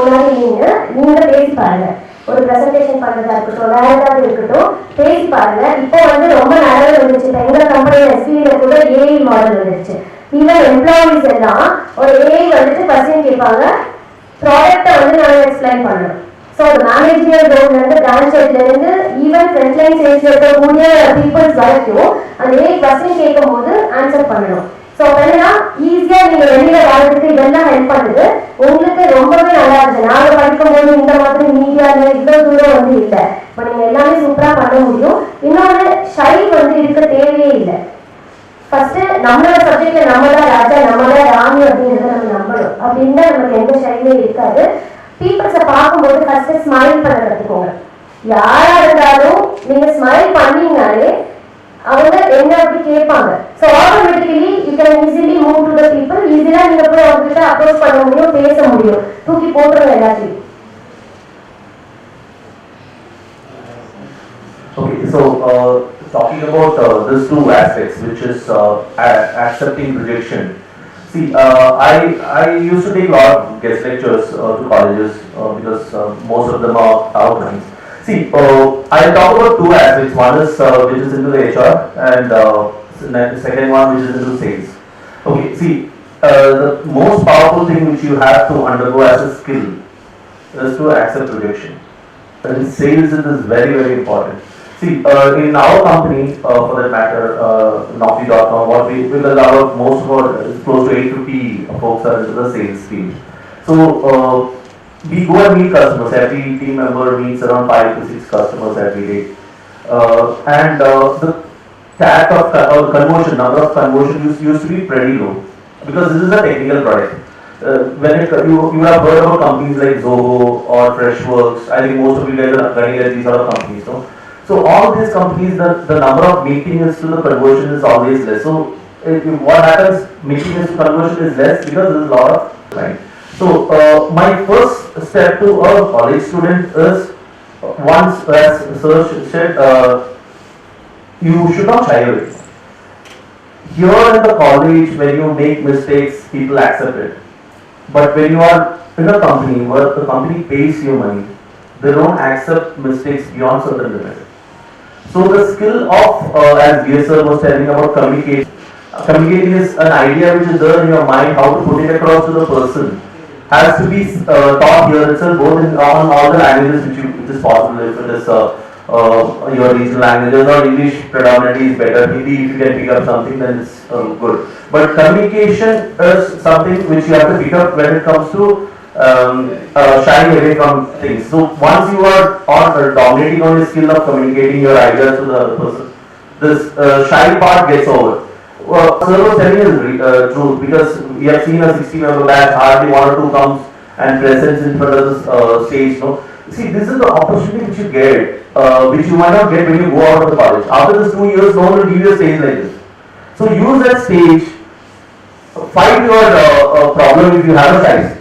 முன்னாடி நீங்க பேசி பாருங்க. ஒரு பிரசன்டேஷன் பண்றதா இருக்கட்டும், வேற ஏதாவது இருக்கட்டும், பேசி பாருங்க. இப்போ வந்து ரொம்ப நல்லது வந்துச்சு. இப்போ எங்க கம்பெனி எஸ்பியில கூட ஏஐ மாடல் வந்துருச்சு. ஈவன் எம்ப்ளாயிஸ் எல்லாம் ஒரு ஏஐ வந்துட்டு கொஸ்டின் கேட்பாங்க, ப்ராடக்ட்டை வந்து நாங்கள் எக்ஸ்பிளைன் பண்ணணும். ஸோ மேனேஜியல் ரோல்லேருந்து பிரான்ச் ஹெட்லேருந்து ஈவன் ஃப்ரண்ட்லைன் சேல்ஸ் இருக்கக்கூடிய பீப்புள்ஸ் வரைக்கும் அந்த ஏஐ கொஸ்டின் கேட்கும் போது ஆன்சர் பண்ணணும். ஸோ என்னன்னா ஈஸியாக நீங்கள் வெளியில் வாழ்றதுக்கு இதெல்லாம் ஹெல்ப் பண்ணுது. உங்களுக்கு ரொம்பவே நல்லா இருக்குது. நாங்கள் படிக்கும்போது இந்த மாதிரி மீடியாவில் இவ்வளோ தூரம் வந்து இல்லை. இப்போ நீங்கள் எல்லாமே சூப்பராக பண்ண முடியும். இன்னொன்று ஷை வந்து இருக்க தேவையே இல்லை. ஃபர்ஸ்ட் நம்மளோட சப்ஜெக்ட்ல நம்ம தான் ராஜா, நம்ம தான் ராணி அப்படின்றத நம்ம நம்பணும். அப்படின்னா நமக்கு எந்த ஷைமே இருக்காது. பீப்புள்ஸை பார்க்கும்போது ஃபர்ஸ்ட் ஸ்மைல் பண்ண கற்றுக்கோங்க. யாரா இருந்தாலும் நீங்க ஸ்மைல் பண்ணீங்கனாலே அவங்க என்ன அப்படி கேட்பாங்க. So automatically you can easily move to the people. ஈஸியாக நீங்க போய் அவங்ககிட்ட அப்ரோச் பண்ண முடியும், பேச முடியும். தூக்கி போட்டுருங்க எல்லாத்தையும். Okay, so talking about these two aspects, which is accepting rejection. See, I used to take a lot of guest lectures to colleges because most of them are outlines. See, I'll talk about two aspects. One is which is into the HR, and the second one which is into sales. Okay, see, the most powerful thing which you have to undergo as a skill is to accept rejection. And in sales, it is very, very important. See, in our company, for that matter, Naukri.com, because most of our, close to 850 folks are into the sales field. So, we go and meet customers. Every team member meets around 5 to 6 customers every day. And the TAT of conversion, number of conversion used to be pretty low, because this is a technical product. When you have heard about companies like Zoho or Freshworks, I think most of you guys are running at these sort of companies, no? So all these companies, the number of meetings to the conversion is always less. So what happens, meetings to conversion is less because there is a lot of client. So my first step to a college student is, once as Sir said, you should not shy away. Here in the college, when you make mistakes, people accept it. But when you are in a company where the company pays you money, they don't accept mistakes beyond certain limits. So the skill of, as VSR was telling about communicating is an idea which is there in your mind, how to put it across to the person, has to be taught here itself, both on all the languages which is possible. If it is your regional languages or English predominantly is better. Hindi, if you can pick up something, then it's good. But communication is something which you have to pick up when it comes to shying away from things. So once you are dominating on the skill of communicating your ideas to the other person, this shy part gets over. Sir was telling is true, because we have seen a 60-member batch, hardly 1 or 2 comes and presents in front of the stage. No? See, this is the opportunity which you get, which you might not get when you go out of the college. After this 2 years, no one will give you a stage like this. So use that stage, fight your problem if you have a size.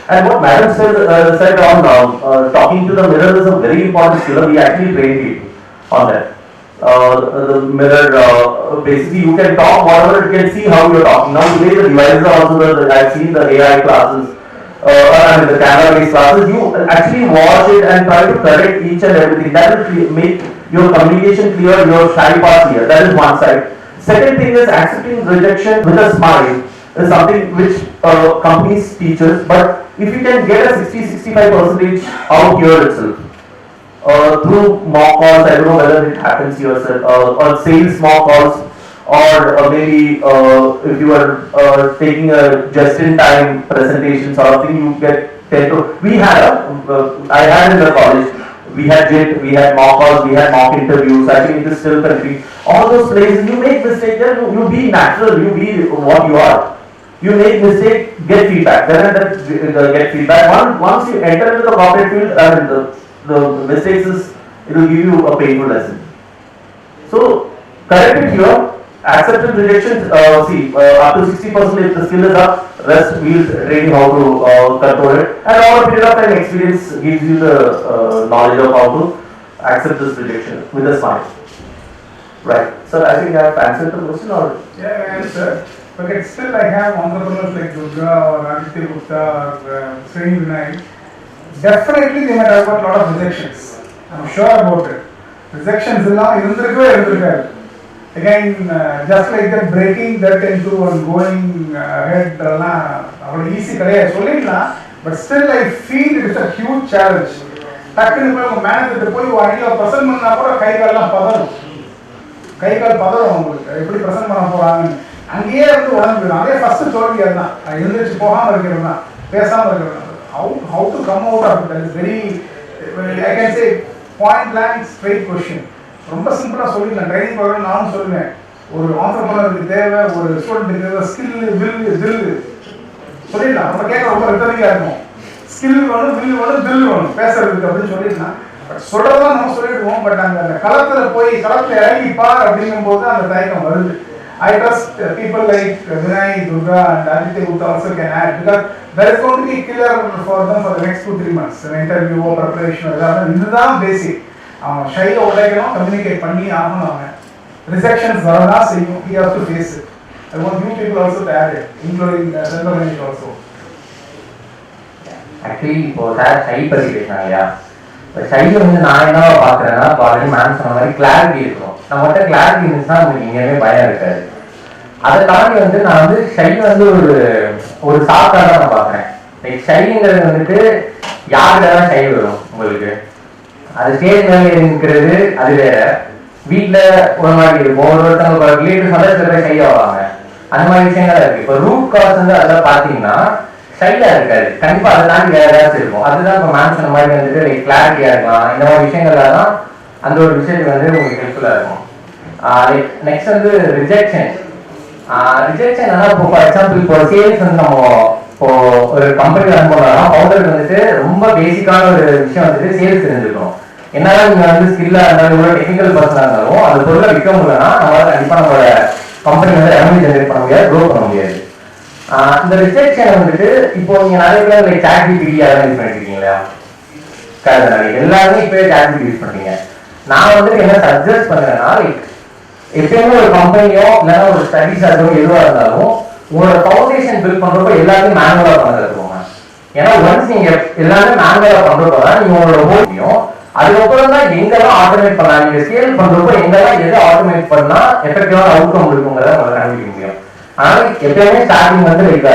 And what Madam said on talking to the mirror is a very important skill. We actually train people on that. The mirror, basically you can talk whatever, you can see how you're talking. Now today the devices are also there. I've seen the AI classes, and the camera based classes. You actually watch it and try to correct each and everything. That will make your communication clear, your shy part clear. That is one side. Second thing is accepting rejection with a smile is something which companies teach us, but if you can get a 60-65% out here itself, through mock calls, I don't know whether it happens here, or sales mock calls, or maybe if you are taking a just-in-time presentation sort of thing, you get 10 to. I had in the college, we had JIT, we had mock calls, we had mock interviews. I think it is still country. All those places, you make mistakes, you be natural, you be what you are. You make mistake, get feedback. Then get feedback. Once you enter into the corporate field, the mistakes it will give you a painful lesson. So correct it here. Accepted rejections. Up to 60% if the skill is up. Rest we'll train you how to control it. And over a period of time, experience gives you the knowledge of how to accept this rejection with a smile. Right. Sir, I think I have answered the question, or yes, sir. But still I have entrepreneurs like Durga or Aditya Gupta or Srini Vinayak. definitely they might have got a lot of rejections. I'm sure about it. Rejections irundhirukave. Again, just like that, breaking that into and going ahead, avlo easy kadaiya sollidala, but still I feel it is a huge challenge. டக்குன்னு போய் உங்கள் மேனேஜர்கிட்ட போய் ஒரு idea present பண்ணால் கூட கை கால் பதறும் உங்களுக்கு எப்படி present பண்ண போகிறாங்கன்னு. அங்கேயே வந்து உடம்பு போயிடும். அதே ஃபஸ்ட்டு தோல்வி அதுதான், எழுந்திரிச்சு போகாமல் இருக்கிறது தான், பேசாமல் இருக்கிறது தான். How to come out of it? That is very, I can say, point blank straight question. ரொம்ப சிம்பிளாக சொல்லிடலாம். ட்ரைனிங் ப்ரோக்ராம் நானும் சொல்லுவேன், ஒரு ஆண்டர்ப்ரனருக்கு தேவை, ஒரு ஸ்டூடெண்ட்டுக்கு தேவை ஸ்கில், தில் சொல்லிடலாம். நம்ம கேட்க ரொம்ப ரிட்டர்னிங்காக இருக்கும். ஸ்கில் வேணும், தில் வேணும் பேசுறதுக்கு அப்படின்னு சொல்லிடலாம். பட் சொல்கிறதான் நம்ம சொல்லிடுவோம். பட் அந்த களத்தில் இறங்கி பார் அப்படிங்கும்போது அந்த தயக்கம் வருது. I trust people like Vinay, Durga and Aditya Gupta also can add, because there is going to be a killer for them for the next 2-3 months. An interview or preparation, இதுதான் basic. அவன் ஷையை உடைக்கணும், communicate பண்ணி ஆகணும். அவன் rejections வரதான் செய்யும். He has to face it. I want you people also to add it, including Standardization also. Actually, இப்போ sir shy பற்றி பேசினாங்க இல்லையா, இப்போ ஷை வந்து நான் என்ன பார்க்குறேன்னா, இப்போ ஆல்ரெடி மேம் சொன்ன மாதிரி கிளாரிட்டி இருக்கணும். நம்மகிட்ட கிளாரிட்டி இருந்துச்சுன்னா உங்களுக்கு எங்கேயுமே பயம் இருக்காது. அதை தாண்டி வந்து நான் வந்து ஷை வந்து ஒரு சாஃப்டாக தான் நான் பார்க்குறேன். லைக் ஷைங்கிறது வந்துட்டு யார்கிட்ட தான் ஷை வரும் உங்களுக்கு, அது ஸ்டேஜ் மேலே இருக்கிறது அது வேற, வீட்டில் ஒரு மாதிரி இருக்கும், ஒருத்தவங்க ரிலேட்டிவ் சொல்ல சில பேர் ஷை ஆவாங்க, அந்த மாதிரி விஷயங்கள் இருக்குது. இப்போ ரூட் காஸ் வந்து அதெல்லாம் பார்த்தீங்கன்னா ஷையாக இருக்காது, கண்டிப்பாக அதை தாண்டி வேறு ஏதாச்சும் இருக்கும். அதுதான் இப்போ மேம் சொன்ன மாதிரி வந்துட்டு லைக் கிளாரிட்டியாக இருக்கலாம். இந்த மாதிரி விஷயங்கள்லாம் தான் அந்த ஒரு விஷயத்துக்கு வந்து உங்களுக்கு ஹெல்ப்ஃபுல்லாக இருக்கும். லைக் நெக்ஸ்ட் வந்து ரிஜெக்ஷன். ஆனால் இப்போ ஃபார் எக்ஸாம்பிள் இப்போ சேல்ஸ் வந்து நம்ம இப்போ ஒரு கம்பெனி ரன் பண்ணோம்னா ஃபவுண்டருக்கு வந்துட்டு ரொம்ப பேசிக்கான ஒரு விஷயம் வந்துட்டு சேல்ஸ் தெரிஞ்சுக்கணும். என்னதான் நீங்கள் வந்து ஸ்கில்லாக இருந்தாலும் இவ்வளோ டெக்னிக்கல் பர்சனாக இருந்தாலும் அது பொருளை விற்க முடியலன்னா நம்மளால் கண்டிப்பாக நம்மளோட கம்பெனி வந்து ரெவன்யூ ஜென்ரேட் பண்ண முடியாது, க்ரோ பண்ண முடியாது. இந்த ரிஜெக்ஷன் வந்துட்டு இப்போ நீங்கள் நிறைய பேர் லைக் ChatGPT அதெல்லாம் யூஸ் பண்ணிட்டு இருக்கீங்களா? எல்லாருமே இப்போயே ChatGPT யூஸ் பண்ணுறீங்க. நான் வந்துட்டு என்ன சஜஸ்ட் பண்ணுறேன்னா, லைக் எப்பயுமே ஒரு கம்பெனியோ இல்லைன்னா ஒரு ஸ்டடிஸ் ஆகட்டும் எதுவாக இருந்தாலும் உங்களோட ஃபவுண்டேஷன் பில்ட் பண்ணுறப்போ எல்லாத்தையும் மேனுவலாக பண்ண கற்றுக்கோங்க. ஏன்னா ஒன்ஸ் நீங்கள் எல்லாமே மேனுவலாக பண்ணுறப்போ தான் நீங்கள் உங்களோட முடியும். அதுக்கப்புறம் தான் எங்கெல்லாம் ஆட்டோமேட் பண்ணலாம், நீங்கள் ஸ்கேல் பண்ணுறப்போ எங்கெல்லாம் எது ஆட்டோமேட் பண்ணால் எஃபெக்டிவான அவுட்கம் இருக்குங்கிறத உங்களை கண்டுபிடிக்க முடியும். ஆனால் எப்பயுமே ஸ்டார்டிங் வந்து லைக்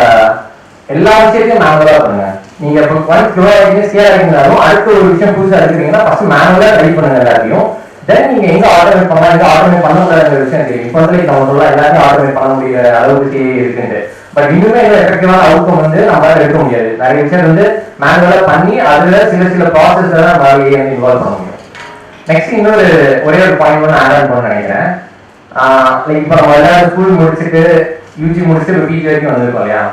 எல்லா விஷயத்தையும் மேனுவலாக பண்ணுங்க. நீங்கள் இப்போ ஒன்ஸ் க்ரோ ஆகிங்க ஸ்கேல் ஆகிருந்தாலும் அடுத்த ஒரு விஷயம் புதுசாக எடுக்கிறீங்கன்னா ஃபர்ஸ்ட் மேனுவலாக ட்ரை பண்ணுங்க எல்லாத்தையும். தென் நீங்கள் எங்கே ஆட்டோமேட் பண்ணலாம், எங்கே ஆட்டோமேட் பண்ண முடியாத விஷயம் தெரியும். இப்போ வந்து நம்ம சொல்லலாம் எல்லாத்தையும் ஆட்டோமேட் பண்ண முடியாத அளவுக்கு இருக்குன்ட்டு. பட் இன்னுமே எல்லாம் எஃபெக்டிவான அவுட்கம் வந்து நம்மளால எடுக்க முடியாது. நிறைய விஷயம் வந்து மேனுவலாக பண்ணி அதில் சில ப்ராசஸ் தான் நம்மளால இன்வால்வ் பண்ண முடியும். நெக்ஸ்ட் இன்னொரு ஒரே ஒரு பாயிண்ட் வந்து ஆட் பண்ண நினைக்கிறேன். லைக் இப்போ நம்ம எல்லாரும் ஸ்கூல் முடிச்சுட்டு யூஜி முடிச்சுட்டு இப்போ பிஜி வரைக்கும் வந்திருக்கோம் இல்லையா.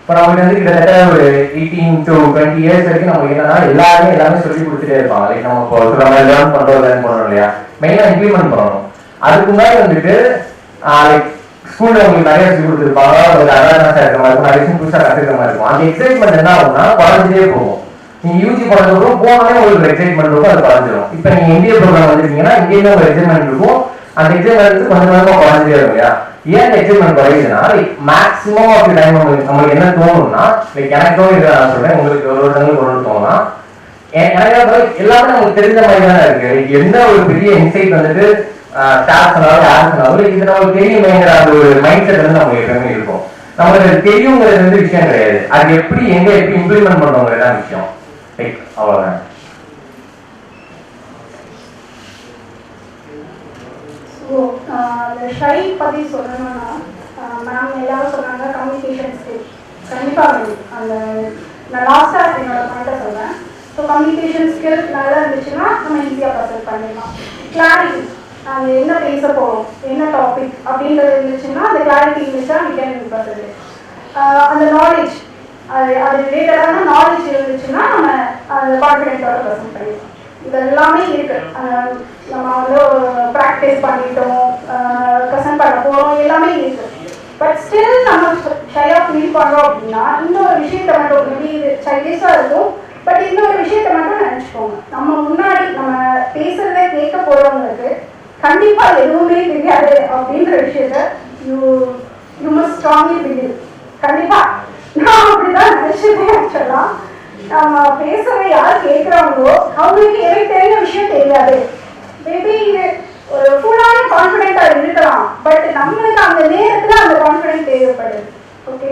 இப்போ நம்மளுக்கு வந்து கிட்டத்தட்ட ஒரு 18 to 20 இயர்ஸ் வரைக்கும் நம்மளுக்கு என்னன்னா எல்லாமே சொல்லி கொடுத்துட்டே இருப்பாங்க. லைக் நம்ம இப்போ சொல்ற மாதிரி லேர்ன் பண்ணணும் இல்லையா, மெயினாக இம்ப்ளிமெண்ட் பண்ணணும். அதுக்கு முன்னாடி வந்துட்டு லைக் ஸ்கூல்ல உங்களுக்கு நிறைய சொல்லி கொடுத்துருப்பாங்க, ஒரு அவேர்னஸாக இருக்கிற மாதிரி இருக்கும், நிறைய விஷயம் புதுசாக கற்றுக்கிற மாதிரி இருக்கும். அந்த எக்ஸைட்மெண்ட் என்ன ஆகும்னா குறைஞ்சிட்டே போகும். நீங்கள் யூஜி போனதுக்கப்புறம் போனோடனே உங்களுக்கு எக்ஸைட்மெண்ட் இருக்கும், அது குறைஞ்சிடும். இப்போ நீங்கள் இந்திய ப்ரோக்ராம் வந்துருக்கீங்கன்னா இங்கேயுமே ஒரு எக்ஸைட்மெண்ட் இருக்கும், அந்த எக்ஸைட்மெண்ட் கொஞ்சம் கொஞ்சமாக குறைஞ்சிட்டே இருக்கும் இல்லையா. ஏன் எக்ஸைட்மெண்ட் குறையுதுன்னா லைக் மேக்ஸிமம் ஆஃப் டைம் நம்மளுக்கு என்ன தோணும்னா, லைக் எனக்கு தோணுது நான் சொல்றேன், உங்களுக்கு ஒருத்தங்களுக்கு ஒன்று தோணும்னா எனக்கு எல்லாமே நமக்கு தெரிஞ்ச மாதிரி தானே இருக்கு. லைக் எந்த ஒரு பெரிய இன்சைட் வந்துட்டு ஸ்டாஃப் சொன்னாலும் யார் சொன்னாலும் இது நமக்கு தெரியுமேங்கிற அந்த ஒரு மைண்ட் செட் வந்து நமக்கு எப்பவுமே இருக்கும். நம்மளுக்கு தெரியுங்கிறது வந்து விஷயம் கிடையாது, அது எப்படி எப்படி இம்ப்ளிமெண்ட் பண்ணுவோங்கிறதான் விஷயம். லைக் அவ்வளோதான். ஸோ இந்த ஷை பற்றி சொல்லணும்னா மேம் எல்லாரும் சொன்னாங்க கம்யூனிகேஷன் ஸ்கில் கண்டிப்பாக வேணும். அந்த நான் லாஸ்ட்டாக என்னோட பாயிண்ட்டை சொல்கிறேன். ஸோ கம்யூனிகேஷன் ஸ்கில் நல்லா இருந்துச்சுன்னா நம்ம ஈஸியாக ப்ரெசென்ட் பண்ணிடலாம். கிளாரிட்டி, நாங்கள் என்ன பேச போகிறோம், என்ன டாபிக் அப்படின்றது இருந்துச்சுன்னா அந்த கிளாரிட்டி இருந்துச்சா வி கேன் ப்ரெசென்ட். அந்த நாலேஜ் அது ரிலேட்டடான நாலேஜ் இருந்துச்சுன்னா நம்ம அதை கான்ஃபிடென்ட்டோட ப்ரெசென்ட் பண்ணிடலாம். இது எல்லாமே இருக்கு. நம்ம வந்து ப்ராக்டிஸ் பண்ணிட்டோம், ப்ரெசென்ட் பண்ண போகிறோம், எல்லாமே இருக்கு. பட் ஸ்டில் நம்ம ஷையாக ஃபீல் பண்ணுறோம் அப்படின்னா இன்னொரு விஷயத்த மட்டும் மேபி இது சைல்டிஷாக இருக்கும், பட் இன்னொரு விஷயத்த மட்டும் நினச்சிக்கோங்க. நம்ம முன்னாடி நம்ம பேசுறத கேட்க போகிறவங்களுக்கு கண்டிப்பாக எதுவுமே தெரியாது அப்படின்ற விஷயத்த யூ மஸ்ட் ஸ்ட்ராங்லி பிலீவ். கண்டிப்பாக நான் அப்படிதான் நினச்சிட்டேன் ஆக்சுவலாக. நம்ம பேசுறத யார் கேட்குறாங்களோ அவங்களுக்கு எனக்கு தெரிஞ்ச விஷயம் தெரியாது. மேபி இது ஒரு ஃபுல்லான கான்ஃபிடென்ட்டாக இருக்கலாம், பட் நம்மளுக்கு அந்த நேரத்தில் அந்த கான்ஃபிடென்ட் தேவைப்படுது. ஓகே,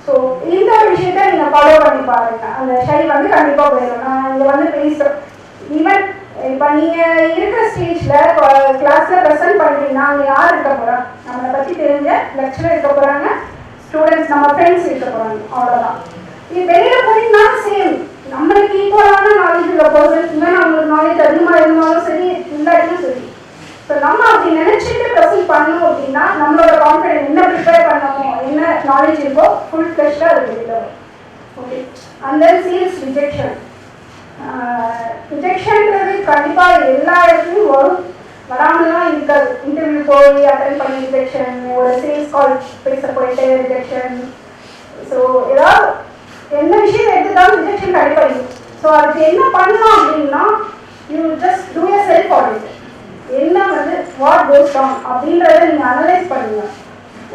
ஸோ இந்த ஒரு விஷயத்த நீங்கள் ஃபாலோ பண்ணி பாருங்க. அந்த ஷை வந்து கண்டிப்பாக போயிடும். நான் இங்கே வந்து பேசுகிறேன். ஈவன் இப்போ நீங்கள் இருக்கிற ஸ்டேஜில் கிளாஸில் ப்ரெசென்ட் பண்ணுறீங்கன்னா அங்கே யார் இருக்க போகிறா? நம்மளை பற்றி தெரிஞ்ச லெக்சரர் இருக்க போகிறாங்க, ஸ்டூடெண்ட்ஸ் நம்ம ஃப்ரெண்ட்ஸ் இருக்க போகிறாங்க, அவ்வளோதான். இது வெளியில் போனீங்கன்னா சேம், நம்மளுக்கு ஈக்குவலான நாலேஜ் உள்ள பர்சன், இன்னும் நம்மளுக்கு நாலேஜ் அதிகமாக இருந்தாலும் சரி இல்லாட்டியும் சரி. ஸோ நம்ம அப்படி நினச்சிட்டு ப்ரெசென்ட் பண்ணணும் அப்படின்னா நம்மளோட கான்ஃபிடென்ட் என்ன ப்ரிப்பேர் பண்ணணுமோ என்ன நாலேஜ் இருக்கோ ஃபுல் ஃப்ளெஷ்டாக அது வெளியில் வரும். Okay, and then sales rejection. ரிஜெக்ஷன்ன்றது கண்டிப்பாக எல்லா இடத்துலையும் வரும், வராமலாம் இருக்காது. இன்டர்வியூ போய் அட்டன் பண்ணி ரிஜெக்ஷன், ஒரு சேல்ஸ் கால் பேச போயிட்டு ரிஜெக்ஷன். ஸோ ஏதாவது எந்த விஷயம் எடுத்துட்டாலும் ரிஜெக்ஷன் கண்டிப்பாக இருக்கும். ஸோ அதுக்கு என்ன பண்ணலாம் அப்படின்னா you just two your self audit. என்ன வந்து வாட் கோஸ் டான் அப்படின்றத நீங்கள் அனலைஸ் பண்ணுங்க.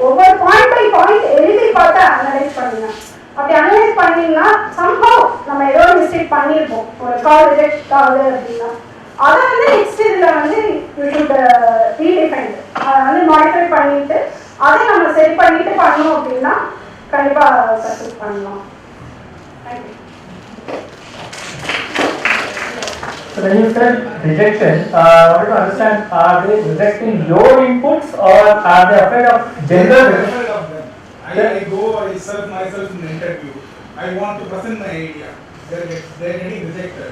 ஒவ்வொரு பாயிண்ட் பை பாயிண்ட் எழுதி பார்த்து அனலைஸ் பண்ணுங்க. அப்படி அனலைஸ் பண்ணீங்கன்னா சம்ஹவ் நம்ம ஏதோ ஒரு மிஸ்டேக் பண்ணியிருப்போம், ஒரு கால் ரிஜெக்ட் ஆகுது அப்படின்னா அதை வந்து நெக்ஸ்ட் இதில் வந்து யூ ஷுட் ரீடிஃபைன், அதை வந்து மாடிஃபை பண்ணிட்டு அதை நம்ம சரி பண்ணிட்டு பண்ணோம் அப்படின்னா கண்டிப்பாக சக்ஸஸ் பண்ணலாம். Thank you. So when you said rejection, I want to understand, are they rejecting your inputs or are they afraid of general? They are afraid of them. I serve myself in the interview. I want to present my idea. They are getting rejected.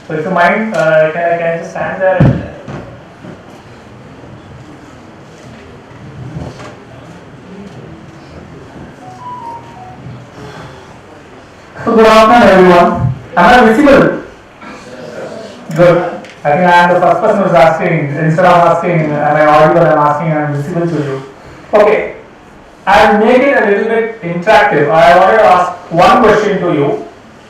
So if you mind, can I just stand there? So good afternoon everyone. Am I visible? Good. I think I am the first person who is asking. Instead of asking, am I audible, I am asking, I am visible to you. Okay. I have made it a little bit interactive. I wanted to ask one question to you.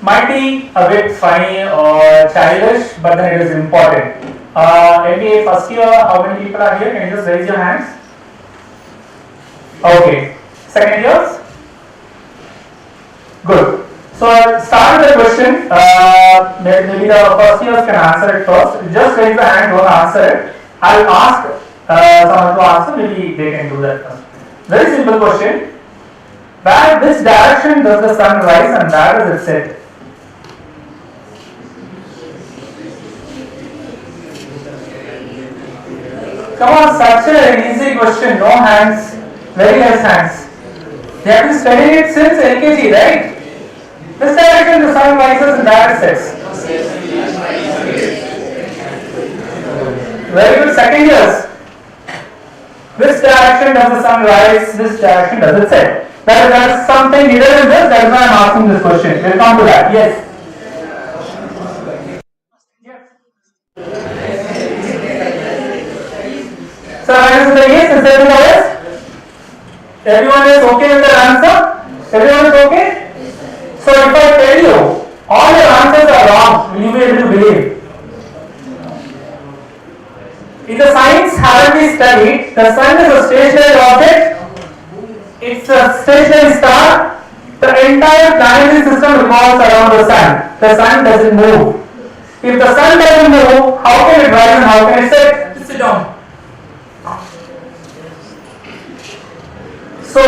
Might be a bit funny or childish, but then it is important. MBA first year, how many people are here? Can you just raise your hands? Okay. Second years? Good. So I'll start with the question. Maybe the first years can answer it first. Just raise the hand, don't answer it. I'll ask someone to answer. Maybe they can do that first. Very simple question. Which direction does the sun rise and where does it set? Come on, such an easy question. No hands. Very less hands. They have been studying it since LKG, right? This direction the sun rises and where it sets. Very good. Second years. Which direction does the sun rise? Which direction does it set? There is something hidden in this. That is why I am asking this question. We'll come to that. Yes. So answer the yes. Is everyone yes? Everyone is okay with the answer? Everyone is okay? So if I tell you all your answers are wrong, will you be able to believe? In the science haven't we studied, the sun is a stationary object. It's a stationary star. The entire planetary system revolves around the sun. The sun doesn't move. If the sun doesn't move, how can it rise and how can it set? Sit down. So,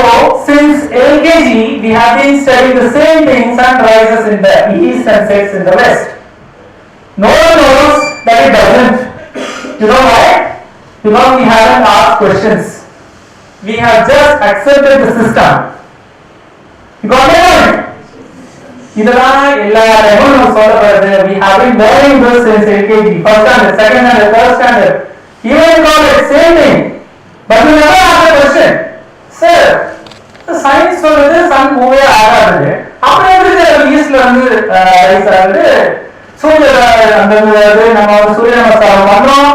since LKG, we have been studying the same thing, sun rises in the east and sets in the west. No one knows that it doesn't. You know why? Because we haven't asked questions. We have just accepted the system. You got it? We have been learning this since LKG, first standard, second standard, third standard. Even in college, same thing. But we never asked a question. Sir, the science சொல்லுது sun மூவே ஆகாது. அப்புறம் எப்படி ஈஸ்ட்ல வந்து rice ஆகுது? சூரிய அந்த நம்ம சூரிய நமஸ்காரம் பண்றோம்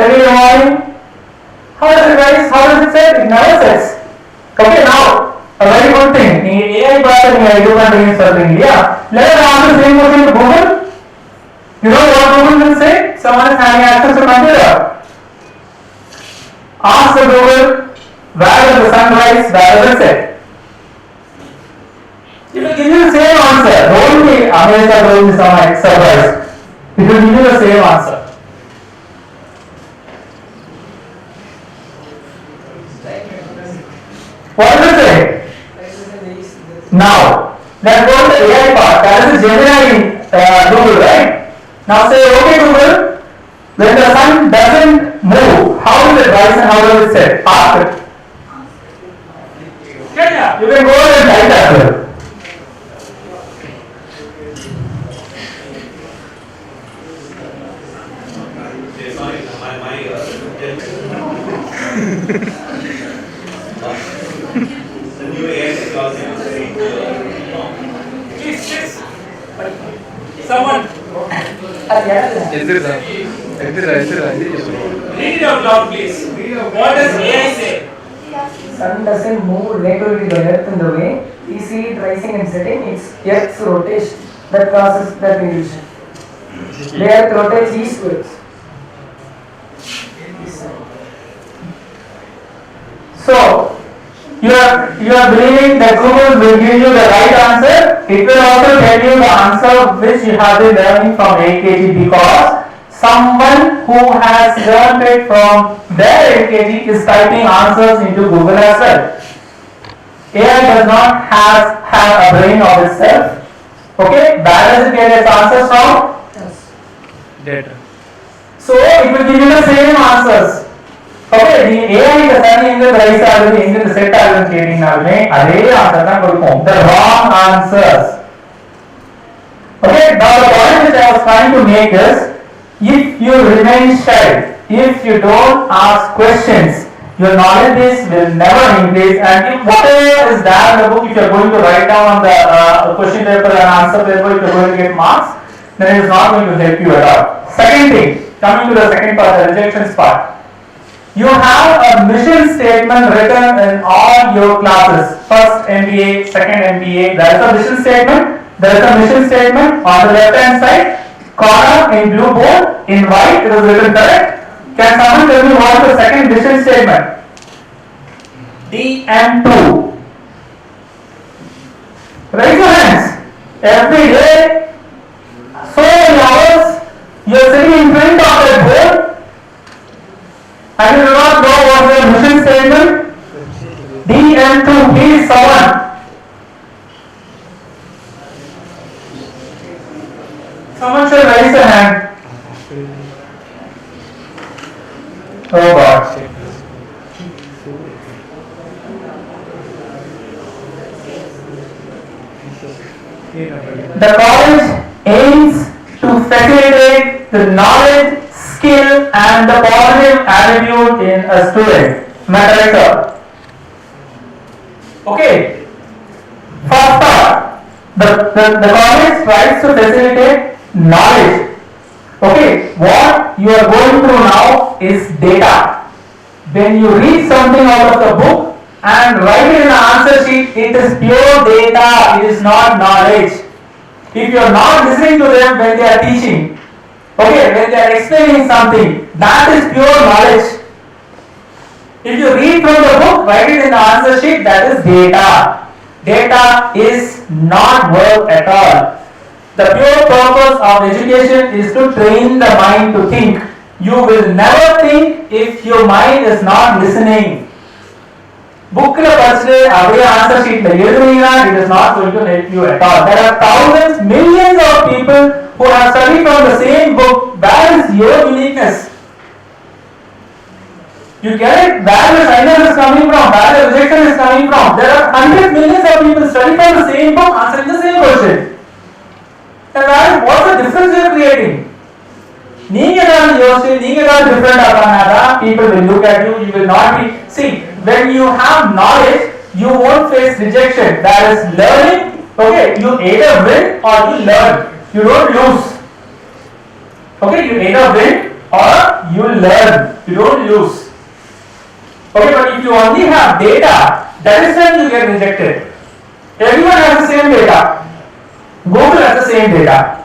every morning. How does it rise? How does it set? It never sets. Okay, now a very good thing. நீங்க AI பார்த்து நீங்க இது பண்றீங்கன்னு சொல்றீங்க இல்லையா? Let us ask the same question to Google. You know what Google will say? Someone is having access to computer. Ask the Google, where does the sun rise? Where does it set? It will give you the same answer. Don't be amazed or don't be surprised. It will give you the same answer. What does it say? Now, let's go to the AI part. That is the Gemini Google, right? Now say, okay Google, when the sun doesn't move, how does it rise and how does it set? Ask it. Yeah, you can go ahead and type that well. Sorry, the new AI technology is very Please. Someone. Read it out loud, please. What does AI say? Sun doesn't move regularly the earth in the way we see it rising and setting. It's earth's rotation that causes that illusion. The earth rotates eastwards. So, you are believing that Google will give you the right answer. It will also tell you the answer which you have been learning from AKG, because someone who has learned it from their AKG is typing answers into Google as well. AI does not have a brain of itself. Okay, where does it get its answers from? Data. So it will give you the same answers. Okay, the AI is saying the right side in the set are creating now. The wrong answers. Okay, now the point which I was trying to make is, if you remain shy, if you don't ask questions, your knowledge base will never increase, and if whatever is there in the book, if you are going to write down on the question paper and answer paper, if you are going to get marks, then it is not going to help you at all. Second thing, coming to the second part, the rejections part. You have a mission statement written in all your classes. First MBA, second MBA, there is a mission statement. There is a mission statement on the left hand side, corner in blue bold, in white it is written correct. Can someone tell me what is the second mission statement? DM2. Raise your hands. Every day, so many hours, you are sitting in front of a board and you do not know what is the mission statement. DM2, please someone. Someone should raise a hand. Oh God. The college aims to facilitate the knowledge, skill and the positive attitude in a student. Am I correct, sir? Okay. First part, the college tries to facilitate knowledge. Okay, what you are going through now is data. When you read something out of the book and write it in an answer sheet, it is pure data, it is not knowledge. If you are not listening to them when they are teaching, okay, when they are explaining something, that is pure knowledge. If you read from the book, write it in the answer sheet, that is data. Data is not work at all. The pure purpose of education is to train the mind to think. You will never think if your mind is not listening. Book answer sheet, it is not going to help you at all. There are thousands, millions of people who have studied from the same book. Where is your uniqueness? You get it? Where the shyness is coming from, where the rejection is coming from. There are hundreds, millions of people studying from the same book, answering the same question. And what's the difference you are creating? Different, people will look at you, you will not be. See, when you have knowledge, you won't face rejection. That is learning. Okay, you either win or you learn. You don't lose. Okay, you either win or you learn. You don't lose. Okay, but if you only have data, that is when you get rejected. Everyone has the same data. Google has the same data.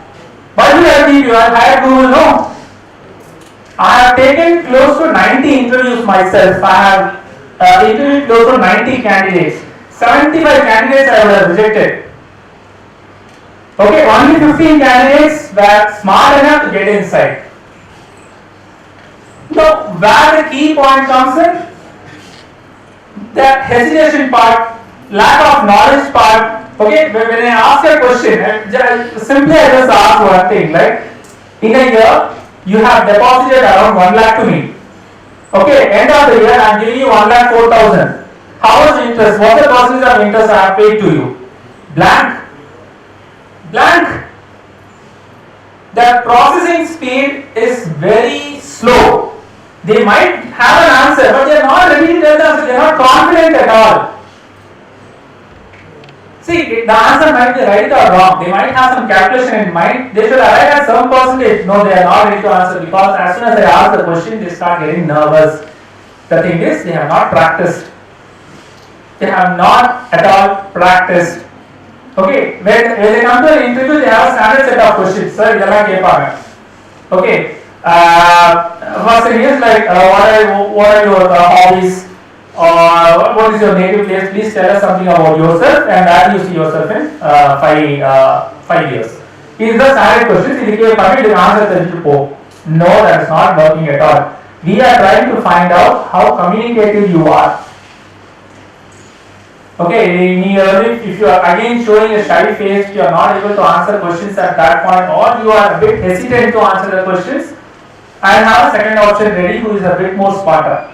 Why do you have you have had Google? No. I have taken close to 90 interviews myself. I have interviewed close to 90 candidates. 75 candidates I would have rejected. Okay, only 15 candidates were smart enough to get inside. Now, where the key point comes in, the hesitation part, lack of knowledge part. Okay, when I ask a question, simply I just ask one thing, like, in a year, you have deposited around 1 lakh to me. Okay, end of the year, I am giving you 1 lakh 4,000. How much interest? What the percentage of interest I have paid to you? Blank. Blank. The processing speed is very slow. They might have an answer, but they are not ready to tell the answer. They are not confident at all. See, the answer might be right or wrong. They might have some calculation in mind. They should arrive at some percentage. No, they are not ready to answer, because as soon as I ask the question, they start getting nervous. The thing is, they have not practiced. They have not at all practiced. Okay, when they come to an interview, they have a standard set of questions. Sir, okay. First thing is like, what are your hobbies, or what is your native place? Please tell us something about yourself and where you see yourself in 5 years. These are the standard questions. If you can answer the no, that is not working at all. We are trying to find out how communicative you are. Okay, if you are again showing a shy face, you are not able to answer questions at that point, or you are a bit hesitant to answer the questions, I have a second option ready who is a bit more smarter.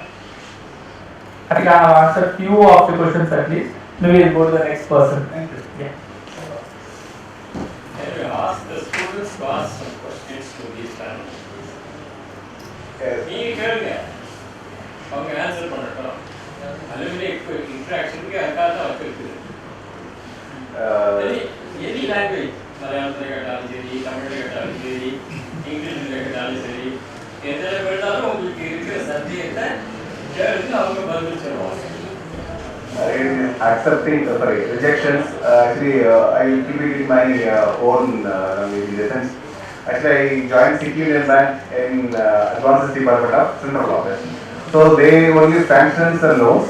I think I have answered few of the questions at least. Maybe we'll go to the next person. Thank you. Yeah. Can you ask the students to ask some questions to these panelists? நீங்க கேளுங்க, அவங்க answer பண்ணட்டும். Alumni interaction அதுக்காக தான் வச்சிருக்கு. Any language, மலையாளத்தில் கேட்டாலும் சரி, தமிழில் கேட்டாலும் சரி, இங்கிலீஷில் கேட்டாலும் சரி, எதில் கேட்டாலும் உங்களுக்கு இருக்கிற சப்ஜெக்டை கேளுங்க, அவங்க பதில் சொல்லுவாங்க. Accepting, rejections. Actually, I will keep it in my own language in the sense. Actually, I joined City Union Bank in Advanced Department of Central Office. So they only sanctions and loans,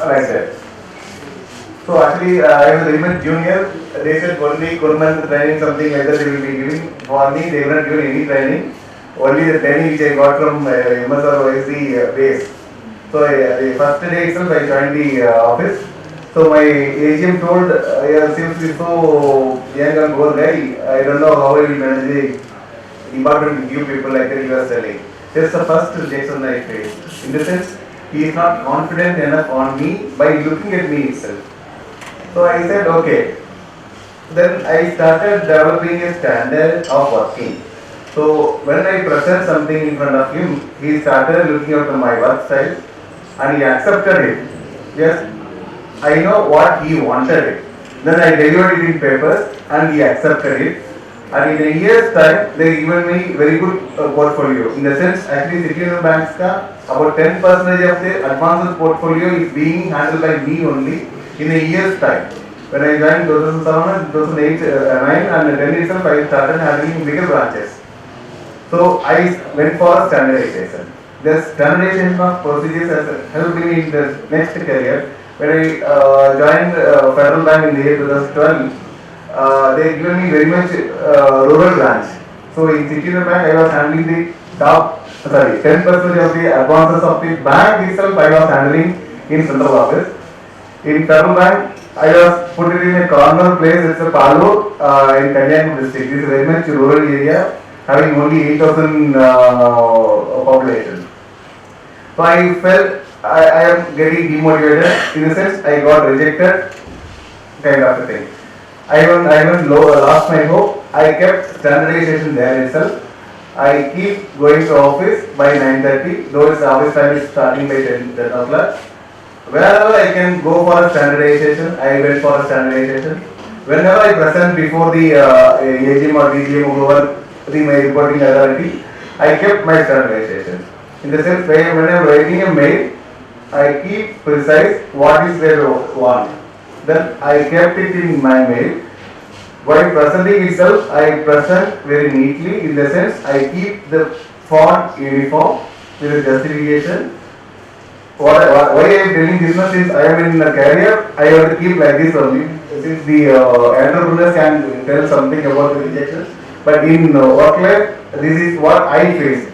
like that. So actually, I was very much junior. They said only government training, something like that they will be giving. For me, they were not giving any training. Only the training which I got from MSROIC base. So the first day itself I joined the office. So my agent told, seems to be so young and old guy, I don't know how I will manage the department to give people like that you are selling. That's the first rejection I faced. In the sense, he is not confident enough on me by looking at me itself. So I said, okay. Then I started developing a standard of working. So when I present something in front of him, he started looking at my work style and he accepted it. Yes, I know what he wanted it. Then I delivered it in papers and he accepted it. And in a year's time, they given me very good portfolio. In the sense, actually, City Union Bank's about 10% of the advanced portfolio is being handled by me only in a year's time. When I joined 2007, 2008, 2009 and 10 itself, I started handling bigger branches. So I went for standardization. The standardization of procedures has helped me in the next career. When I joined Federal Bank in the year 2012, they given me very much rural branch. So in City Union Bank, I was handling the 10% of the advances of the bank itself I was handling in central office. In Federal Bank, I was put it in a corner place, it's a Palu in Kanyakumari district. This is very much rural area, having only 8,000 population. So I felt I am getting demotivated. In the sense, I got rejected, kind of a thing. I went low, lost my hope. I kept standardization there itself. I keep going to office by 9:30. Though its office time is starting by 10 o'clock. Wherever I can go for a standardization, I went for a standardization. Whenever I present before the AGM or DGM or whoever my reporting authority, I kept my standardization. In the sense, when I am writing a mail, I keep precise what is their want. Then I kept it in my mail. While presenting itself, I present very neatly. In the sense, I keep the font uniform with a justification. Why I am telling this much is I am in a career, I have to keep like this only. since the entrepreneurs can tell something about the rejections, but in work life, this is what I faced.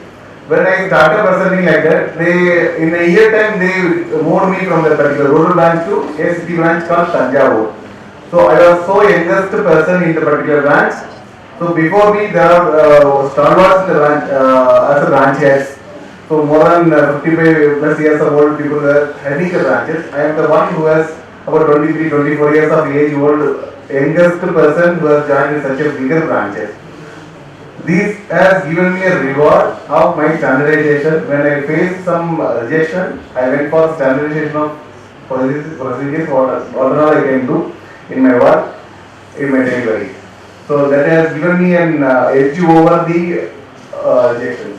When I started presenting like that, they in a year time they moved me from the particular rural branch to a city branch called Tanjavur. So I was so youngest person in the particular branch. So before me there are stalwarts in the branch, as a branch heads. So more than 55 plus years of old people were heading the branches. I am the one who has about 23, 24 years of age old youngest person who has joined such a bigger branches. This has given me a reward of my standardization. When I faced some rejection, I went for standardization of procedures, what all I can do in my work, in my delivery. So that has given me an edge over the rejection.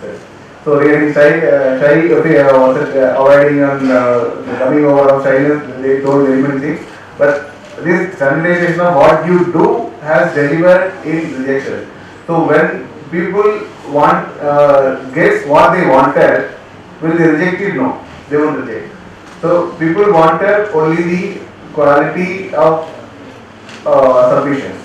So really avoiding and coming over of shyness, they told very many things. But this standardization of what you do has delivered in rejection. So when people want gets what they wanted, will they reject it? No, they won't reject. So people wanted only the quality of submissions.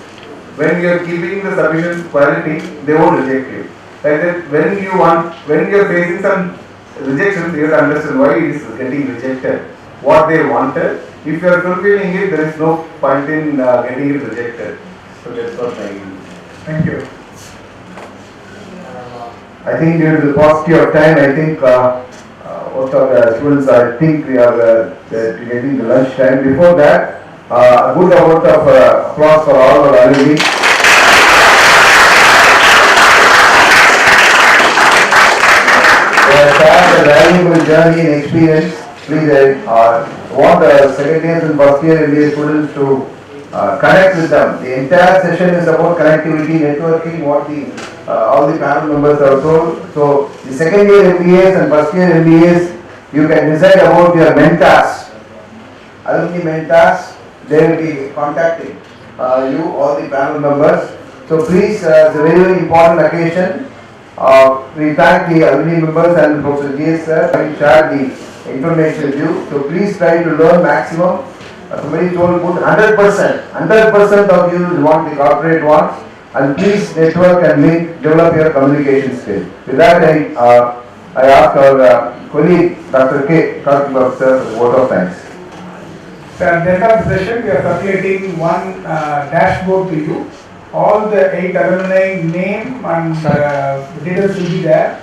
When you are keeping the submission quality, they won't reject you. Like that, when you are facing some rejections, you have to understand why it is getting rejected. What they wanted. If you are fulfilling it, there is no point in getting it rejected. So that's what I mean. Thank you. I think due to the paucity of time, I think most of the students, I think we are getting the lunch time. Before that, a good amount of applause for all the alumni. They have shared a valuable journey and experience. Please, I want the second years and first year MBA students to connect with them. The entire session is about connectivity, networking, what all the panel members are told. So the second year MBAs and first year MBAs, you can decide about your mentors, alumni mentors. They will be contacting you, all the panel members. So please, it's a very, very important occasion. We thank the alumni members and Professor G.S. sir having shared the information with you. So please try to learn maximum. Somebody told put 100% of you want the corporate ones, and please network and link, develop your communication skill. With that, I ask our colleague Dr. K. talk about sir for the vote of thanks. So at the end of the session, we are circulating one dashboard to you. All the 8 alumni name and details will be there.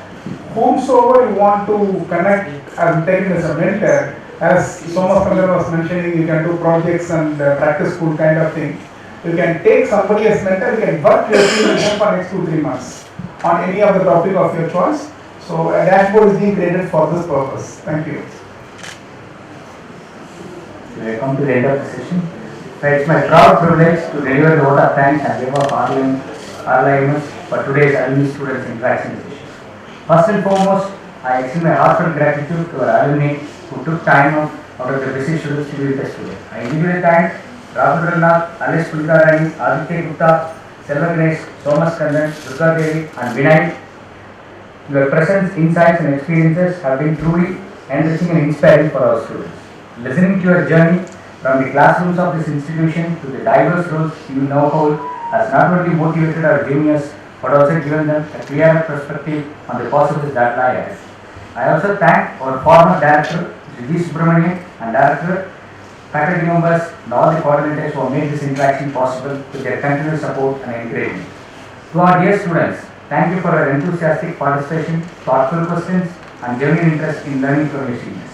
Whomsoever you want to connect and take as a mentor, as Somaskandar was mentioning, you can do projects and practice school kind of thing. You can take somebody as mentor, you can work directly with them for next 2-3 months on any of the topic of your choice. So a dashboard is being created for this purpose. Thank you. We come to the end of the session. It's my proud privilege to deliver the vote of thanks and give up RLIMS for today's alumni students interaction session. First and foremost, I extend my heartfelt gratitude to our alumni who took time out of their busy schedules to be with us today. I individually thank Rahul Ranath, Alice Pulkarani, Aditya Gupta, Selva Ganesh, Somas Kandan, Durga Devi and Vinay. Your presence, insights and experiences have been truly enriching and inspiring for our students. Listening to your journey from the classrooms of this institution to the diverse roles you now hold has not only motivated our juniors but also given them a clear perspective on the possibilities that lie ahead. I also thank our former director, G. Subramanian, and director, faculty members, and all the coordinators who have made this interaction possible with their continuous support and encouragement. To our dear students, thank you for your enthusiastic participation, thoughtful questions, and genuine interest in learning from your seniors.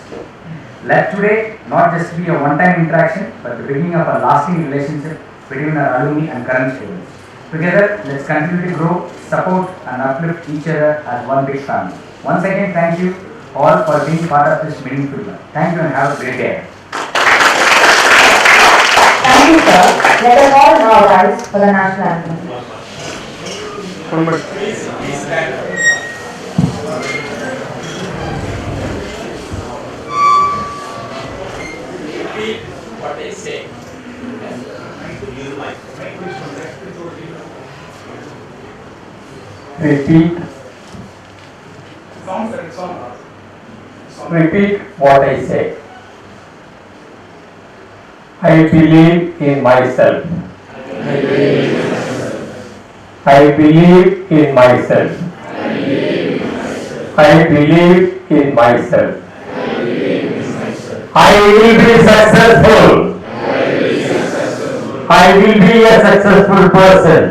Let today not just be a one-time interaction, but the beginning of a lasting relationship between our alumni and current students. Together, let's continue to grow, support, and uplift each other as one big family. Once again, thank you all for being part of this meaningful work. Thank you and have a great day. Thank you, sir. Let us all now rise for the national anthem. Please stand up. Repeat what I say. Repeat what I say. I believe in myself. I believe in myself. I believe in myself. I will be successful. I will be a successful person.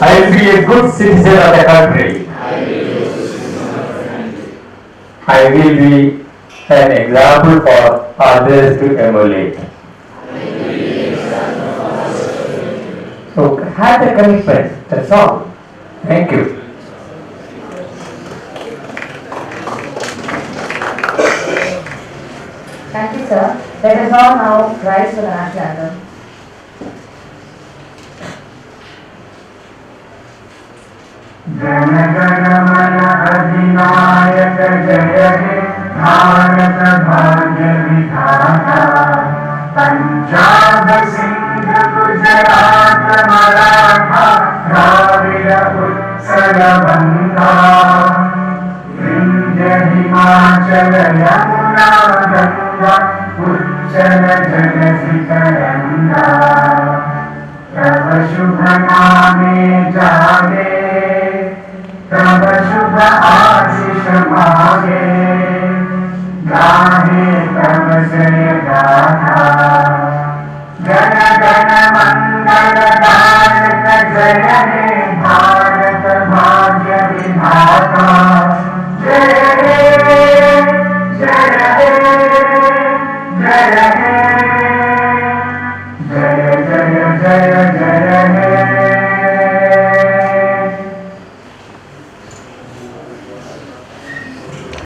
I will be a good citizen of the country. I will be an example for others to emulate. So have the commitment, that's all. Thank you. Thank you, sir. Let us all now rise for the national anthem. Jana Gana Mana अधिनायक जय हे भारत भाग्य विधाता पंजाब सिंध गुजरात मराठा द्राविड उत्कल बंगा विंध्य हिमाचल यमुना गंगा उच्चल जगति तरंगा तव शुभ नामे जागे तब शुभ आशीष मांगे